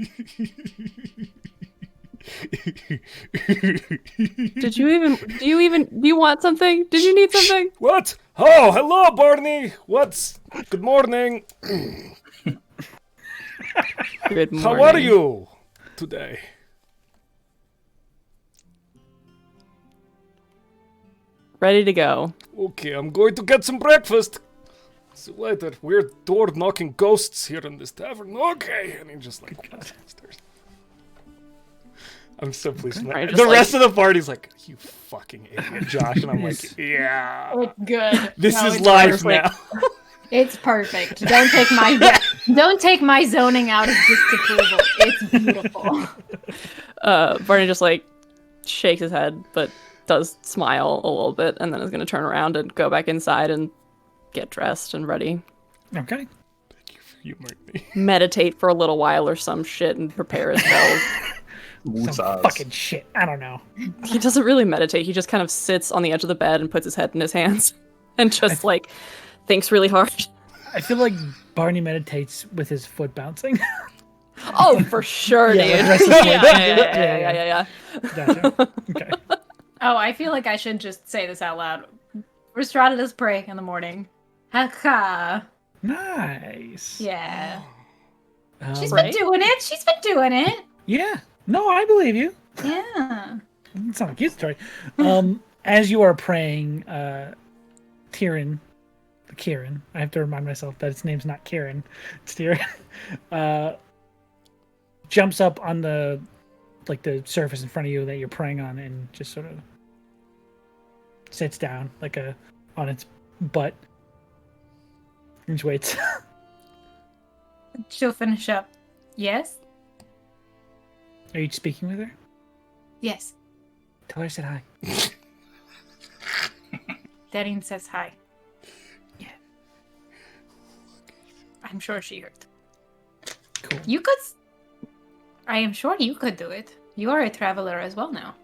you want something? Did you need something? What? Oh, hello, Barney. Good morning. Good morning. How are you today? Ready to go. Okay, I'm going to get some breakfast. See you later. Weird door knocking ghosts here in this tavern. Okay, and he just like goes downstairs. I'm so pleased. with that. Right, The just rest of the party's like, you fucking idiot, Josh, and I'm like, yeah, It's good. this No, is it's live perfect. now. It's perfect. Don't take my zoning out as disapproval. It's beautiful. Barney just like shakes his head, but does smile a little bit, and then is gonna turn around and go back inside and get dressed and ready. Okay. Humored me. Meditate for a little while or some shit and prepare his spells. Some fucking shit. I don't know. He doesn't really meditate. He just kind of sits on the edge of the bed and puts his head in his hands and just like thinks really hard. I feel like Barney meditates with his foot bouncing. Oh, for sure, Yeah, dude. like restless leg. Yeah. Gotcha. Okay. Oh, I feel like I should just say this out loud. Rhystrata does pray in the morning. Ha. Nice. Yeah. She's Um, been doing it. She's been doing it. Yeah. No, I believe you. Yeah. It's not a cute story. As you are praying, Kieran, I have to remind myself that its name's not Kieran, it's Tyrion, jumps up on the surface in front of you that you're praying on and just sort of sits down on its butt and just waits. She'll finish up. Yes? Are you speaking with her? Yes. Tell her I said hi. Darren says hi. Yeah. I'm sure she heard. Cool. You could... I am sure you could do it. You are a traveler as well now.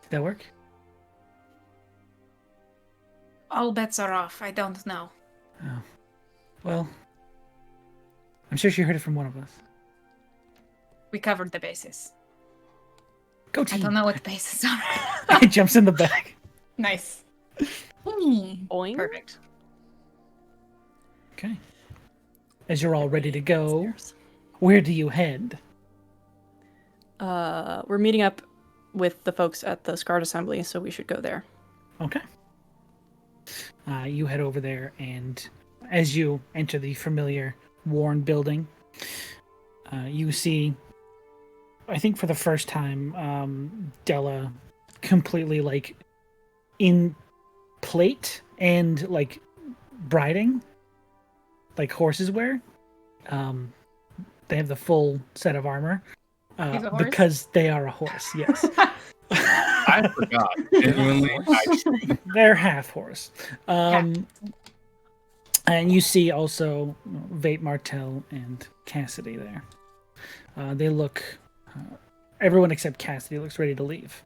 Did that work? All bets are off. I don't know. Oh. Well, I'm sure she heard it from one of us. We covered the bases. Go I team. don't know what the bases are. He jumps in the back. Nice. Boing. Perfect. Okay. As you're all ready to go, where do you head? We're meeting up with the folks at the Scarred Assembly, so we should go there. Okay. You head over there, and as you enter the familiar worn building, you see, I think for the first time, Della completely in plate and briding, like horses wear. They have the full set of armor He's a horse? because they are a horse. Yes. I forgot. Genuinely, They're half horse. And you see also Vape Martel and Cassidy there. They look, everyone except Cassidy looks ready to leave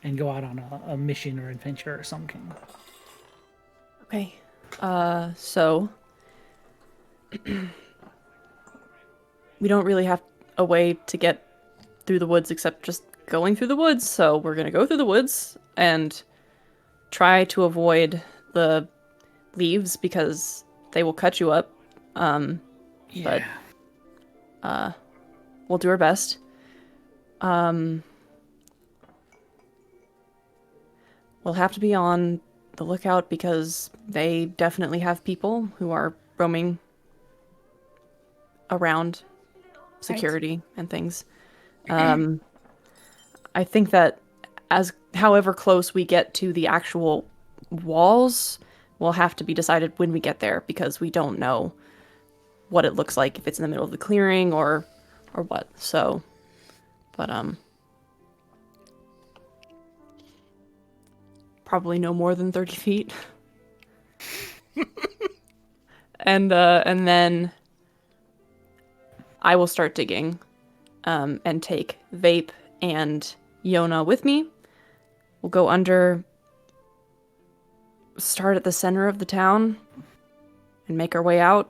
and go out on a mission or adventure or something. Okay. So we don't really have a way to get through the woods except just going through the woods. So we're gonna go through the woods and try to avoid the leaves because they will cut you up. But we'll do our best. We'll have to be on the lookout because they definitely have people who are roaming around security and things. I think that however close we get to the actual walls will have to be decided when we get there because we don't know what it looks like, if it's in the middle of the clearing or what. So, but probably no more than 30 feet. and then I will start digging and take Vape and Yona with me. We'll go under, start at the center of the town and make our way out.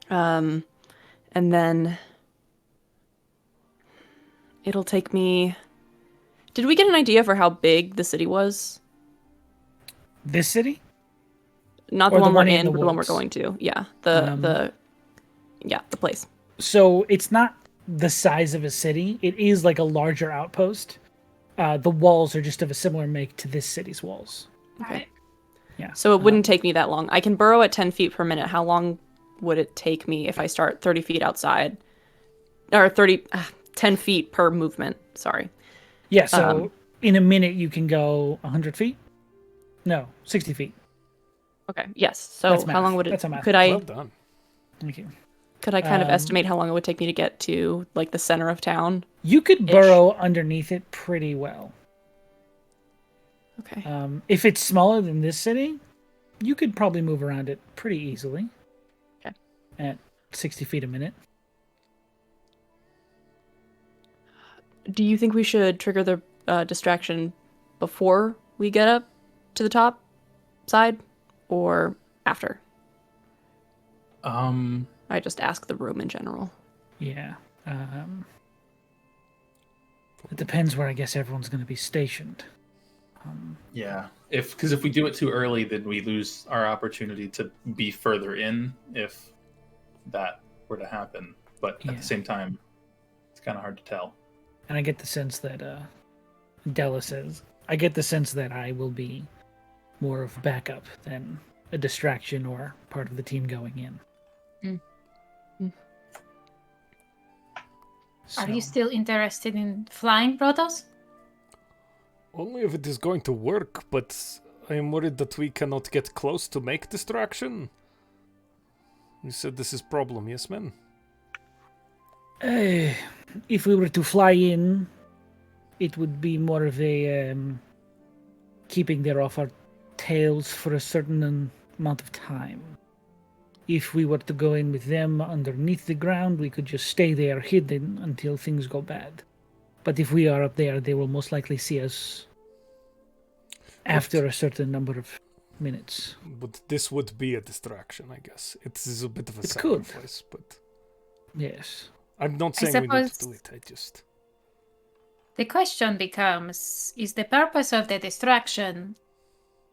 And then it'll take me... Did we get an idea for how big the city was? This city? Not Or the one we're in in, the but the one we're woods? going to. Yeah, the place. So it's not the size of a city. It is like a larger outpost. The walls are just of a similar make to this city's walls. Okay. Yeah. So it wouldn't take me that long. I can burrow at 10 feet per minute. How long would it take me if I start 30 feet outside? Or 10 feet per movement. Sorry. Yeah, so in a minute you can go 100 feet? No, 60 feet. Okay. Yes. So That's how math. long would it? That's a math. Could I? Well done. Thank you. Could I kind of estimate how long it would take me to get to like the center of town? You could burrow underneath it pretty well. Okay. If it's smaller than this city, you could probably move around it pretty easily. Okay. At 60 feet a minute. Do you think we should trigger the distraction before we get up to the top side or after? I just ask the room in general. Yeah. It depends where I guess everyone's going to be stationed. Yeah, because if we do it too early, then we lose our opportunity to be further in if that were to happen. But at the same time, it's kind of hard to tell. And I get the sense that Della says, I get the sense that I will be more of backup than a distraction or part of the team going in. So, Are you still interested in flying, Brothos? Only if it is going to work, but I am worried that we cannot get close to make distraction. You said this is problem, yes, man? If we were to fly in, it would be more of a keeping there off our tails for a certain amount of time. If we were to go in with them underneath the ground, we could just stay there hidden until things go bad. But if we are up there, they will most likely see us after a certain number of minutes. But this would be a distraction, I guess. It is a bit of a It could. sacrifice, but... Yes. I'm not saying we need to do it, I just... The question becomes, is the purpose of the distraction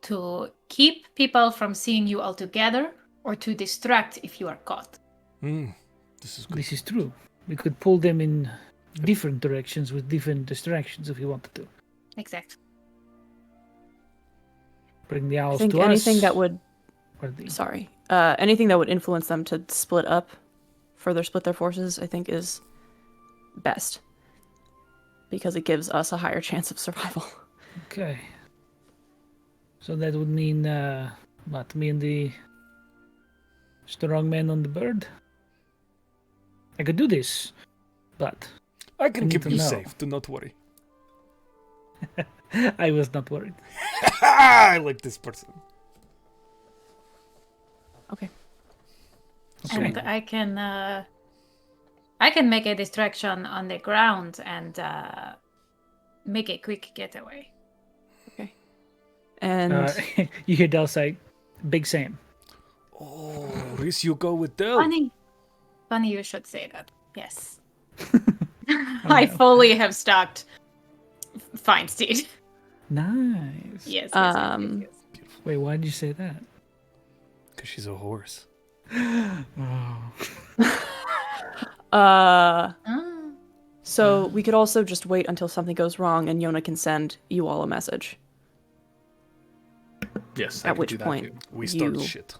to keep people from seeing you altogether or to distract if you are caught? This is good. This is true. We could pull them in different directions with different distractions if we wanted to. Exactly. Bring the owls I think to anything us. that would... or the- Sorry. Anything that would influence them to split up, further split their forces, I think is best. Because it gives us a higher chance of survival. Okay. So that would mean, what, me and the strong man on the bird? I could do this, but I can need keep to you know. safe, do not worry. I was not worried. I like this person. Okay. And I can make a distraction on the ground and make a quick getaway. Okay. And You hear Del say, Big Sam. Oh, Rhys, you go with Del. Funny you should say that. Yes. I fully have stalked Feinstein. Nice. Yes. Wait, why did you say that? Because she's a horse. So we could also just wait until something goes wrong and Yona can send you all a message. Yes. At which point We start shit.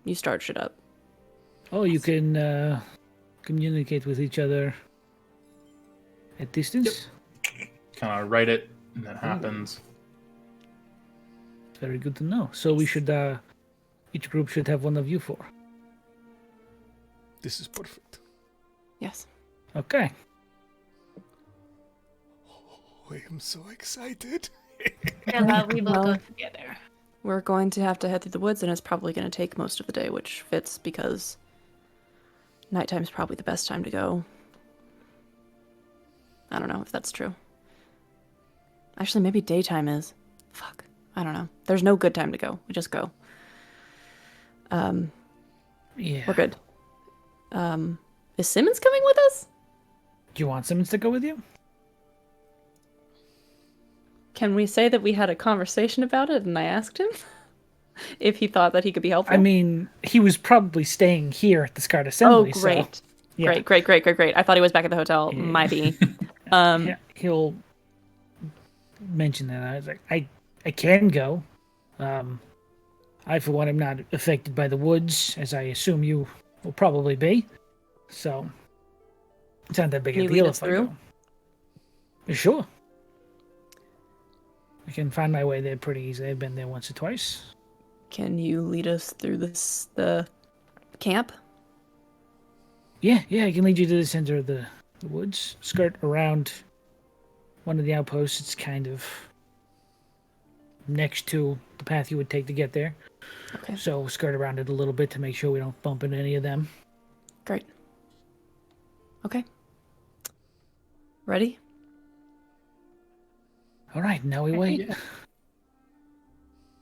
you start shit up. Oh, you can communicate with each other at distance? Kind of write it, and that happens. Very good to know. So we should, each group should have one of you four. This is perfect. Yes. Okay. Oh, I am so excited. We will go together. We're going to have to head through the woods, and it's probably going to take most of the day, which fits because nighttime's probably the best time to go. I don't know if that's true. Actually, maybe daytime is. Fuck. I don't know. There's no good time to go. We just go. Yeah. We're good. Is Simmons coming with us? Do you want Simmons to go with you? Can we say that we had a conversation about it and I asked him if he thought that he could be helpful? I mean, he was probably staying here at the Scarred Assembly. Oh, great. So, yeah. Great. I thought he was back at the hotel. Yeah. Might be. Yeah, he'll mention that. I was like, I can go. I, for one, am not affected by the woods, as I assume you will probably be. So, it's not that big Can a you deal lead us if I through? go. Sure. I can find my way there pretty easily. I've been there once or twice. Can you lead us through the camp? Yeah, I can lead you to the center of the woods. Skirt around one of the outposts. It's kind of next to the path you would take to get there. Okay. So skirt around it a little bit to make sure we don't bump into any of them. Great. Okay. Ready? All right, now we wait. Yeah.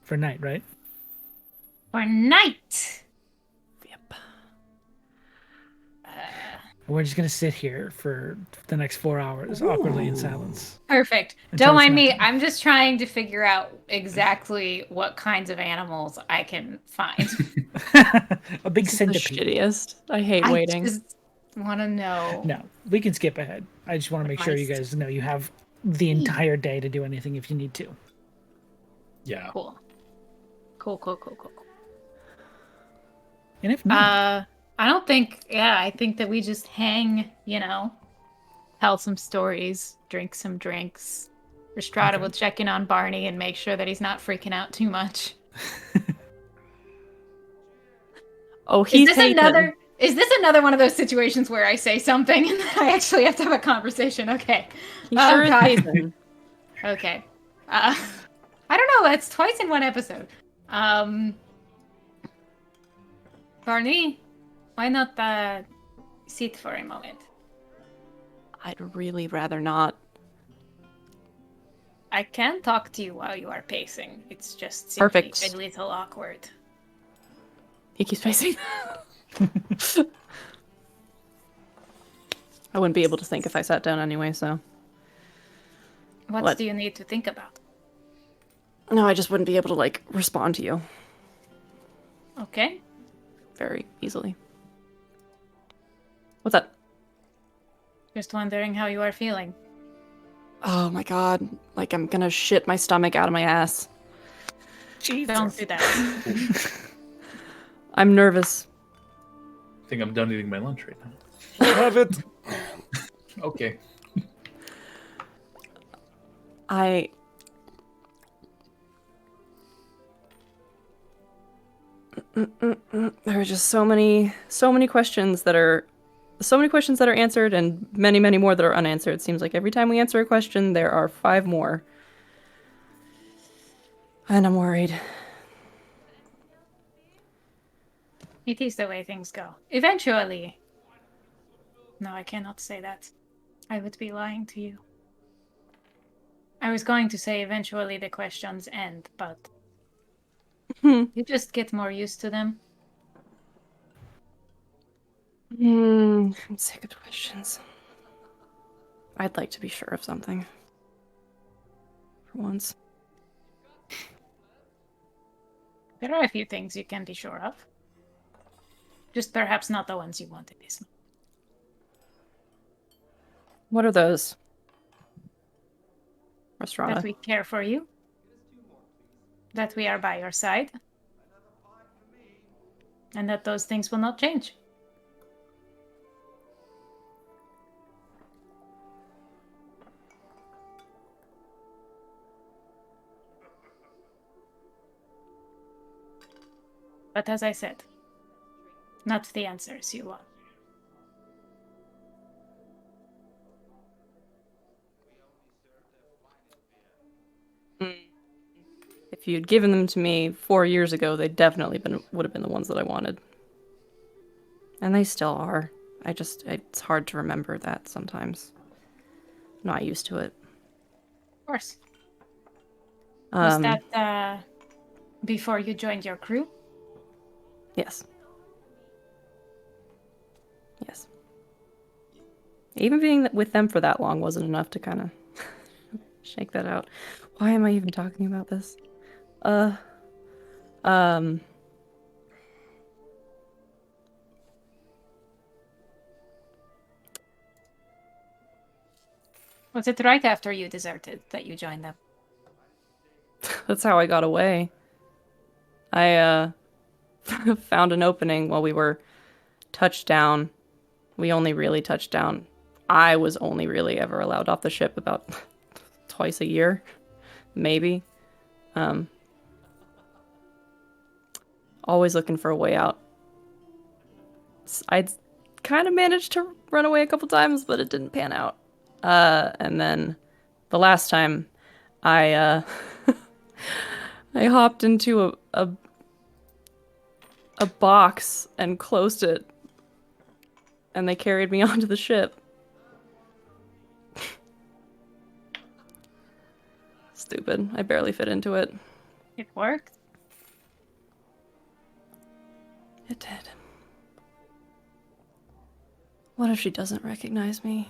For night, right? For night. Yep. We're just going to sit here for the next 4 hours, awkwardly in silence. Perfect. Until Don't it's mind me. nighttime. I'm just trying to figure out exactly what kinds of animals I can find. A big This is the centipede. shittiest. I hate I waiting. just want to know. No, we can skip ahead. I just want to make sure you guys know you have the entire day to do anything if you need to. Yeah. Cool. And if not, I don't think. Yeah, I think that we just hang. Tell some stories, drink some drinks. Rhystrata will check in on Barney and make sure that he's not freaking out too much. Oh, he's Is this another one of those situations where I say something and then I actually have to have a conversation? Okay. He sure is God. Hazen. Okay. I don't know. That's twice in one episode. Barney, why not sit for a moment? I'd really rather not. I can talk to you while you are pacing. It's just simply Perfect. a little awkward. He keeps pacing. I wouldn't be able to think if I sat down anyway, so. What do you need to think about? No, I just wouldn't be able to, respond to you Okay. very easily. What's up? Just wondering how you are feeling. Oh my god. I'm gonna shit my stomach out of my ass. Jesus. Don't do that. I'm nervous. I think I'm done eating my lunch right now. Have it. Okay. There are just so many questions that are so many questions that are answered and many, many more that are unanswered. It seems like every time we answer a question, there are 5 more. And I'm worried. It is the way things go. Eventually. No, I cannot say that. I would be lying to you. I was going to say eventually the questions end, but you just get more used to them. I'm sick of questions. I'd like to be sure of something. For once. There are a few things you can be sure of. Just perhaps not the ones you want in this. What are those? That Rhystrata. we care for you. That we are by your side. And that those things will not change. But as I said, not the answers you want. If you'd given them to me 4 years ago, they definitely would have been the ones that I wanted. And they still are. It's hard to remember that sometimes. I'm not used to it. Of course. Was that before you joined your crew? Yes. Yes. Even being with them for that long wasn't enough to kind of shake that out. Why am I even talking about this? Was it right after you deserted that you joined them? That's how I got away. I found an opening while we were touched down. We only really touched down. I was only really ever allowed off the ship about twice a year, maybe. Always looking for a way out. I'd kind of managed to run away a couple times, but it didn't pan out. And then the last time I I hopped into a box and closed it, and they carried me onto the ship. Stupid. I barely fit into it. It worked. It did. What if she doesn't recognize me?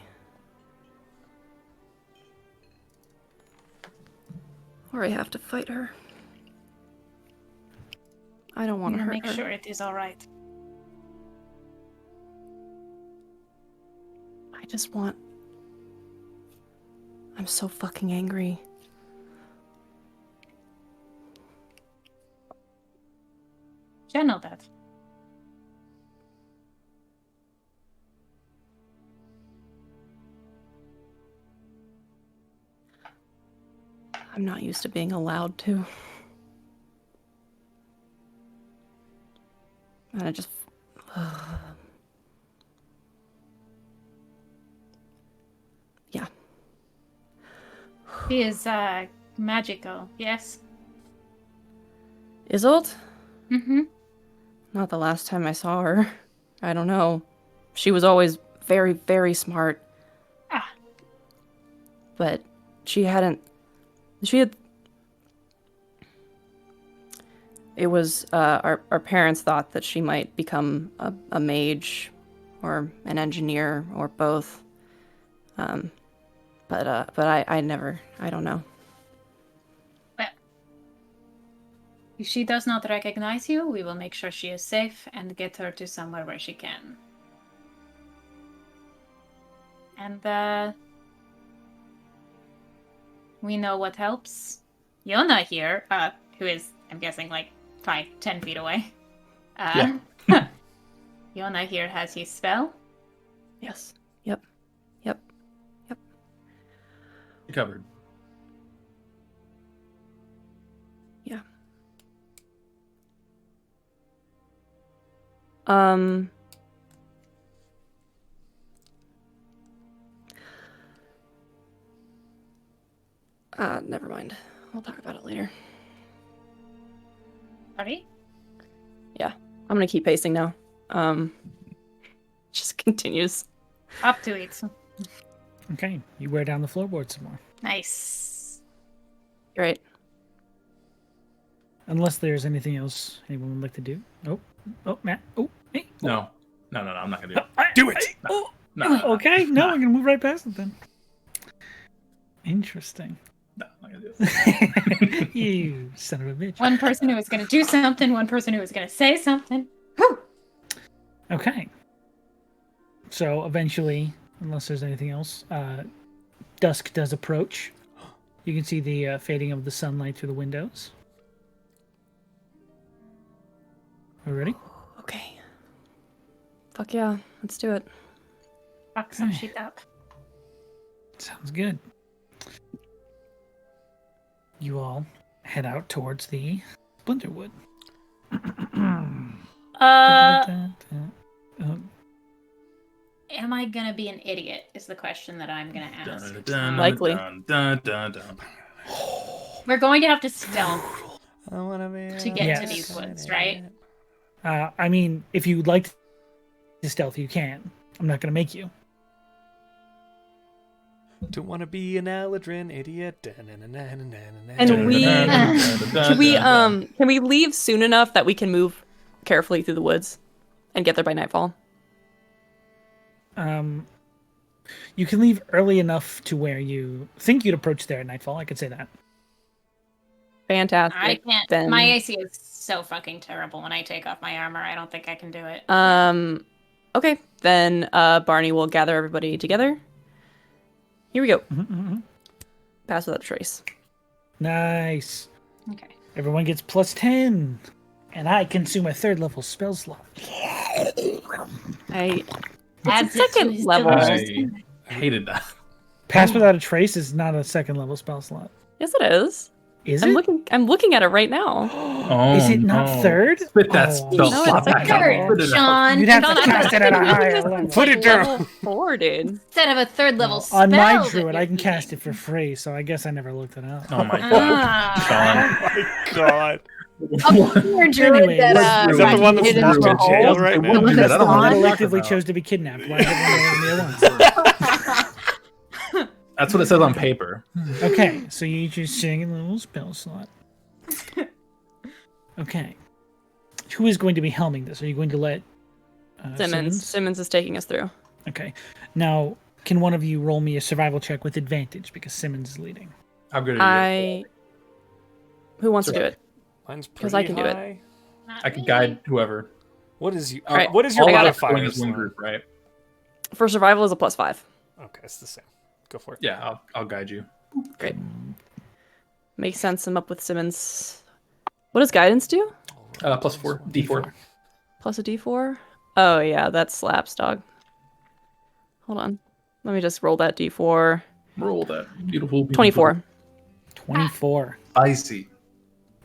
Or I have to fight her. I don't want to hurt Make her. sure it is all right. I just want... I'm so fucking angry. Channel that. I'm not used to being allowed to. And I just... Yeah. She is magical, yes? Isolde? Mm-hmm. Not the last time I saw her. I don't know. She was always very, very smart. Ah. But she had... It was, our parents thought that she might become a mage or an engineer or both. But I never, I don't know. Well, if she does not recognize you, we will make sure she is safe and get her to somewhere where she can. And, we know what helps. Yona here, who is, I'm guessing, like 5-10 feet away. Yeah. Yona here has his spell. Yes. Yep. Covered. Yeah. Never mind. We'll talk about it later. Ready? Yeah, I'm gonna keep pacing now. Just continues. Up to it. Okay, you wear down the floorboard some more. Nice. Great. Unless there's anything else anyone would like to do. Oh, Matt. Oh, hey. No, I'm not gonna do it. Do it. No, Okay, no, I'm gonna move right past it then. Interesting. no, I'm not gonna do it. You son of a bitch. One person who was going to do something, one person who was going to say something. Whew. Okay. So eventually, unless there's anything else, dusk does approach. You can see the fading of the sunlight through the windows. Are we ready? Okay. Fuck yeah, let's do it. Fuck some shit up. Sounds good. You all head out towards the Splinterwood. Am I gonna be an idiot? Is the question that I'm gonna ask. Likely. We're going to have to stealth I wanna be to get Yes. to these woods, right? I mean, if you'd like to stealth, you can. I'm not going to make you. Don't want to be an Eladrin idiot. And can we leave soon enough that we can move carefully through the woods and get there by nightfall? You can leave early enough to where you think you'd approach there at nightfall. I could say that. Fantastic. I can't. Then, My AC is so fucking terrible when I take off my armor. I don't think I can do it. okay, then Barney will gather everybody together. Here we go. Pass without a trace. Nice. Okay. Everyone gets plus 10. And I consume a 3rd level spell slot. I Adds it to second his level. delicious- I hated that. Pass without a trace is not a 2nd level spell slot. Yes, it is. Is I'm it? looking at it right now. Oh, Is it not no. 3rd? Spit that Oh. spell No, slot it's back second. out. Spit it out. Sean, You'd have Sean, to I'm cast it at a not- higher just level. Put it down. level 4, dude. instead of a 3rd level spell. On my that druid, you're I can cast using. it for free, so I guess I never looked it up. Oh my god. Ah. Oh my god. Your druid Anyway, that, Is that the one that's hidden locked in for jail all- right It now? wouldn't do that. I don't know what Someone you're talking collectively about. chose to be kidnapped. Why everyone me at once? That's what it says on paper. Okay, so you each are sitting in a little spell slot. Okay. Who is going to be helming this? Are you going to let Simmons. Simmons is taking us through. Okay. Now, can one of you roll me a survival check with advantage because Simmons is leading? How good are you? Who wants to do it? Mine's 'Cause pretty I can do it. high. Not I can me. guide whoever. What is you? Alright. What is your All of us modifier? going as one group, right? For survival is a +5. Okay, it's the same. Go for it. Yeah, I'll guide you. Great. Makes sense. I'm up with Simmons. What does guidance do? +4, D4. Plus a D4? Oh yeah, that slaps, dog. Hold on. Let me just roll that D4. Roll that. Beautiful. 24. 24. Icy.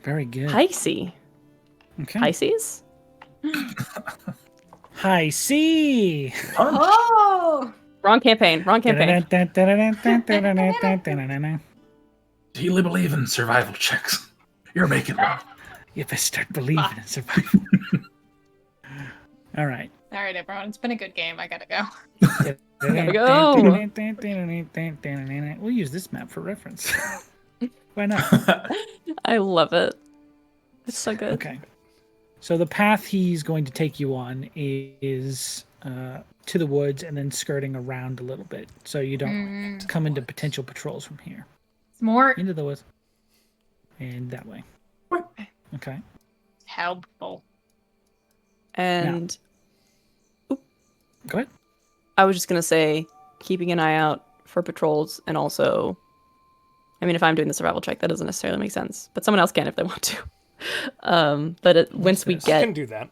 Very good. Pisces. Okay. Pisces? High C. Oh! Wrong campaign. Wrong campaign. Do you believe in survival checks? You're making one. You better start believing in survival. All right. All right, everyone. It's been a good game. I gotta go. There we go. We'll use this map for reference. Why not? I love it. It's so good. Okay. So the path he's going to take you on is to the woods and then skirting around a little bit, so you don't come into potential patrols from here. It's more Into the woods. And that way. Okay. helpful. And Go ahead. I was just going to say, keeping an eye out for patrols, and also, I mean, if I'm doing the survival check, that doesn't necessarily make sense, but someone else can if they want to. Once we this? I get, can do that.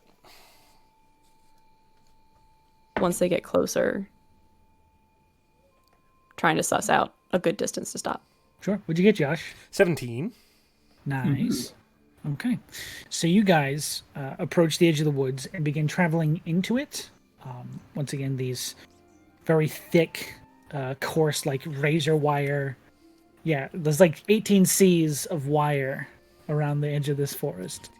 once they get closer, trying to suss out a good distance to stop. Sure. What'd you get, Josh? 17. Nice. Okay. So you guys approach the edge of the woods and begin traveling into it. Once again, these very thick, coarse, like razor wire Yeah, there's like 18 Cs of wire around the edge of this forest.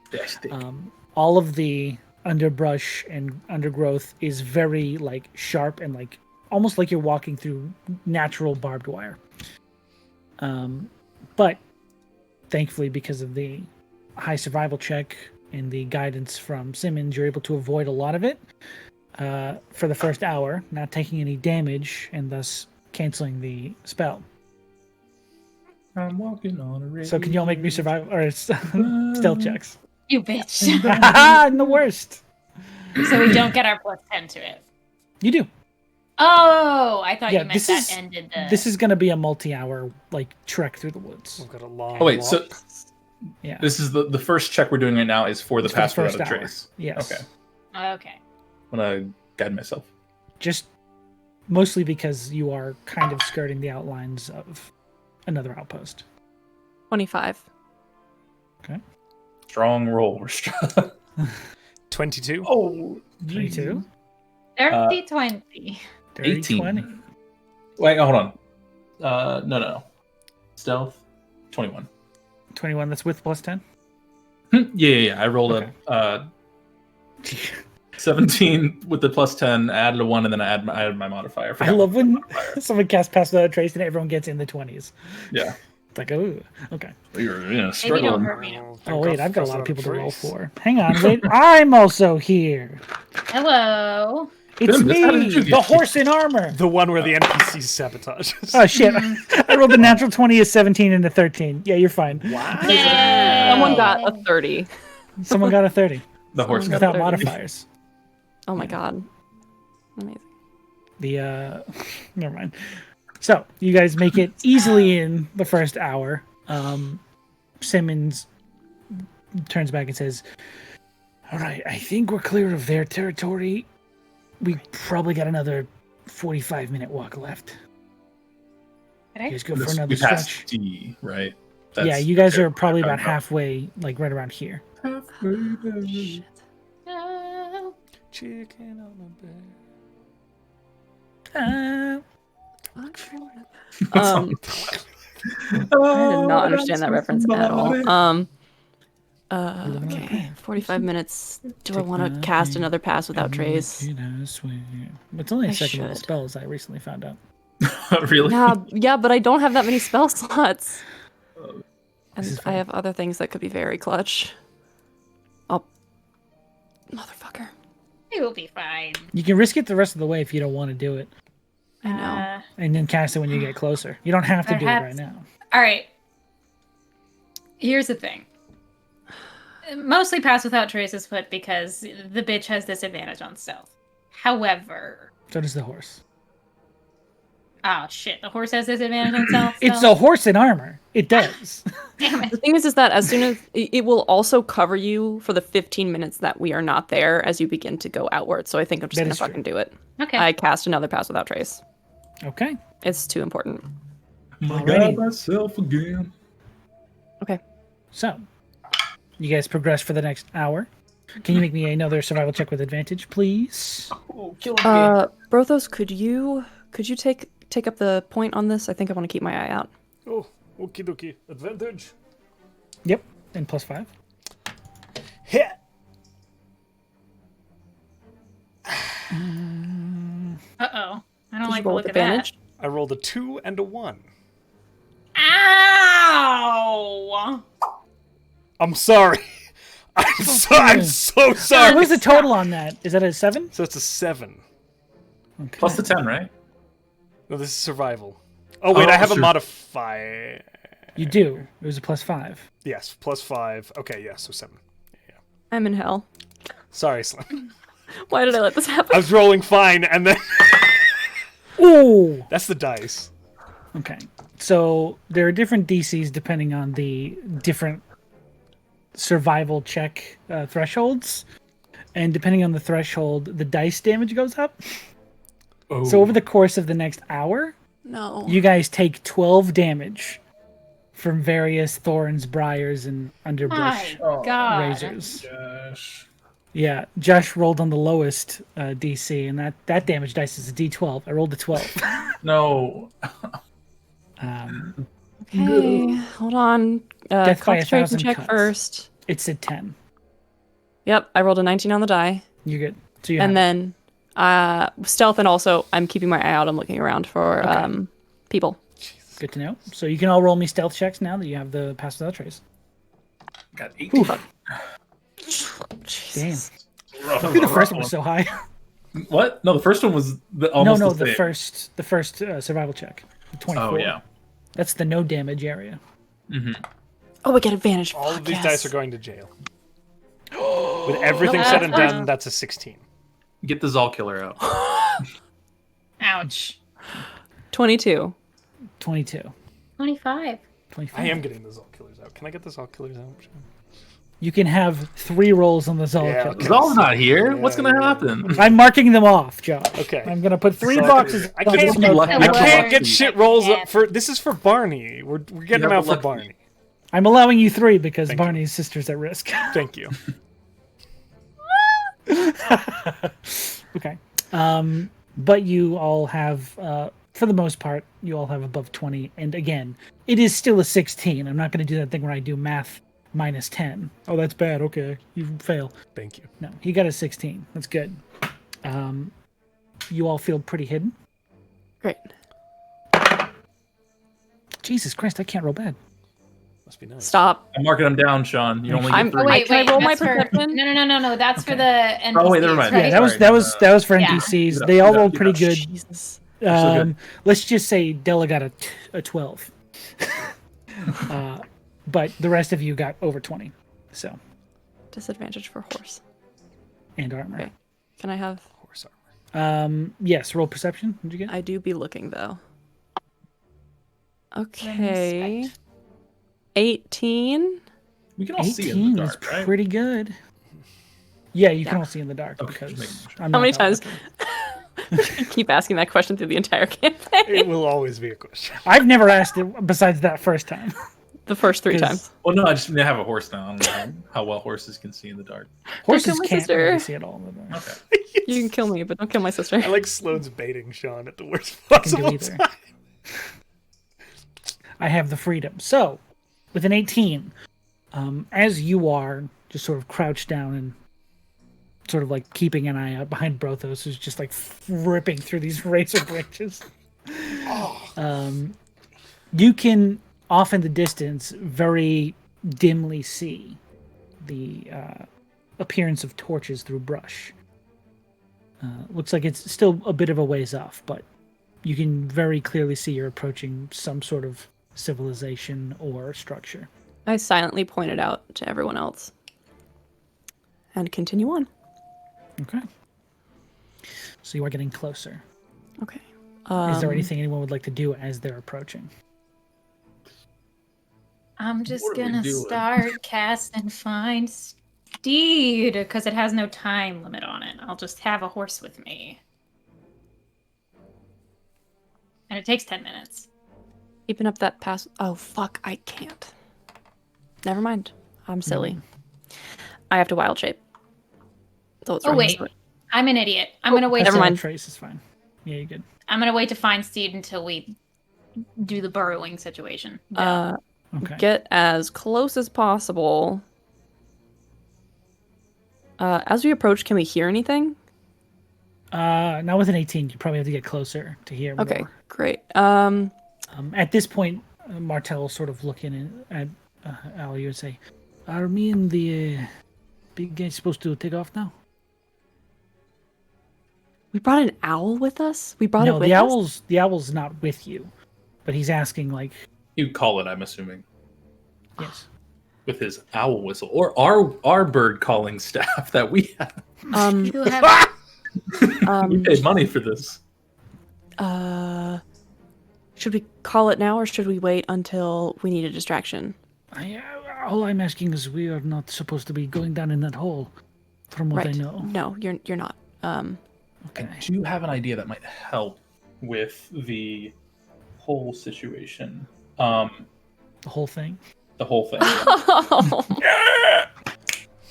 All of the underbrush and undergrowth is very like sharp and like almost like you're walking through natural barbed wire. But thankfully, because of the high survival check and the guidance from Simmons, you're able to avoid a lot of it for the first hour, not taking any damage and thus canceling the spell. I'm walking on a rail. So can you all make me survival or stealth checks? You bitch. I'm the worst. So we don't get our +10 to it. You do. Oh, I thought Yeah, you meant this that is- ended the... This is going to be a multi-hour like trek through the woods. We've got a long. Oh wait, so walk. Yeah. this is the first check we're doing right now is for the It's for the pass without first a hour. trace. Yes. Okay. Okay. I'm gonna guide myself. Just mostly because you are kind of skirting the outlines of another outpost. 25. Strong roll. 22. Oh, 22. 30-20. 18. 20. Wait, hold on. No. Stealth, 21. 21, that's with +10? Yeah. I rolled a 17 with the +10, added a 1, and then I added my modifier. I love when someone casts Pass Without a Trace and everyone gets in the 20s. Yeah. It's like, oh, okay. You're Maybe don't struggling. hurt me. No. Oh, wait, I've got a lot of people to roll for. Hang on, wait. I'm also here. Hello. It's Tim, this had to me, do the with- horse in armor. The one where the NPC sabotages. Oh, shit. I rolled a natural 20, a 17, and a 13. Yeah, you're fine. Wow. Yay. Someone got a 30. Someone got a 30 The horse. Someone without 30. modifiers. Oh my god. Amazing. The never mind. So you guys make it easily in the first hour. Simmons turns back and says, "All right, I think we're clear of their territory. We probably got another 45-minute walk left. You guys go for another We passed stretch." D, right? Yeah, you guys are probably about halfway, like right around here. halfway. No. Chicken on the bed. I did not understand that reference at all. Okay, 45 minutes. Do I want to cast another Pass Without Trace? It's only a I second level should. spell, as I recently found out. Really? Yeah, but I don't have that many spell slots. This is And I fine. have other things that could be very clutch. Oh, motherfucker. It will be fine. You can risk it the rest of the way if you don't want to do it, I know. and then cast it when you get closer. You don't have to do it right now. All right. Here's the thing. Mostly Pass Without Trace is put because the bitch has disadvantage on stealth. However... So does the horse. Oh, shit. The horse has disadvantage on stealth? It's a horse in armor. It does. Damn The it. thing is that as soon as it will also cover you for the 15 minutes that we are not there as you begin to go outward. So I think I'm just That gonna is true. fucking do it. Okay. I cast another Pass Without Trace. Okay. It's too important. Alrighty. myself again. Okay. So, you guys progress for the next hour. Can you make me another survival check with advantage, please? Oh, killing me. Brothos, could you take up the point on this? I think I want to keep my eye out. Oh, okie dokie. Advantage. Yep. And +5. Hit. Uh-oh. I don't Did like you the roll look with of that. advantage? I rolled a 2 and a 1. Ow! I'm sorry. I'm so sorry. What is the total on that? Is that a 7? So it's a 7. Okay. Plus the 10, right? No, this is survival. Oh wait, Oh, I have a sure. modifier. You do. It was a +5. Yes, +5. Okay, yeah, so 7. I'm in hell. Sorry, Slim. Why did I let this happen? I was rolling fine, and then Ooh. that's the dice. Okay. So there are different DCs depending on the different survival check thresholds. And depending on the threshold, the dice damage goes up. Oh. So over the course of the next hour, No. you guys take 12 damage from various thorns, briars, and underbrush My God. razors. Gosh. Yeah, Josh rolled on the lowest DC, and that damage dice is a D12. I rolled a 12. No. Okay, hold on. Death by Concentration 1,000 check cuts. first. It's a 10. Yep, I rolled a 19 on the die. You're good. So you And have it. then stealth, and also I'm keeping my eye out. I'm looking around for people. Good to know. So you can all roll me stealth checks now that you have the pass without trace. Got 18. Damn. Rough. Maybe the first one was so high. What? No, the first one was almost no, the same. the first survival check. 24. Oh, yeah. That's the no damage area. Oh, we get advantage. All of Fuck, these yes. dice are going to jail. With everything said and done, that's a 16. Get the Zal killer out. Ouch. 22. 22. 25. 25. I am getting the Zol Killers out. Can I get the Zol Killers out? You can have 3 rolls on the Zal Yeah, killer. okay. Zal's not here. What's gonna happen? I'm marking them off, Josh. Okay. I'm gonna put 3 Zol boxes. Killers. I on can't this be note. lucky. I Hello. can't get Lucky. shit rolls up for. This is for Barney. We're getting them Yeah, out for lucky. Barney. I'm allowing you 3 because Thank you. Barney's sister's at risk. Thank you. Okay. But you all have, for the most part, you all have above 20. And again, it is still a 16. I'm not going to do that thing where I do math minus 10. Oh, that's bad. Okay. You fail. Thank you. No, he got a 16. That's good. You all feel pretty hidden. Great. Jesus Christ, I can't roll bad. Must be nice. Stop. I'm marking them down, Sean. You only I'm- get 3. Oh, wait, Can I roll my that's for- perception? No. That's for the NPCs, Oh, wait, never mind. right? Yeah, Sorry. that was for Yeah. NPCs. Keep it up, They keep all it up, rolled keep it pretty up. good. Jesus. Actually good. Let's just say Della got a 12. But the rest of you got over 20. So, Disadvantage for horse. and armor. Okay. Can I have? Horse armor. Yes, roll perception. What'd you get? I do be looking though. Okay. Inspect. 18. We can all see in 18 the is dark, right? pretty good. Yeah, you can Yeah. all see in the dark Okay, just because making sure. I'm How not many that times? lucky. Keep asking that question through the entire campaign. It will always be a question. I've never asked it besides that first time. The first 3 'Cause times. Well, no, I just have a horse now. I don't know how well horses can see in the dark. Horses my can't sister. really see it all in the dark. Okay. You can kill me, but don't kill my sister. I like Sloane's baiting Sean at the worst do possible either. time. I have the freedom. So, with an 18, as you are just sort of crouched down and sort of like keeping an eye out behind Brothos, who's just like ripping through these razor branches, you can off in the distance very dimly see the appearance of torches through brush. Looks like it's still a bit of a ways off, but you can very clearly see you're approaching some sort of civilization or structure. I silently pointed out to everyone else. And continue on. Okay. So you are getting closer. Okay. Is there anything anyone would like to do as they're approaching? I'm just What are we gonna doing? start casting Find Steed because it has no time limit on it. I'll just have a horse with me. And it takes 10 minutes. Keeping up that pass. Oh, fuck. I can't. Never mind. I'm silly. I have to wild shape. So it's Oh, right wait. next to it. I'm an idiot. I'm gonna wait. Never Passive mind. Trace is fine. Yeah, you're good. I'm gonna wait to find Steed until we do the burrowing situation. Okay. Get as close as possible. As we approach, can we hear anything? Now with an 18, you probably have to get closer to hear Okay, more. great. At this point, Martel sort of looking at Ali and say, "Are me and the big guy supposed to take off now?" We brought an owl with us? We brought No, it with us? the owl's not with you, but he's asking like, You call it, I'm assuming, yes. with his owl whistle or our bird calling staff that we have. You have We paid money for this. Should we call it now or should we wait until we need a distraction? All I'm asking is we are not supposed to be going down in that hole, from what I Right. know. No, you're not. Okay. I do have an idea that might help with the whole situation. The whole thing. The whole thing. Oh,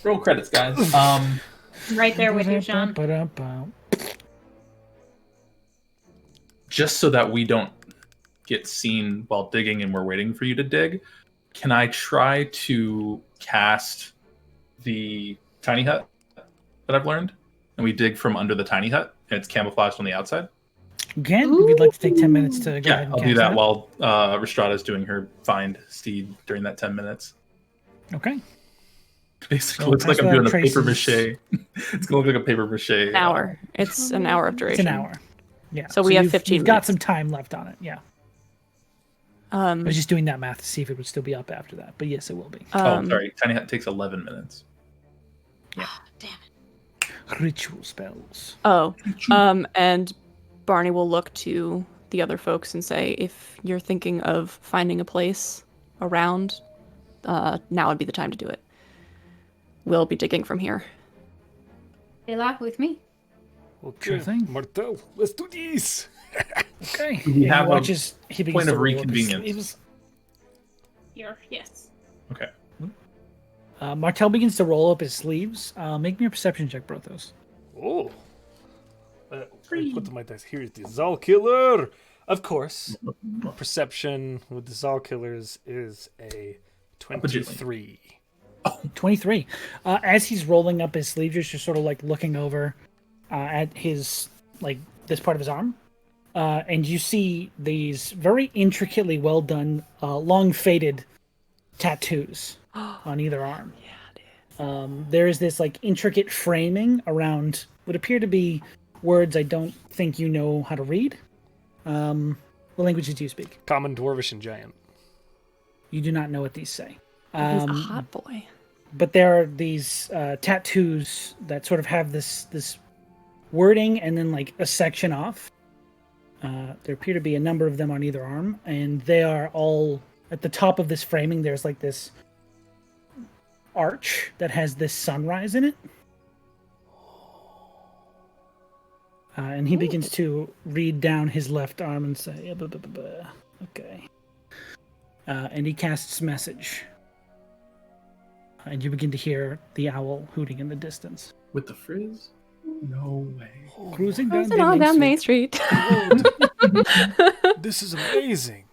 Roll credits, guys. right there with you, Sean. Ba-da-ba. Just so that we don't get seen while digging and we're waiting for you to dig, can I try to cast the tiny hut that I've learned? And we dig from under the tiny hut, and it's camouflaged on the outside? Again, if you'd like to take 10 minutes to go ahead and I'll do that while Rhystrata's doing her find steed during that 10 minutes. Okay. Basically, So it's like I'm doing a traces- paper mache. It's going to look like a paper mache. An hour. It's an hour of It's duration. an hour. Yeah. So we have you've- 15 You've got minutes. some time left on it. Yeah. I was just doing that math to see if it would still be up after that. But yes, it will be. Sorry. Tiny hut takes 11 minutes. Damn it. Ritual spells. And Barney will look to the other folks and say, if you're thinking of finding a place around, now would be the time to do it. We'll be digging from here. They lock with me. Okay, Sure thing. Martel, let's do this. Okay. We Yeah, have he a watches. He begins point to of roll up his reconvenience. sleeves. Here, yes. Okay. Martel begins to roll up his sleeves. Make me a perception check, Brothos. Oh. I put the my dice. Here's the Zal Killer. Of course, perception with the Zal Killers is a 23. 23. As he's rolling up his sleeves, you're just sort of like looking over at his, like, this part of his arm. And you see these very intricately well done, long faded tattoos on either arm. There is this, like, intricate framing around what appear to be words I don't think you know how to read. What languages do you speak? Common, Dwarvish, and Giant. You do not know what these say. He's a hot boy. But there are these tattoos that sort of have this wording and then like a section off. There appear to be a number of them on either arm, and they are all at the top of this framing. There's like this arch that has this sunrise in it. And he begins to read down his left arm and say, okay. And he casts message. And you begin to hear the owl hooting in the distance. With the frizz? No way. Cruising down, Cruising on down Main Street. This is amazing.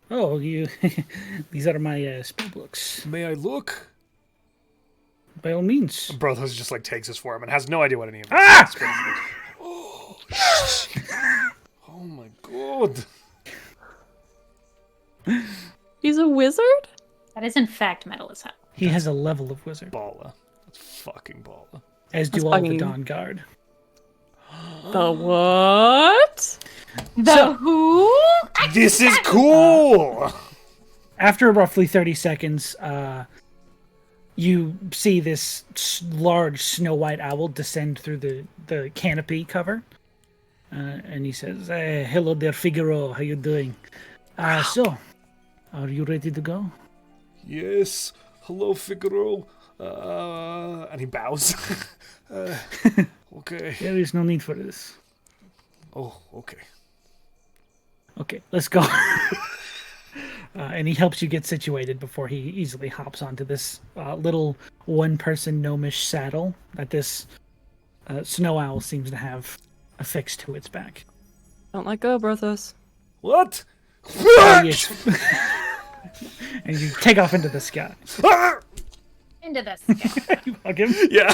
Oh, you! These are my spell books. May I look? By all means. Brothos just like takes his form and has no idea what any of this is. Oh, shit. Oh my god. He's a wizard? That is in fact metal as hell. He has a level of wizard, Balla. That's fucking balla. as do That's all the fucking- Dawn Guard. The what? The So- who? This is cool! After roughly 30 seconds, you see this large snow white owl descend through the canopy cover. And he says, hello there, Figaro. How you doing? So, are you ready to go? Yes. Hello, Figaro. And he bows. Okay. There is no need for this. Oh, okay. Okay, let's go. And he helps you get situated before he easily hops onto this little one-person gnomish saddle that this snow owl seems to have affixed to its back. Don't let go, Brothos. What? Yes. And you take off into the sky. Into the sky. You hug him. Yeah.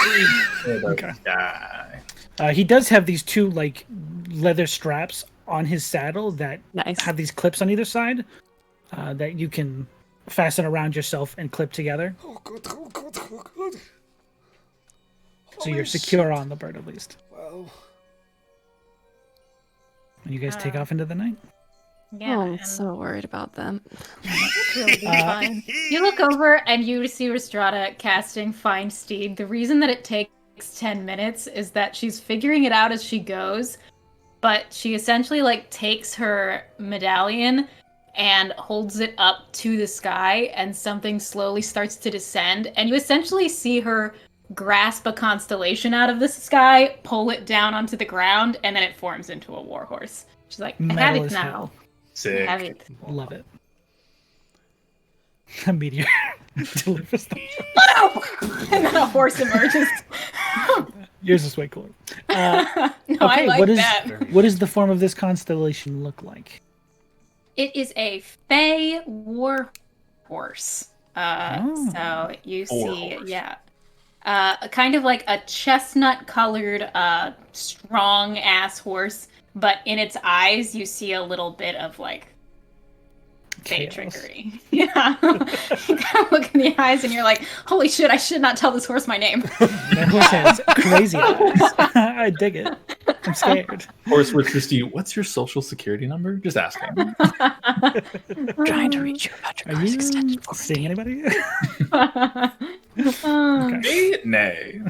Okay. Guy. He does have these two like leather straps on his saddle that Nice. have these clips on either side that you can fasten around yourself and clip together, Oh, good, oh, good, oh, good. so you're secure on the bird at least. Wow. And you guys take off into the night. Yeah, Oh, I'm and so worried about them. it'll be fine. You look over and you see Rhystrata casting Find Steed. The reason that it takes 10 minutes is that she's figuring it out as she goes, but she essentially like takes her medallion and holds it up to the sky, and something slowly starts to descend, and you essentially see her grasp a constellation out of the sky, pull it down onto the ground, and then it forms into a warhorse. She's like, I have Metal it as now. hell. I Sick. have it. Love it. A meteor delivers the... And then a horse emerges. Yours is way cooler. No, I Okay, like what is that. what does the form of this constellation look like? It is a Fey war horse. So you see, kind of like a chestnut-colored, strong-ass horse, but in its eyes you see a little bit of like Fey trickery. Yeah. You kind of look in the eyes and you're like, holy shit, I should not tell this horse my name. That horse has crazy eyes. I dig it. I'm scared. Horse whispers to you, what's your social security number? Just asking. Trying to reach you about your Are car's you extension. seeing anybody? Okay. Nay.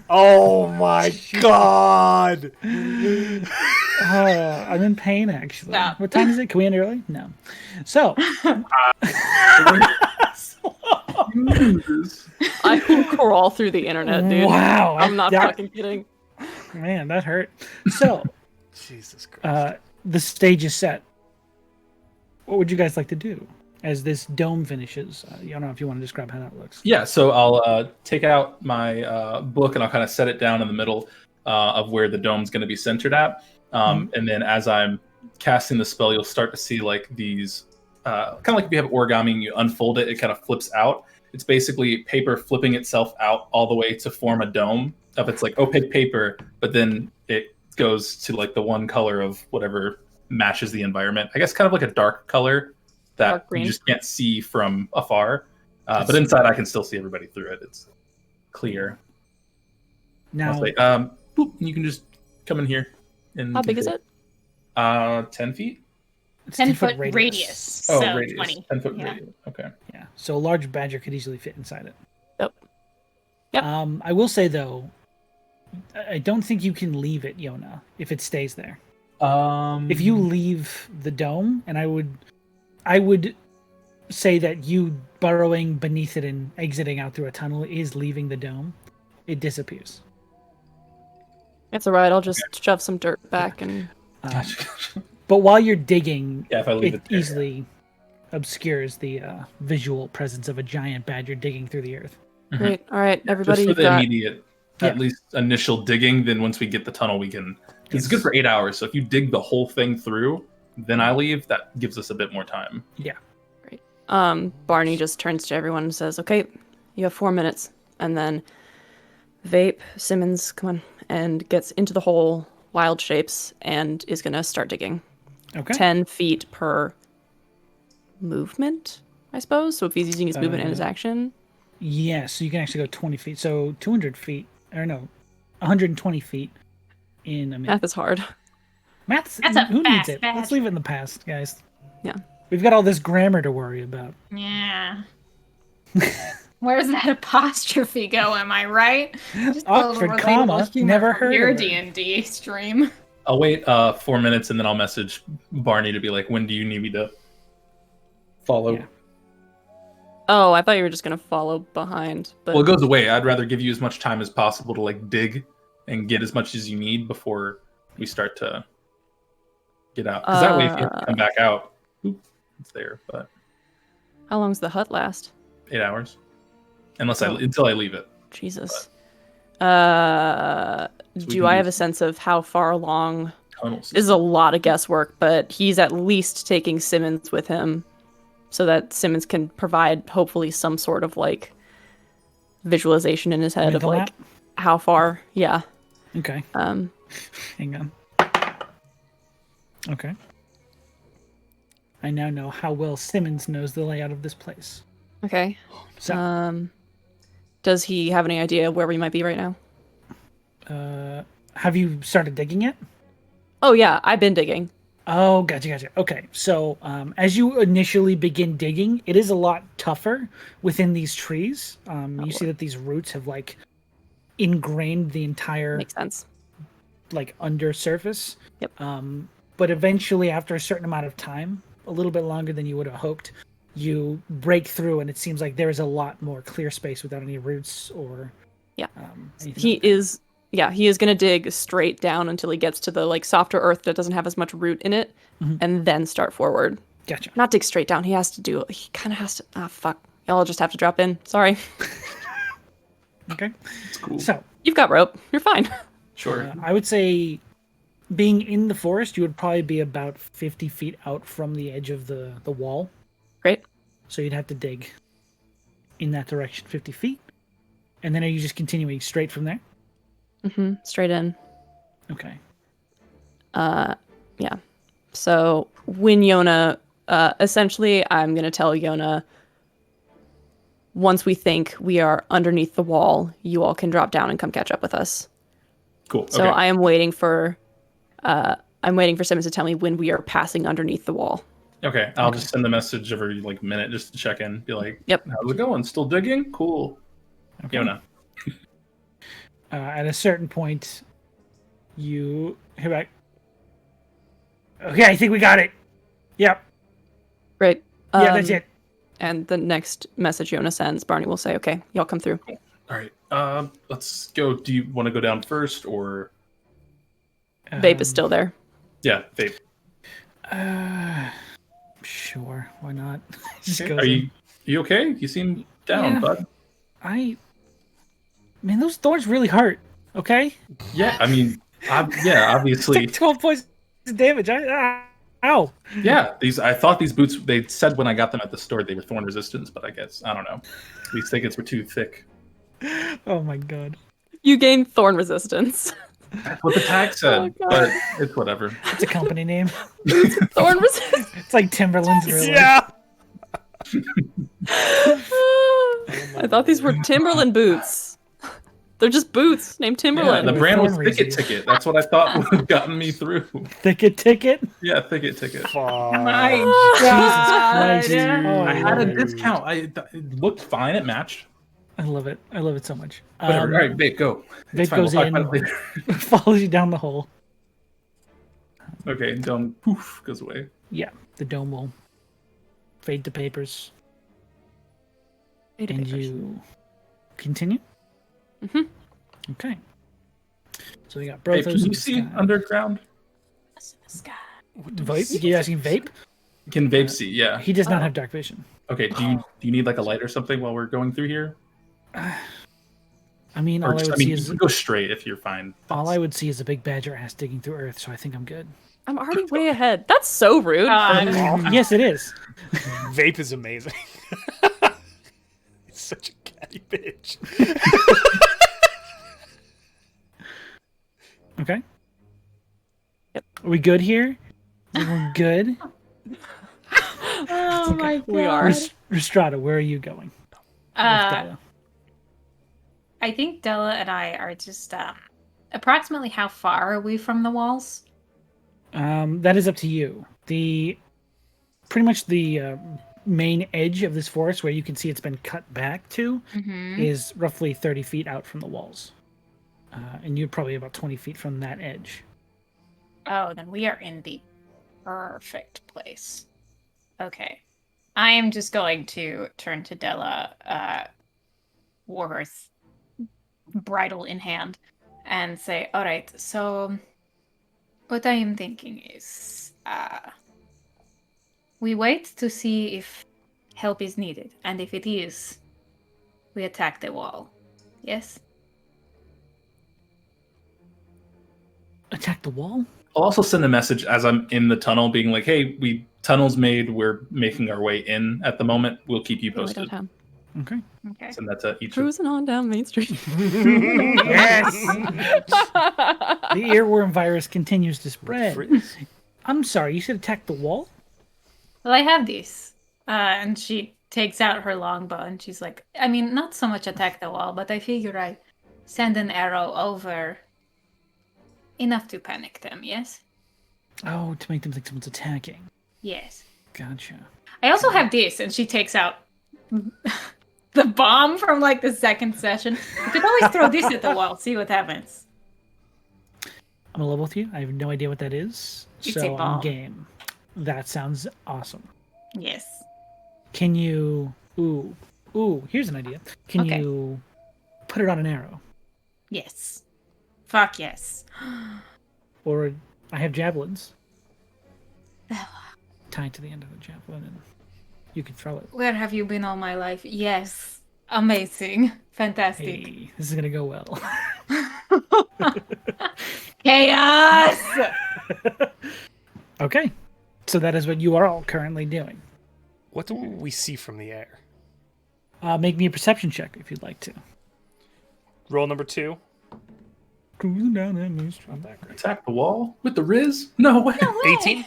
Oh my god! I'm in pain, actually. Stop. What time is it? Can we end early? No. So, I will crawl through the internet, dude. wow. I'm not that- fucking kidding. Man, that hurt. So, Jesus Christ. the stage is set. What would you guys like to do as this dome finishes? I don't know if you want to describe how that looks. Yeah, so I'll take out my book and I'll kind of set it down in the middle of where the dome's going to be centered at. And then as I'm casting the spell, you'll start to see like these, kind of like if you have origami and you unfold it, it kind of flips out. It's basically paper flipping itself out all the way to form a dome of its like opaque paper, but then it goes to like the one color of whatever matches the environment. I guess kind of like a dark color that Dark green. you just can't see from afar. But inside I can still see everybody through it. It's clear. Now, I'll say, boop, you can just come in here. And How big is it? 10 feet? it's 10-foot 10-foot radius. Oh, So radius. 20. 10 foot Yeah. radius. Okay. Yeah, so a large badger could easily fit inside it. Yep. I will say, though, I don't think you can leave it, Yona, if it stays there. If you leave the dome, and I would say that you burrowing beneath it and exiting out through a tunnel is leaving the dome. It disappears. It's alright, I'll just shove some dirt back and But while you're digging, Yeah, if I leave it it there. easily obscures the visual presence of a giant badger digging through the earth. great. Alright, everybody, Just for you've the got immediate, at least initial digging. Then once we get the tunnel, we can. It's good for 8 hours. So if you dig the whole thing through, then I leave. That gives us a bit more time. Barney just turns to everyone and says, okay, you have 4 minutes. And then Vape, Simmons, come on, and gets into the hole, wild shapes, and is going to start digging. Okay. 10 feet per movement, I suppose. So if he's using his movement and his action. Yeah, so you can actually go 20 feet. So 200 feet, or no, 120 feet in a minute. Math is hard. Math's, That's a who needs fast it? badger. Let's leave it in the past, guys. Yeah. We've got all this grammar to worry about. Yeah. Where's that apostrophe go? Am I right? Just a little Oxford relatable comma, humor never from heard your of it. D&D stream. I'll wait 4 minutes and then I'll message Barney to be like, when do you need me to follow? Yeah. Oh, I thought you were just going to follow behind. But Well, it goes away. I'd rather give you as much time as possible to like dig and get as much as you need before we start to get out. Because that way, if you have to come back out, it's there. But how long's the hut last? 8 hours, until I leave it. Jesus. we Do can I have use- a sense of how far along? Tunnels. This is a lot of guesswork, but he's at least taking Simmons with him so that Simmons can provide hopefully some sort of like visualization in his head Mental of like map? how far. Yeah. Okay, Um, hang on. Okay. I now know how well Simmons knows the layout of this place. okay. So, Does he have any idea where we might be right now? have you started digging yet? Oh yeah, I've been digging. Oh, gotcha. Okay, so as you initially begin digging, it is a lot tougher within these trees. You see that these roots have like ingrained the entire Makes sense. like undersurface. Yep. But eventually, after a certain amount of time, a little bit longer than you would have hoped, you break through, and it seems like there is a lot more clear space without any roots or. Yeah. Anything He like that. is. Yeah, he is gonna dig straight down until he gets to the like softer earth that doesn't have as much root in it, and then start forward. Gotcha. Not dig straight down. He has to do. He kind of has to. Ah, fuck. Y'all just have to drop in. Sorry. Okay. It's cool. So You've got rope. You're fine. Sure. I would say being in the forest, you would probably be about 50 feet out from the edge of the wall. Great. So you'd have to dig in that direction 50 feet. And then are you just continuing straight from there? Mm-hmm. Straight in. Okay. Yeah. So when Yona, essentially, I'm going to tell Yona, once we think we are underneath the wall, you all can drop down and come catch up with us. Cool. So Okay. I am waiting for Simmons to tell me when we are passing underneath the wall. Okay, I'll just send a message every minute just to check in. Be like, Yep. how's it going? Still digging? Cool. Okay. Yona. At a certain point, you hear back. Okay, I think we got it. Yep. Great. Yeah, that's it. And the next message Yona sends, Barney will say, okay, y'all come through. All right. Let's go. Do you want to go down first or? Vape is still there. Yeah, Vape. Sure. Why not? Just Okay. goes Are in. you okay? You seem down, Yeah. bud. Man, those thorns really hurt. Okay. Yeah, I mean, obviously. Take 12 points of damage. Ow. Yeah, I thought these boots. They said when I got them at the store they were thorn resistance, but I guess I don't know. These tickets were too thick. Oh my god. You gain thorn resistance. That's what the tag said, Oh, God. but it's whatever. It's a company name. Thorn resistance. It's like Timberland's real life. Yeah. I thought these were Timberland boots. They're just boots named Yeah, Timberland. the brand was Thorn Thicket Reese's. Ticket. That's what I thought would have gotten me through. Thicket ticket. Yeah, Thicket Ticket. My Jesus Christ. Oh, I had a Lord. discount. It looked fine. It matched. I love it. I love it so much. Whatever. All right, Vape, go. It's Vape fine, goes we'll talk in. about it later. Follows you down the hole. Okay, dome poof goes away. Yeah, the dome will fade to papers. And you continue? Mhm. Okay. So we got Vape, Brothos can in you the see sky. underground? Vape? You asking Vape? Can Vape see? Yeah. He does not have dark vision. Okay. Do you need like a light or something while we're going through here? I mean, Or all I just, would I mean, see you is can go straight if you're fine. a big badger ass digging through earth, so I think I'm good. I'm already way ahead. That's so rude. Yes, it is. Vape is amazing. He's such a catty bitch. Okay. Yep. Are we good here? We're good. Oh my god. We are. Rhystrata, where are you going? With Della. I think Della and I are just approximately how far are we from the walls? That is up to you. Pretty much the main edge of this forest, where you can see it's been cut back to, is roughly 30 feet out from the walls. And you're probably about 20 feet from that edge. Oh, then we are in the perfect place. Okay. I am just going to turn to Della, Warhorse, bridle in hand, and say, all right, so what I am thinking is we wait to see if help is needed, and if it is, we attack the wall. Yes? Attack the wall? I'll also send a message as I'm in the tunnel, being like, "Hey, tunnel's made. We're making our way in at the moment. We'll keep you Go way posted." downtown. Okay. Okay. Send that to each. Of Cruising on down Main Street. Yes! The earworm virus continues to spread. I'm sorry, you said attack the wall? Well, I have these. And she takes out her longbow and she's like, I mean, not so much attack the wall, but I figure I send an arrow over enough to panic them, yes? Oh, to make them think someone's attacking. Yes. Gotcha. I also have this, and she takes out the bomb from like the second session. You could always throw this at the wall, see what happens. I'm gonna level with you. I have no idea what that is. It's a So I'm bomb. game. That sounds awesome. Yes. Can you Ooh, here's an idea. Can Okay. you put it on an arrow? Yes. Fuck yes. Or I have javelins. Tied to the end of the javelin and you can throw it. Where have you been all my life? Yes. Amazing. Fantastic. Hey, this is gonna go well. Chaos! Okay. So that is what you are all currently doing. What do we see from the air? Make me a perception check if you'd like to. Roll number 2. Cruising down that new street. Not that great. Attack the wall with the Riz? No way. 18.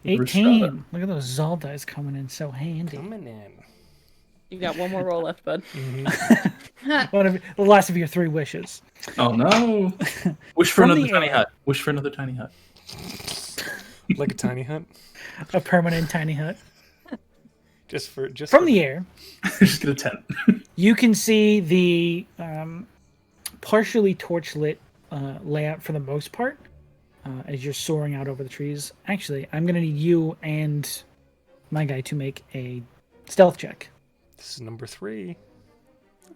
18. Look at those Zaldis coming in so handy. Coming in. You got one more roll left, bud. The last of your 3 wishes. Oh no. Wish for From another the tiny air. hut. Wish for another tiny hut. Like a tiny hut? A permanent tiny hut. Just From the air, Just get a tent. you can see the partially torch-lit layout for the most part as you're soaring out over the trees. Actually, I'm going to need you and my guy to make a stealth check. This is number 3.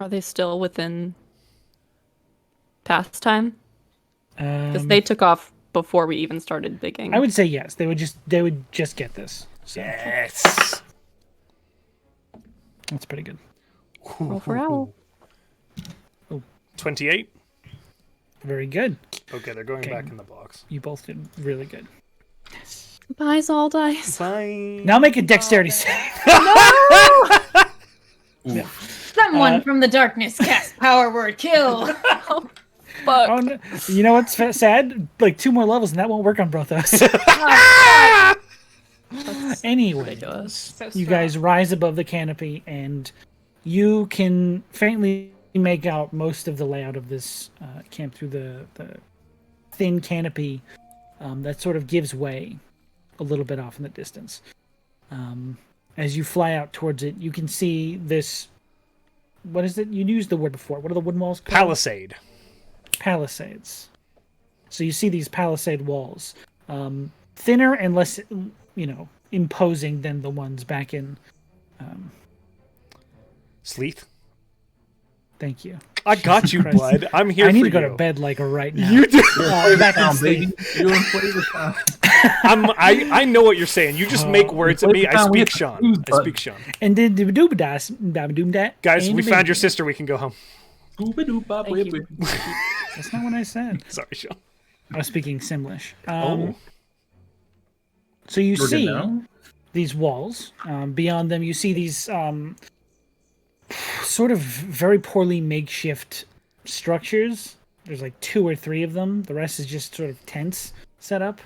Are they still within pastime? Because Um, they took off before we even started digging. I would say yes. They would just get this. So Yes. that's pretty good. roll for owl. 28. Very good. Okay, they're going Okay. back in the box. You both did really good. Bye, all dice. Bye. Now make a dexterity save. Someone from the darkness cast power word kill. Fuck. Oh, no. You know what's sad? Like 2 more levels and that won't work on Brothos. Anyways, ridiculous. So you strong. guys rise above the canopy and you can faintly make out most of the layout of this camp through the thin canopy that sort of gives way a little bit off in the distance. As you fly out towards it, you can see this. What is it? You used the word before. What are the wooden walls called? Palisade. Palisades. So you see these palisade walls, thinner and less, imposing than the ones back in. Sleeth. Thank you. I got you, Christ. bud. I'm here I need for to go you. to bed like right now. You do. Back in Town, sleep. baby. You're in Flavor Town. I know what you're saying. You just make words at me. I speak Sean. I speak Sean. And then the doobadas, doom that. Guys, we found your sister. We can go home. Scooby-Doo-bop, Thank you. That's not what I said. Sorry, Sean. I was speaking Simlish. Oh. So you We're good see now? these walls. Beyond them, you see these sort of very poorly makeshift structures. There's like 2 or 3 of them. The rest is just sort of tents set up.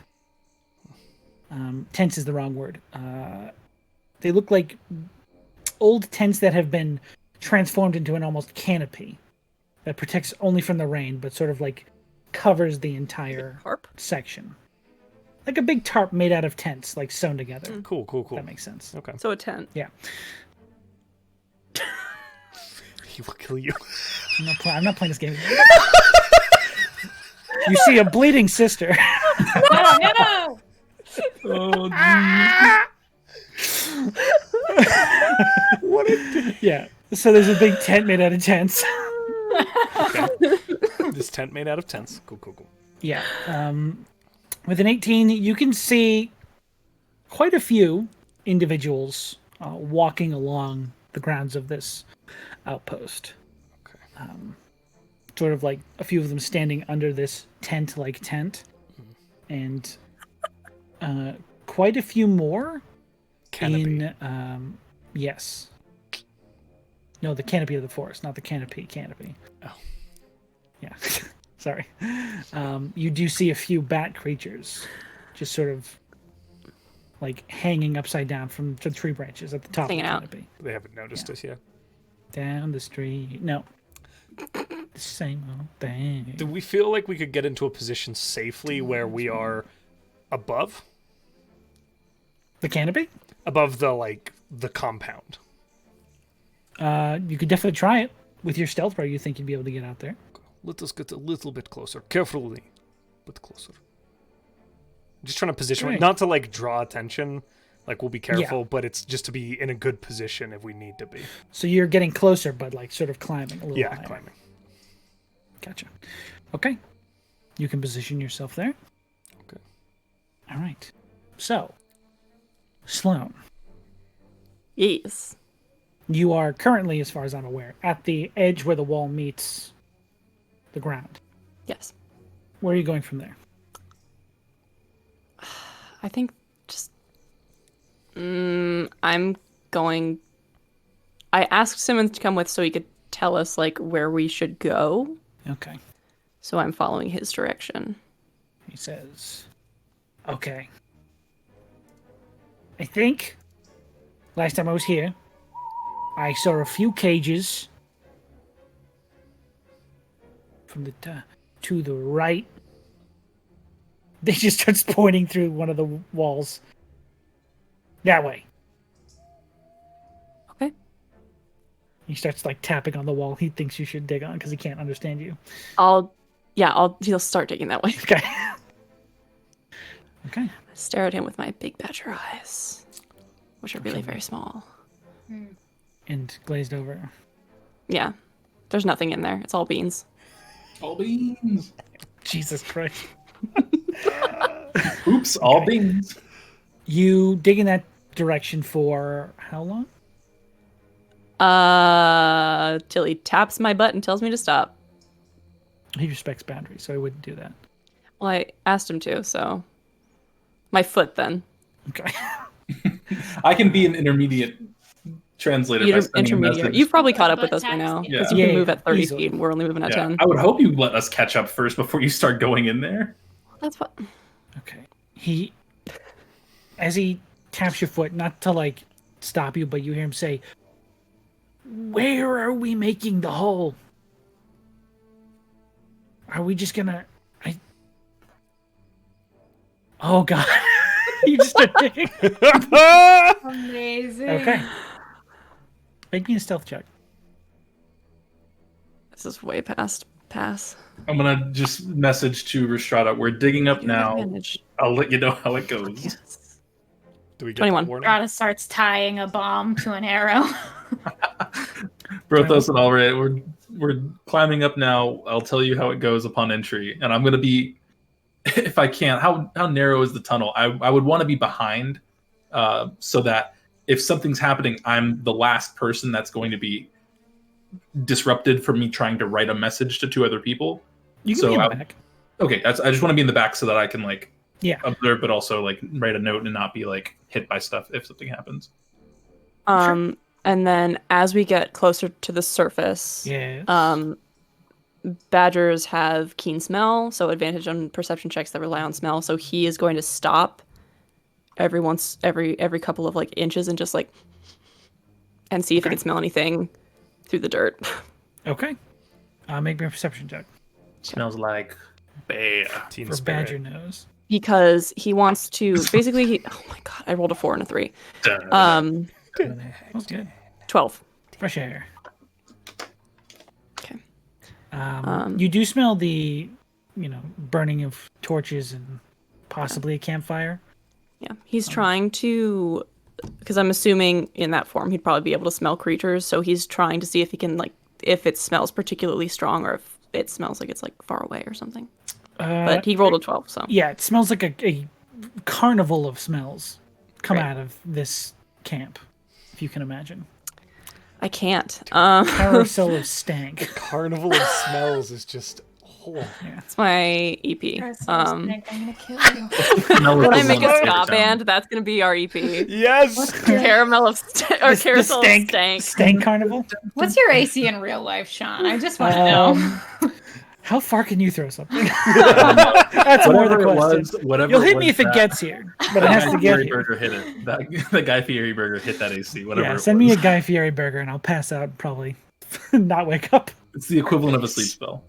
Tents is the wrong word. They look like old tents that have been transformed into an almost canopy that protects only from the rain, but sort of like covers the entire Harp. section. Like a big tarp made out of tents, like sewn together. Cool. That makes sense. Okay. So a tent. Yeah. He will kill you. I'm not playing this game. You see a bleeding sister. Oh no! Oh, Yeah. So there's a big tent made out of tents. Okay. This tent made out of tents. Cool. Yeah. With an 18, you can see quite a few individuals walking along the grounds of this outpost. Okay. Sort of like a few of them standing under this tent-like tent. And quite a few more Canopy. in... yes. No, the canopy of the forest, not the canopy. Oh. Yeah. Sorry. You do see a few bat creatures just sort of like hanging upside down from the tree branches at the top Hanging of the out. canopy. They haven't noticed us yet. Down the street. No. The same old thing. Do we feel like we could get into a position safely where we are above? The canopy? Above the compound. You could definitely try it. With your stealth bar, you think you'd be able to get out there. Let us get a little bit closer. Carefully. But closer. Just trying to position Right. not to draw attention. We'll be careful, but it's just to be in a good position if we need to be. So you're getting closer, but sort of climbing a little Yeah, higher. climbing. Gotcha. Okay. You can position yourself there. Okay. All right. So, Sloan, Yes. you are currently, as far as I'm aware, at the edge where the wall meets the ground. Yes. Where are you going from there? I think just I'm going. I asked Simmons to come with so he could tell us like where we should go. Okay. So I'm following his direction. He says, okay. I think last time I was here, I saw a few cages from the to the right. They just starts pointing through one of the walls. That way. Okay. He starts like tapping on the wall he thinks you should dig on because he can't understand you. He'll start digging that way. Okay. Okay. I stare at him with my big badger eyes, which are really very small. And glazed over. Yeah. There's nothing in there. It's all beans. All beans. Jesus Christ. Oops, all beans. You dig in that direction for how long? Till he taps my butt and tells me to stop. He respects boundaries, so I wouldn't do that. Well, I asked him to, so my foot then. Okay. I can be an intermediate translator. By sending a Intermediate. message. You've probably caught up with us by now Yeah. because you can move at 30 easily. feet and we're only moving at Yeah, 10. I would hope you let us catch up first before you start going in there. That's what. Okay. As he taps your foot, not to like stop you, but you hear him say, "Where are we making the hole? Are we just gonna? Oh God!" You just start digging. Amazing. Okay. Make me a stealth check. This is way past pass. I'm gonna just message to Rhystrata. We're digging up You have now. advantage. I'll let you know how it goes. Yes. Do we get 21. the warning? Rada starts tying a bomb to an arrow. Brothos and Alright, we're climbing up now. I'll tell you how it goes upon entry, and I'm gonna be, if I can, how narrow is the tunnel? I would want to be behind, so that if something's happening, I'm the last person that's going to be disrupted from me trying to write a message to two other people. You can So be in the I- back. Okay, I just want to be in the back so that I can like Yeah. observe, but also like write a note and not be like hit by stuff if something happens. And then as we get closer to the surface, Yes. badgers have keen smell, so advantage on perception checks that rely on smell. So he is going to stop every couple of like inches and just like and see if he can smell anything through the dirt. Okay. Make me a perception check Smells like bear. Teen for spirit. Badger Nose. Because he wants to basically oh my god, I rolled a 4 and a 3. Okay. 12. Fresh air. Okay. You do smell the, burning of torches and possibly a campfire. Yeah. He's trying to because I'm assuming in that form he'd probably be able to smell creatures, so he's trying to see if he can like if it smells particularly strong or if it smells like it's like far away or something. But he rolled a 12, so Yeah, it smells like a carnival of smells come out of this camp, if you can imagine. I can't. Carousel of stank. Carnival of smells is just. Oh. It's my EP. I'm gonna kill you. When I make a ska band, that's gonna be our EP. Yes. Caramel of or carousel of stank. Stank carnival. What's your AC in real life, Sean? I just want to know. How far can you throw something? That's more the question. Whatever You'll hit it me was if it that- gets here, but it has to Guy get Fieri here. Burger hit it. The Guy Fieri Burger hit that AC. Whatever. Yeah, it send was. me a Guy Fieri burger and I'll pass out and probably not wake up. It's the equivalent of a sleep spell.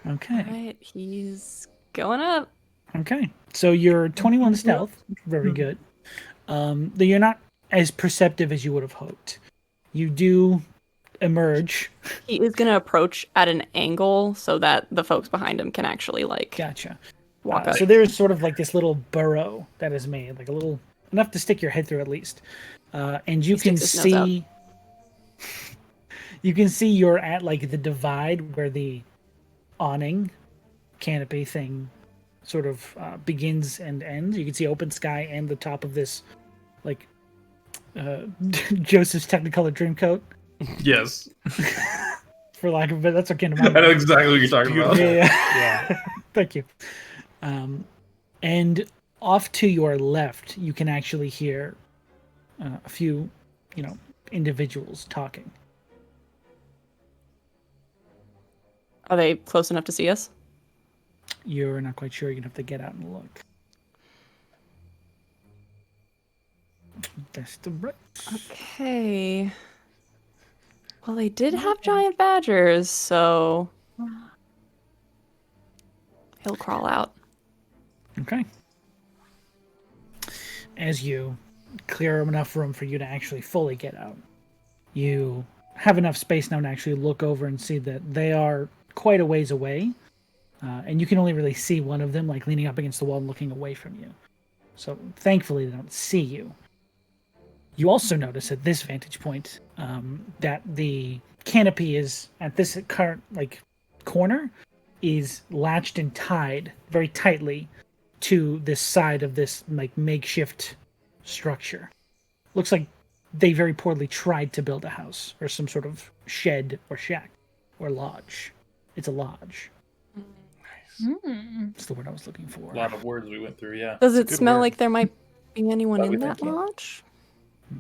Okay. Alright, he's going up. Okay. So you're 21 stealth. Very good. Though you're not as perceptive as you would have hoped. You do emerge. He is gonna approach at an angle so that the folks behind him can actually like Gotcha. walk up. So there's sort of like this little burrow that is made, like a little enough to stick your head through at least. And you He can sticks his nose see. You can see you're at like the divide where the awning canopy thing sort of begins and ends. You can see open sky and the top of this like Joseph's Technicolor Dreamcoat, Yes. for lack of a better, that's what came to I mind. know exactly what you're talking about. Yeah. Yeah. Thank you. And off to your left, you can actually hear a few, individuals talking. Are they close enough to see us? You're not quite sure. You're gonna have to get out and look. That's the right. Okay. Well, they did have giant badgers, so he'll crawl out. Okay. As you clear enough room for you to actually fully get out, you have enough space now to actually look over and see that they are quite a ways away. And you can only really see one of them, like leaning up against the wall and looking away from you. So thankfully, they don't see you. You also notice at this vantage point that the canopy is at this current corner is latched and tied very tightly to this side of this makeshift structure. Looks like they very poorly tried to build a house or some sort of shed or shack or lodge. It's a lodge. That's the word I was looking for. A lot of words we went through, yeah. Does it smell like there might be anyone in that thinking? lodge?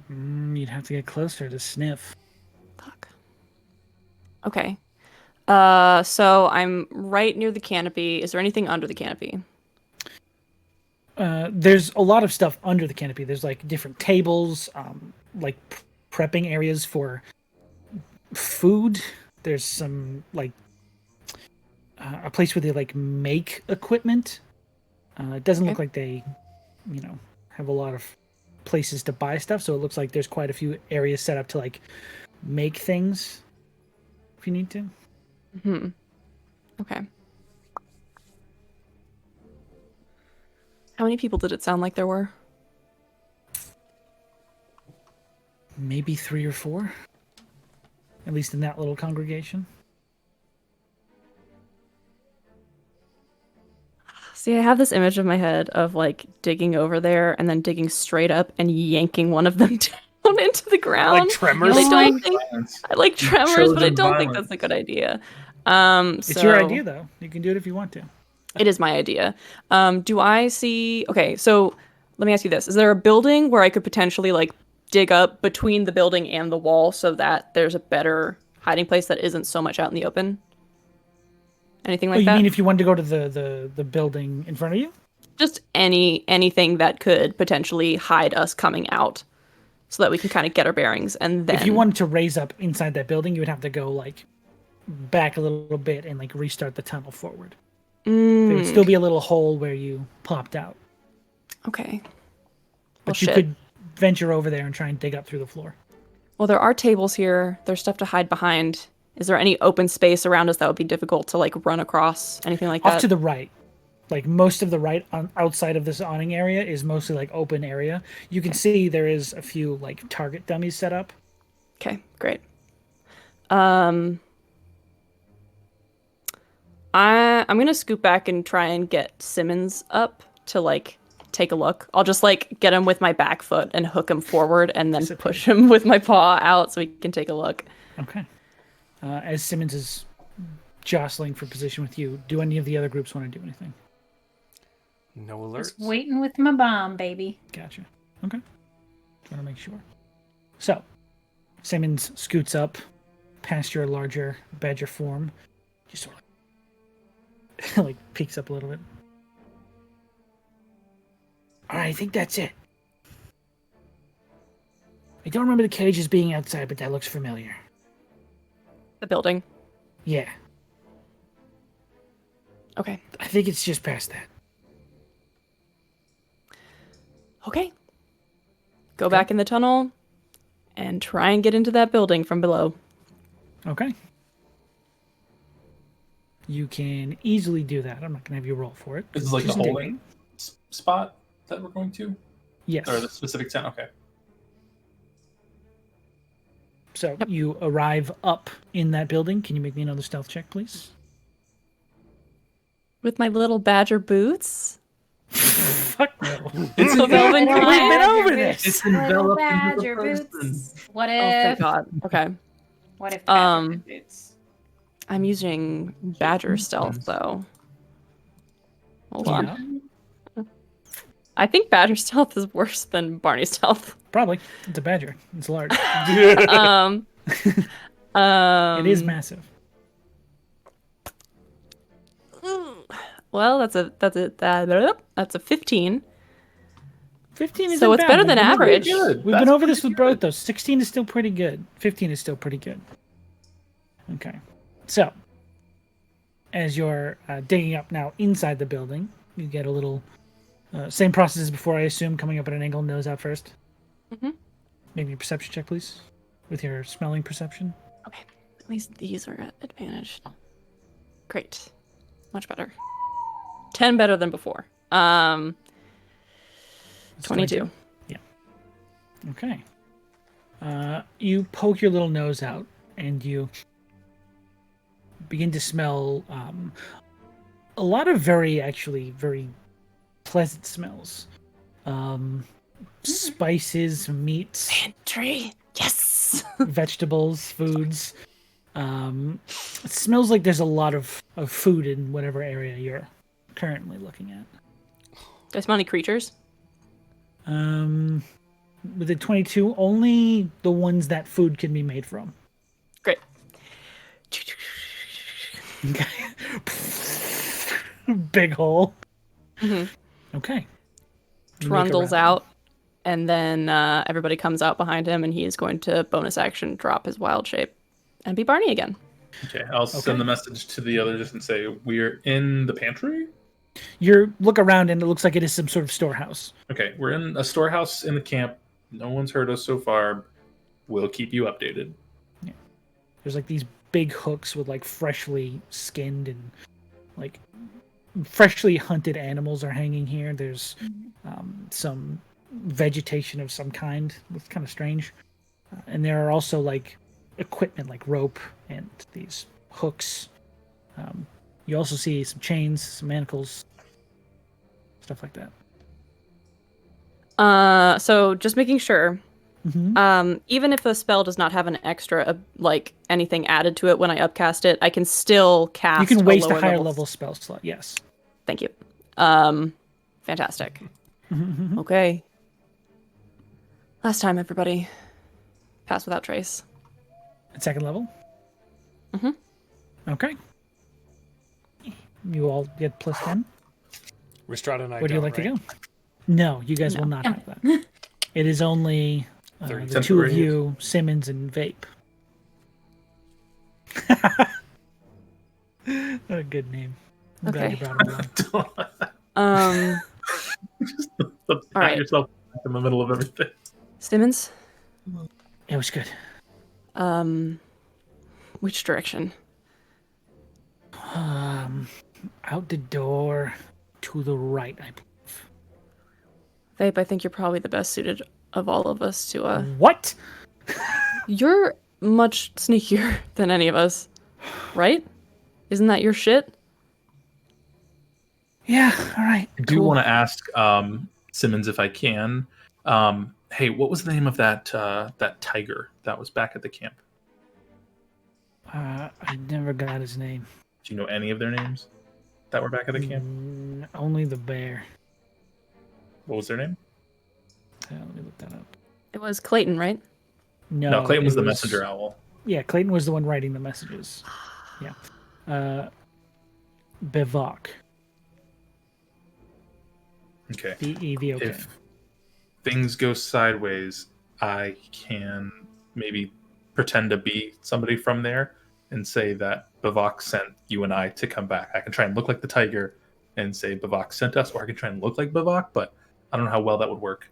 You'd have to get closer to sniff. Fuck. Okay. So I'm right near the canopy. Is there anything under the canopy? There's a lot of stuff under the canopy. There's different tables, prepping areas for food. There's some a place where they make equipment. It doesn't look like they, have a lot of places to buy stuff. So it looks like there's quite a few areas set up to make things if you need to. Hmm. Okay. How many people did it sound like there were? Maybe 3 or 4. At least in that little congregation. See, I have this image in my head of digging over there and then digging straight up and yanking one of them down into the ground. Like Tremors? I like Tremors, but I Chosen don't think violence. that's a good idea. It's your idea, though. You can do it if you want to. It is my idea. Do I see... Okay, so let me ask you this. Is there a building where I could potentially dig up between the building and the wall so that there's a better hiding place that isn't so much out in the open? Anything like you that? mean if you wanted to go to the building in front of you? Just anything that could potentially hide us coming out so that we can kind of get our bearings. And then... If you wanted to raise up inside that building, you would have to go back a little bit and restart the tunnel forward. There would still be a little hole where you popped out. Okay. But you could venture over there and try and dig up through the floor. Well, there are tables here. There's stuff to hide behind. Is there any open space around us that would be difficult to run across? Anything like that? Off to the right. Most of the right outside of this awning area is mostly open area. You can see there is a few target dummies set up. Okay, great. I'm gonna scoot back and try and get Simmons up to take a look. I'll just get him with my back foot and hook him forward and then push him with my paw out so he can take a look. Okay. As Simmons is jostling for position with you, do any of the other groups want to do anything? No alerts. Just waiting with my bomb, baby. Gotcha. Okay. Want to make sure. So, Simmons scoots up past your larger badger form. Just sort of peeks up a little bit. All right, I think that's it. I don't remember the cages being outside, but that looks familiar. The building. Yeah. Okay. I think it's just past that. Okay. Go back in the tunnel and try and get into that building from below. Okay. You can easily do that. I'm not going to have you roll for it. This is the Just holding digging. spot that we're going to? Yes. Or the specific town? Okay. So you arrive up in that building. Can you make me another stealth check, please? With my little badger boots? Fuck no. It's So Velvin Little Klein? been over badger this. boots. It's enveloped Little into the badger person. boots. What Oh, thank if? God. Okay. What if badger Um, boots? I'm using badger stealth, though. Hold on. Yeah. I think Badger stealth is worse than Barney stealth. Probably. It's a badger. It's large. Um, It is massive. Well, that's a 15. 15 is So it's better than average. We've been over this with Brothos. 16 is still pretty good. 15 is still pretty good. Okay. So, as you're digging up now inside the building, you get a little... same process as before, I assume, coming up at an angle, nose out first. Mm-hmm. Maybe a perception check, please, with your smelling perception. Okay. At least these are at advantage. Great. Much better. 10 better than before. 22. Yeah. Okay. You poke your little nose out, and you begin to smell a lot of very pleasant smells. Spices, meats, Pantry. Yes. vegetables, foods. It smells like there's a lot of food in whatever area you're currently looking at. Do I smell any creatures? With the 22, only the ones that food can be made from. Great. Big hole. Mm-hmm. Okay. Trundles out, and then everybody comes out behind him, and he is going to bonus action drop his wild shape and be Barney again. Okay, I'll send the message to the others and say, we're in the pantry? You look around, and it looks like it is some sort of storehouse. Okay, we're in a storehouse in the camp. No one's heard us so far. We'll keep you updated. Yeah. There's like these big hooks with like freshly skinned and like freshly hunted animals are hanging here. There's some vegetation of some kind. It's kind of strange. And there are also like equipment like rope and these hooks. You also see some chains, some manacles, stuff like that. So just making sure. Mm-hmm. Even if a spell does not have an extra, like anything added to it when I upcast it, I can still cast. You can waste a higher level level spell slot. Yes. Thank you. Fantastic. Okay. Last time, everybody. Pass without trace. At second level. Mm-hmm. Okay. You all get plus 10. Rhystrata and I Where do you like to go? No, you guys will not have that. It is only the two of you, Simmons and Vape. What a good name. I'm glad you brought it along. Just all right. yourself in the middle of everything. Simmons? It was good. Which direction? Out the door to the right, I believe. Vape, I think you're probably the best suited of all of us to, What? You're much sneakier than any of us, right? Isn't that your shit? Yeah, all right. I do want to ask Simmons if I can. Hey, what was the name of that tiger that was back at the camp? I never got his name. Do you know any of their names that were back at the camp? Only the bear. What was their name? Let me look that up. It was Clayton, right? No, Clayton was the messenger owl. Yeah, Clayton was the one writing the messages. Yeah. Bivok. Okay. B-E-V-O-K. If things go sideways, I can maybe pretend to be somebody from there and say that Bivok sent you and I to come back. I can try and look like the tiger and say Bivok sent us, or I can try and look like Bivok, but I don't know how well that would work.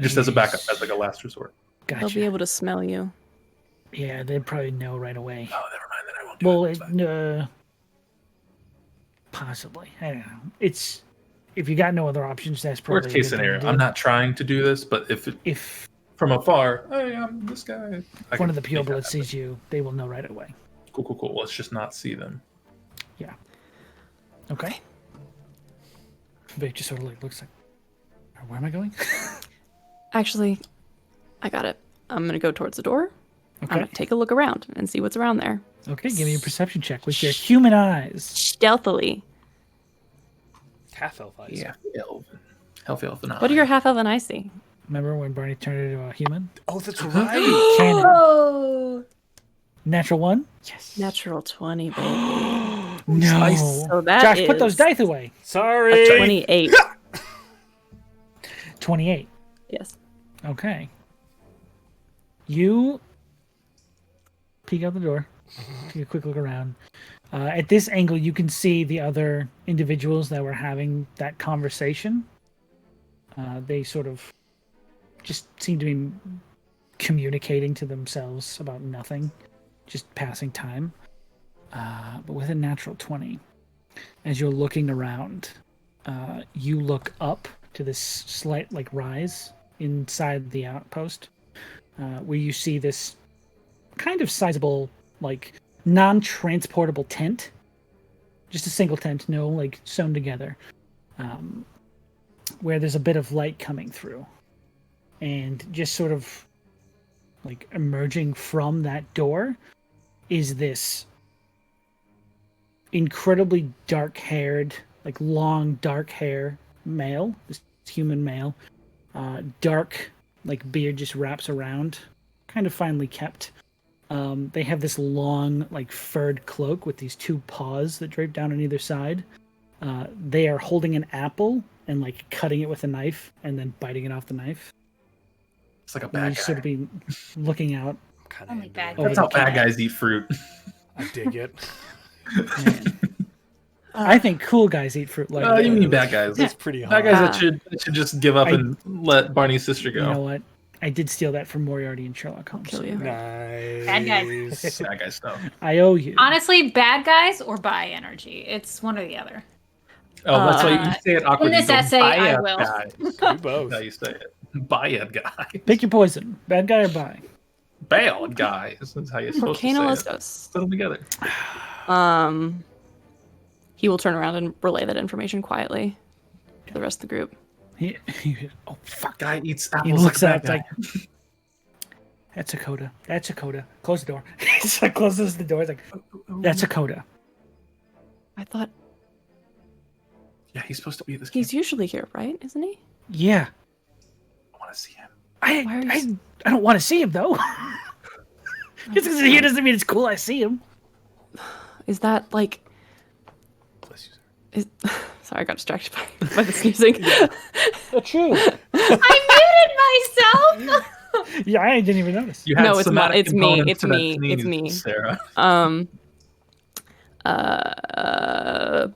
Just as a backup, as like a last resort. Gotcha. They'll be able to smell you. Yeah, they'd probably know right away. Oh, never mind. Then I won't do it. Possibly. I don't know. It's if you got no other options, that's probably Worst case scenario. I'm not trying to do this, but if from afar, hey, I'm this guy. If one of the purebloods sees you, they will know right away. Cool. Let's just not see them. Yeah. Okay. Vic just sort of like looks like, where am I going? Actually, I got it. I'm going to go towards the door. Okay. I'm going to take a look around and see what's around there. Okay, give me a perception check with your human eyes. Stealthily. Half-elf eyes. Yeah, elven. Half-Elf and What do your half-elf and I see? Remember when Barney turned into a human? Oh, that's right. Canon. Oh, Natural 1? Yes. Natural 20, baby. No. So that Josh, put those is dice away. Sorry. 28. 28. Yes. Okay. You peek out the door. Take a quick look around. At this angle, you can see the other individuals that were having that conversation. They sort of just seem to be communicating to themselves about nothing, just passing time. But with a natural 20, as you're looking around, you look up to this slight rise inside the outpost, where you see this kind of sizable, non-transportable tent. Just a single tent, no sewn together, where there's a bit of light coming through. And just sort of emerging from that door is this incredibly dark-haired, long dark hair male, this human male. Dark, beard just wraps around, kind of finely kept. They have this long, furred cloak with these two paws that drape down on either side. They are holding an apple and cutting it with a knife and then biting it off the knife. It's like a And bad you guy. sort of be looking out. Kind Only bad over That's the how bad cat. guys eat fruit. I dig it. Man. I think cool guys eat fruit like that. You mean bad guys? That's pretty Bad hard. guys that should just give up and let Barney's sister go. You know what? I did steal that from Moriarty and Sherlock Holmes. kill you. Nice. Bad guys. Bad guy stuff. I owe you. honestly, bad guys or bi energy. It's one or the other. Oh, that's why you say it awkwardly. in this You go, essay, I "Bad will." guy." Do both. That's how you say it. Bad guy. Pick your poison. Bad guy or bi? Bad guy. This is how you're supposed to say it. Porcanolostos. Put them together. He will turn around and relay that information quietly to the rest of the group. Oh, fuck. Guy eats He apples. looks like a out bad like, guy. that's a coda. That's a coda. Close the door. He closes the door. He's like, that's a coda. I thought Yeah, he's supposed to be this. he's usually here, right? Isn't he? Yeah. I want to see him. Why are you I don't want to see him, though. Just because he's here doesn't mean it's cool I see him. Is that Bless you, sir. Sorry, I got distracted by the sneezing. That's true. I muted myself. Yeah, I didn't even notice. You had No, it's not. somatic It's me. components It's to that me. It's sneeze, me. Sarah.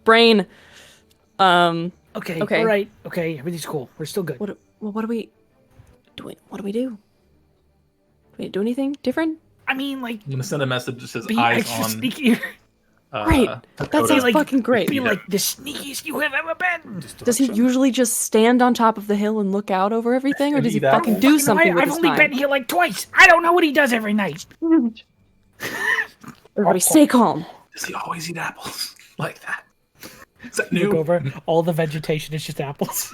Brain. Okay. Okay. All right. Okay. Everything's cool. We're still good. What do we do? What do we do? Do we do anything different? I mean, I'm gonna send a message that says be eyes extra on. sneaky. Right. That Dakota. sounds like- fucking great. Be like the sneakiest you have ever been. Does he usually just stand on top of the hill and look out over everything, or does he Eat fucking apples. do something with I've his only time? been here twice. I don't know what he does every night. Everybody, stay calm. Does he always eat apples like that? Is that Look new? over. All the vegetation is just apples.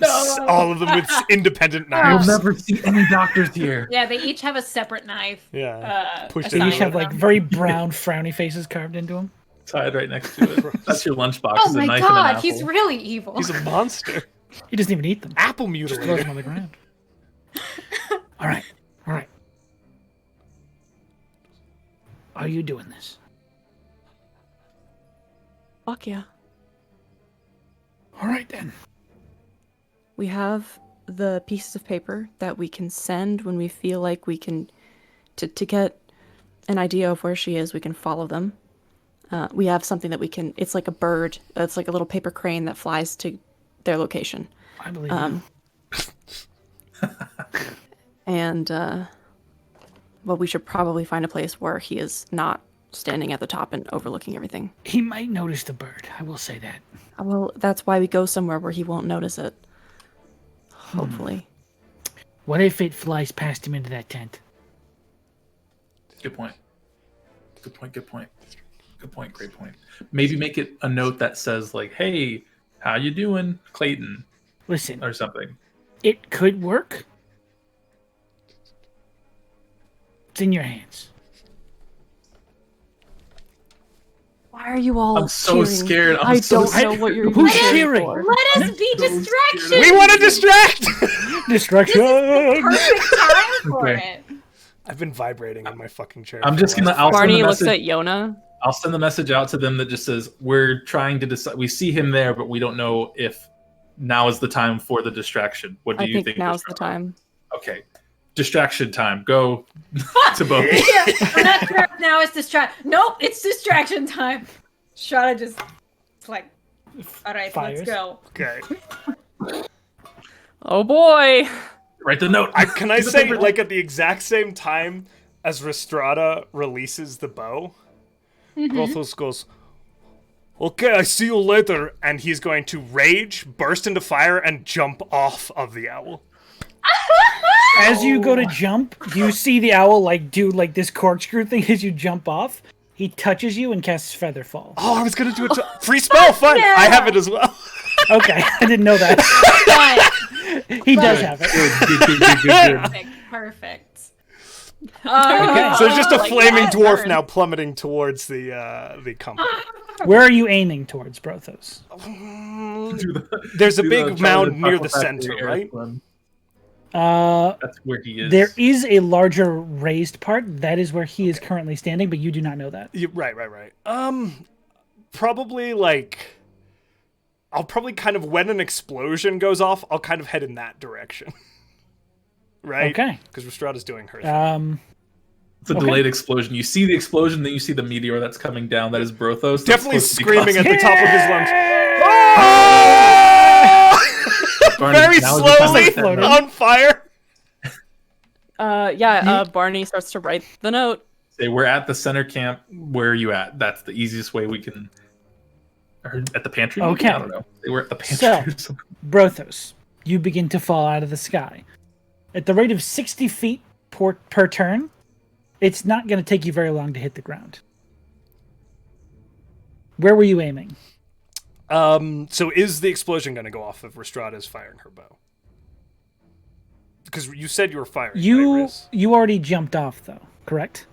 All of them with independent You'll knives. never see any doctors here. Yeah, they each have a separate knife. Yeah. Pushed They it each in. have very brown, frowny faces carved into them. Tied right next to it. That's your lunchbox. Oh is a my knife and an god, apple. he's really evil. He's a monster. He doesn't even eat them. Apple Just throws mutilator. them on the ground. All right. All right. Are you doing this? Fuck yeah. All right then. We have the pieces of paper that we can send when we feel like we can, to get an idea of where she is, we can follow them. We have something that we can, it's like a bird, it's like a little paper crane that flies to their location. I believe you. And, well, we should probably find a place where he is not standing at the top and overlooking everything. He might notice the bird. I will say that. Well, that's why we go somewhere where he won't notice it. Hopefully. What if it flies past him into that tent? Good point. Good point. Good point. Good point. Great point. Maybe make it a note that says like, "Hey, how you doing, Clayton?" Listen, or something. it could work. It's in your hands. Why Why are you all I'm so cheering? scared. I don't know what you're Who's even cheering? for. Let us be distractions. We want to distract! Distraction. Perfect time for Okay. it. I've been vibrating in my fucking chair. I'm for just the gonna. last- I'll send Barney the looks message. at Yona. I'll send the message out to them that just says we're trying to decide. We see him there, but we don't know if now is the time for the distraction. What do I you think? think now's the time. Okay, distraction time. Go to both. Yeah, I'm not sure if now it's Nope, it's distraction time. Shada just like, all right, Fires. let's go. Okay. Oh boy. Write the note. Can I say, like, at the exact same time as Rhystrata releases the bow, Brothos goes, "Okay, I see you later," and he's going to rage, burst into fire, and jump off of the owl. As you go to jump, you see the owl like do like this corkscrew thing as you jump off. He touches you and casts Featherfall. Oh, I was gonna do it. Free spell, fun. Yeah. I have it as well. Okay, I didn't know that. He does have it. Good. Perfect. Okay. So it's just a Like flaming that dwarf burn. now plummeting towards the company. Where are you aiming towards, Brothos? There's a big mound near the center, right? That's where he is. There is a larger raised part. That is where he is currently standing, but you do not know that. Right. Probably like, I'll probably kind of, when an explosion goes off, I'll kind of head in that direction. Right? Okay. Because Rhystrata's doing her thing. It's a delayed explosion. You see the explosion, then you see the meteor that's coming down. That is Brothos. That's Definitely supposed to be screaming at causing- the top of his lungs. Barney, Very now is the time slowly to send them. on fire. Barney starts to write the note. Say, we're at the center camp. Where are you at? That's the easiest way we can. Or at the pantry? Okay. I don't know. They were at the pantry. So, Brothos, you begin to fall out of the sky. At the rate of 60 feet per turn, it's not going to take you very long to hit the ground. Where were you aiming? So is the explosion going to go off if Rhystrata is firing her bow? Because you said you were firing. Right, You already jumped off, though, correct?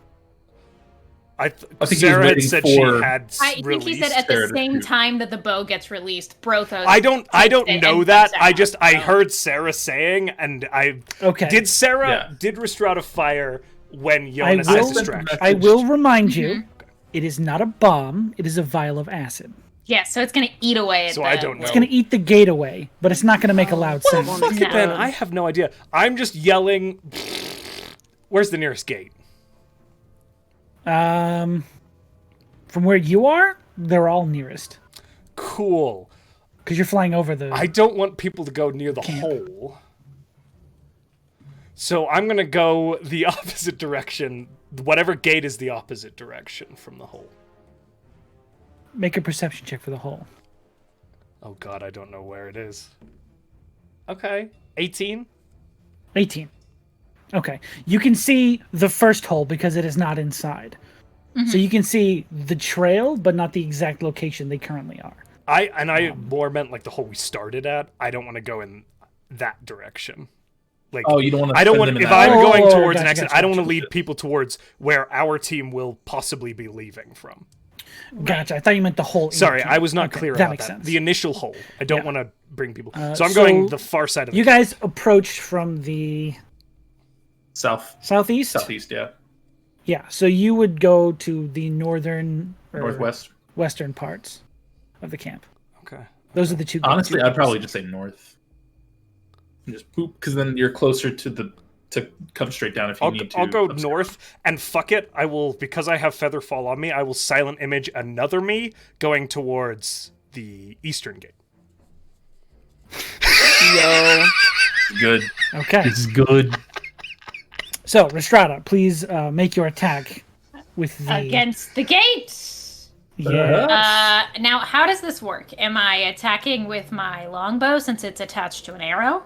I I think he was Sarah had waiting said for- she had I think released. he said at the Sarah to same shoot. time that the bow gets released, Brothos. I don't it know and that. jumps out. I heard Sarah saying, and I Okay. did. Sarah Yeah. did Rhystrata fire when I Jonas will- had distraction. I will remind you, it is not a bomb, it is a vial of acid. Yeah, so it's gonna eat away at So the... I don't know. It's going to eat the gate away, but it's not going to make a loud sound. Fuck it, then. I have no idea. I'm just yelling. Where's the nearest gate? From where you are, they're all nearest. Cool. Because you're flying over the... I don't want people to go near the hole. So I'm going to go the opposite direction. Whatever gate is the opposite direction from the hole. Make a perception check for the hole. Oh god, I don't know where it is. Okay. 18? 18. Okay. You can see the first hole because it is not inside. So you can see the trail, but not the exact location they currently are. I more meant like the hole we started at. I don't want to go in that direction. Like, Oh, you don't want to. I don't want, if I'm Oh, going towards gotcha, an exit, gotcha, I don't want to gotcha. lead people towards where our team will possibly be leaving from. Gotcha. I thought you meant the hole. in Sorry, the I was not Okay, clear that about makes that. sense. The initial hole. I don't want to bring people. So I'm so going the far side of the You guys approached from the southeast? Southeast, yeah. Yeah, so you would go to the northern or Northwest. western parts of the camp. Okay. Those are the two. gates Honestly, you're I'd probably close. just say north. And just poop, because then you're closer to come straight down if you need to. I'll go obscure. north, and fuck it, I will, because I have feather fall on me, I will silent image another me going towards the eastern gate. Yo. Good. Okay. It's good. So, Rhystrata, please make your attack with the Against the gate! Yeah. Now, how does this work? Am I attacking with my longbow since it's attached to an arrow?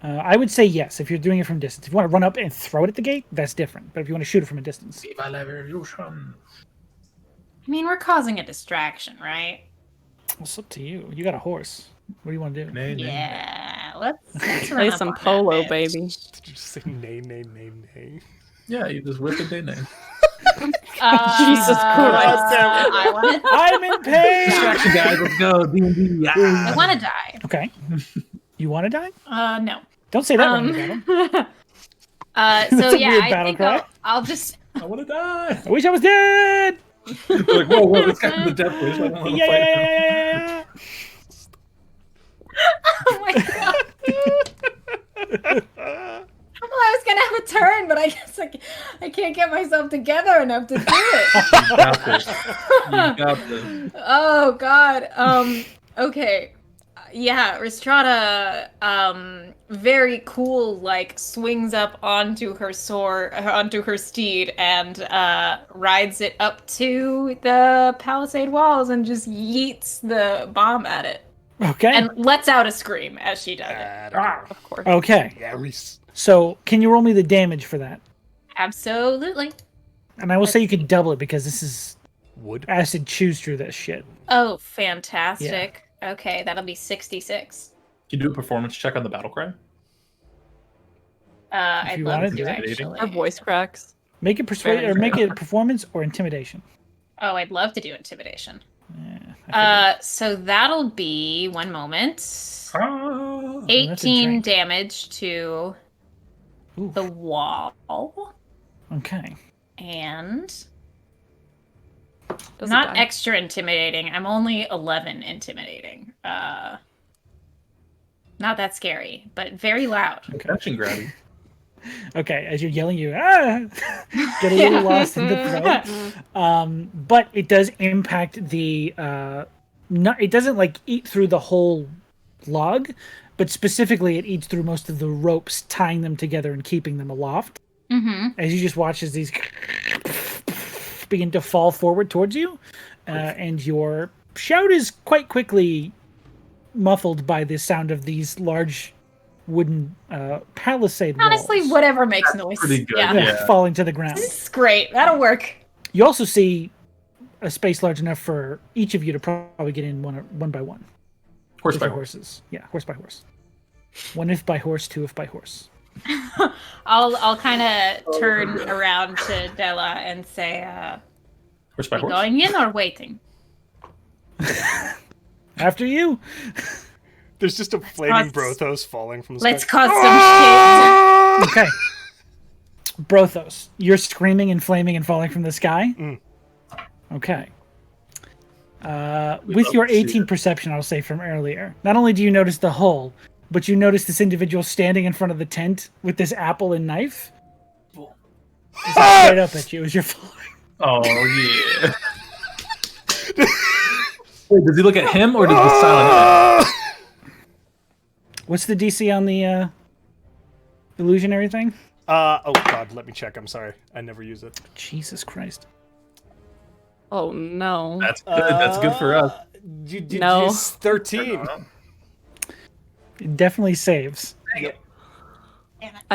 I would say yes if you're doing it from distance. If you want to run up and throw it at the gate, that's different. But if you want to shoot it from a distance, I mean, we're causing a distraction, right? it's up to you. You got a horse. What do you want to do? Yeah, let's Play run up some on that polo, bit. baby. Did you just say nay, nay, nay, nay? Yeah, you just whip a day name. Jesus Christ. I want to. I'm in pain. Distraction, guys. Let's go. D&D. Yeah. I want to die. Okay. You want to die? No. Don't say that when you battle. So a yeah, weird I battle think cry. I'll just. I want to die. I wish I was dead. Like, whoa, this guy's a death wish. I don't want to fight him. Yeah. Oh my god. Well, I was gonna have a turn, but I guess I can't get myself together enough to do it. You got this. You got this. Oh god. Okay. Yeah, Rhystrata, very cool, like, swings up onto her onto her steed and, rides it up to the palisade walls and just yeets the bomb at it. Okay. And lets out a scream as she does it. Of course. Okay. Yeah, Reese. So, can you roll me the damage for that? Absolutely. And I will say you could double it because this is Wood. acid chews through this shit. Oh, fantastic. Okay, that'll be 66. Can you do a performance check on the battle cry? I'd you love wanna to, do it. actually. Our voice cracks. Make it persuade or make it performance or intimidation. Oh, I'd love to do intimidation. Yeah, So that'll be, one moment, Ah. 18 drink. damage to Ooh. the wall. Okay. And Does it not die? extra intimidating. I'm only 11 intimidating. Not that scary, but very loud. Attention grabby. Okay, as you're yelling, you get a little lost in the throat. But it does impact the. It doesn't like eat through the whole log, but specifically it eats through most of the ropes, tying them together and keeping them aloft. Mm-hmm. As you just watch as these begin to fall forward towards you, and your shout is quite quickly muffled by the sound of these large wooden palisade walls. Honestly, whatever makes noise. pretty good, Yeah. falling to the ground. This is great. That'll work. You also see a space large enough for each of you to probably get in one by one. Horse With by your horse. horses. Yeah, horse by horse. One if by horse, two if by horse. I'll kind of turn around to Della and say, Horse by "We horse. going in or waiting?" After you. There's just a flaming Let's- Brothos falling from the Let's sky. cause some shit. Okay. Brothos, you're screaming and flaming and falling from the sky? Okay. With love your to see 18 it. perception, I'll say from earlier, not only do you notice the hole, but you notice this individual standing in front of the tent with this apple and knife. He's right up at you as you're falling. Oh yeah. Wait, does he look at him or does the silent hit? What's the DC on the illusionary thing? Oh god, let me check. I'm sorry. I never use it. Jesus Christ. Oh no. That's good. That's good for us. No. It's 13. It definitely saves. I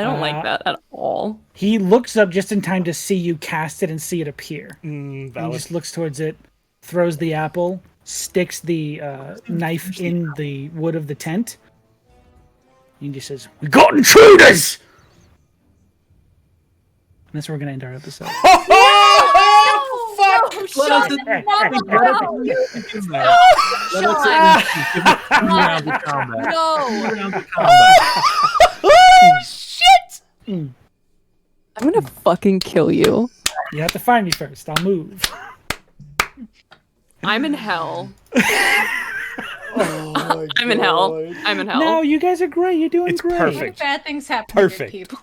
don't Uh, like that at all. He looks up just in time to see you cast it and see it appear. He Valid. just looks towards it, throws the apple, sticks the knife in the wood of the tent. He just says, "We got intruders!" And that's where we're going to end our episode. Fuck! Let us in rounds of combat. No. Rounds of combat. Shit! I'm gonna fucking kill you. You have to find me first. I'll move. I'm in hell. Oh my I'm in hell. God. I'm in hell. No, you guys are great. You're doing It's great. perfect. Bad things happen Perfect. to good people.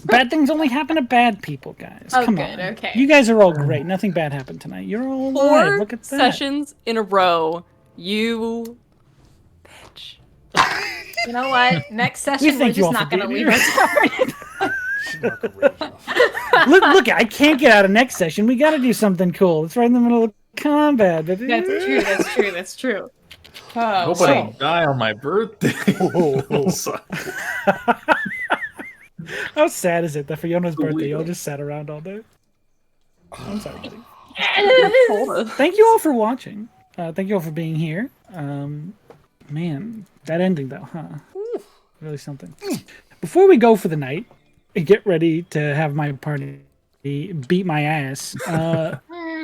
Bad things only happen to bad people, guys. Oh, Come good, on. okay. You guys are all great. Nothing bad happened tonight. You're all alive. 4 Look at that. sessions in a row. You bitch. You know what? Next We session, we're thank you just all not for going to being leave here. us. Mark a rage off. Look, I can't get out of next session. We got to do something cool. It's right in the middle of combat. That's true. That's true. That's true. Oh, Hope I don't die on my birthday. How sad is it that for Yona's birthday, you all just sat around all day? I'm sorry, buddy. Thank you all for watching. Thank you all for being here. Man, that ending though, huh? Really something. Before we go for the night and get ready to have my party beat my ass.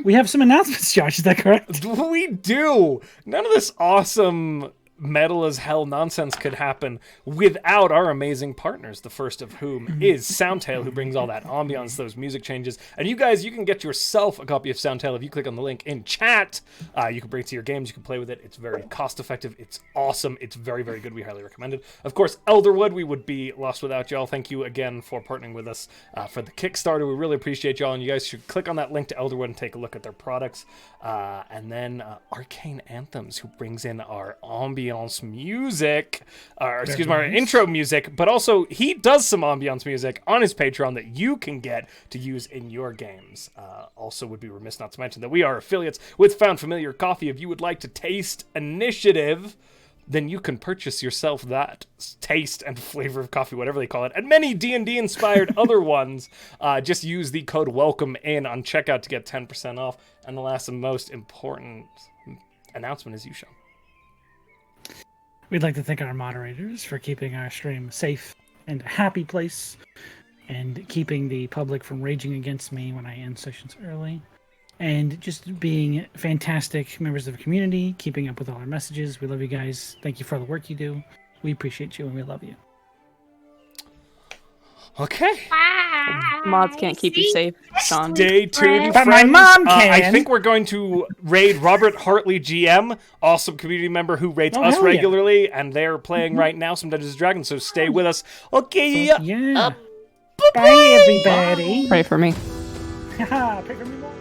We have some announcements, Josh. Is that correct? We do. None of this awesome metal as hell nonsense could happen without our amazing partners, the first of whom is Soundtail, who brings all that ambiance, those music changes. And you guys, you can get yourself a copy of Soundtail if you click on the link in chat. You can bring it to your games, you can play with it. It's very cost effective, it's awesome, it's very, very good. We highly recommend it. Of course, Elderwood, we would be lost without y'all. Thank you again for partnering with us for the Kickstarter. We really appreciate y'all, and you guys should click on that link to Elderwood and take a look at their products. And then Arcane Anthems, who brings in our ambiance music, our intro music, but also he does some ambiance music on his Patreon that you can get to use in your games. Also would be remiss not to mention that we are affiliates with Found Familiar Coffee. If you would like to taste Initiative, then you can purchase yourself that taste and flavor of coffee, whatever they call it, and many D&D inspired other ones. Just use the code WELCOME on checkout to get 10% off. And the last and most important announcement is you, Sean. We'd like to thank our moderators for keeping our stream safe and a happy place, and keeping the public from raging against me when I end sessions early, and just being fantastic members of the community, keeping up with all our messages. We love you guys. Thank you for all the work you do. We appreciate you and we love you. Okay. Mods can't keep you safe, Sean. Stay tuned, But friends. my mom can. I think we're going to raid Robert Hartley GM, awesome community member who rates us hell yeah. regularly, and they're playing right now some Dungeons & Dragons, so stay with us. Okay. Yeah. Bye, everybody. Pray for me. Pray for me more.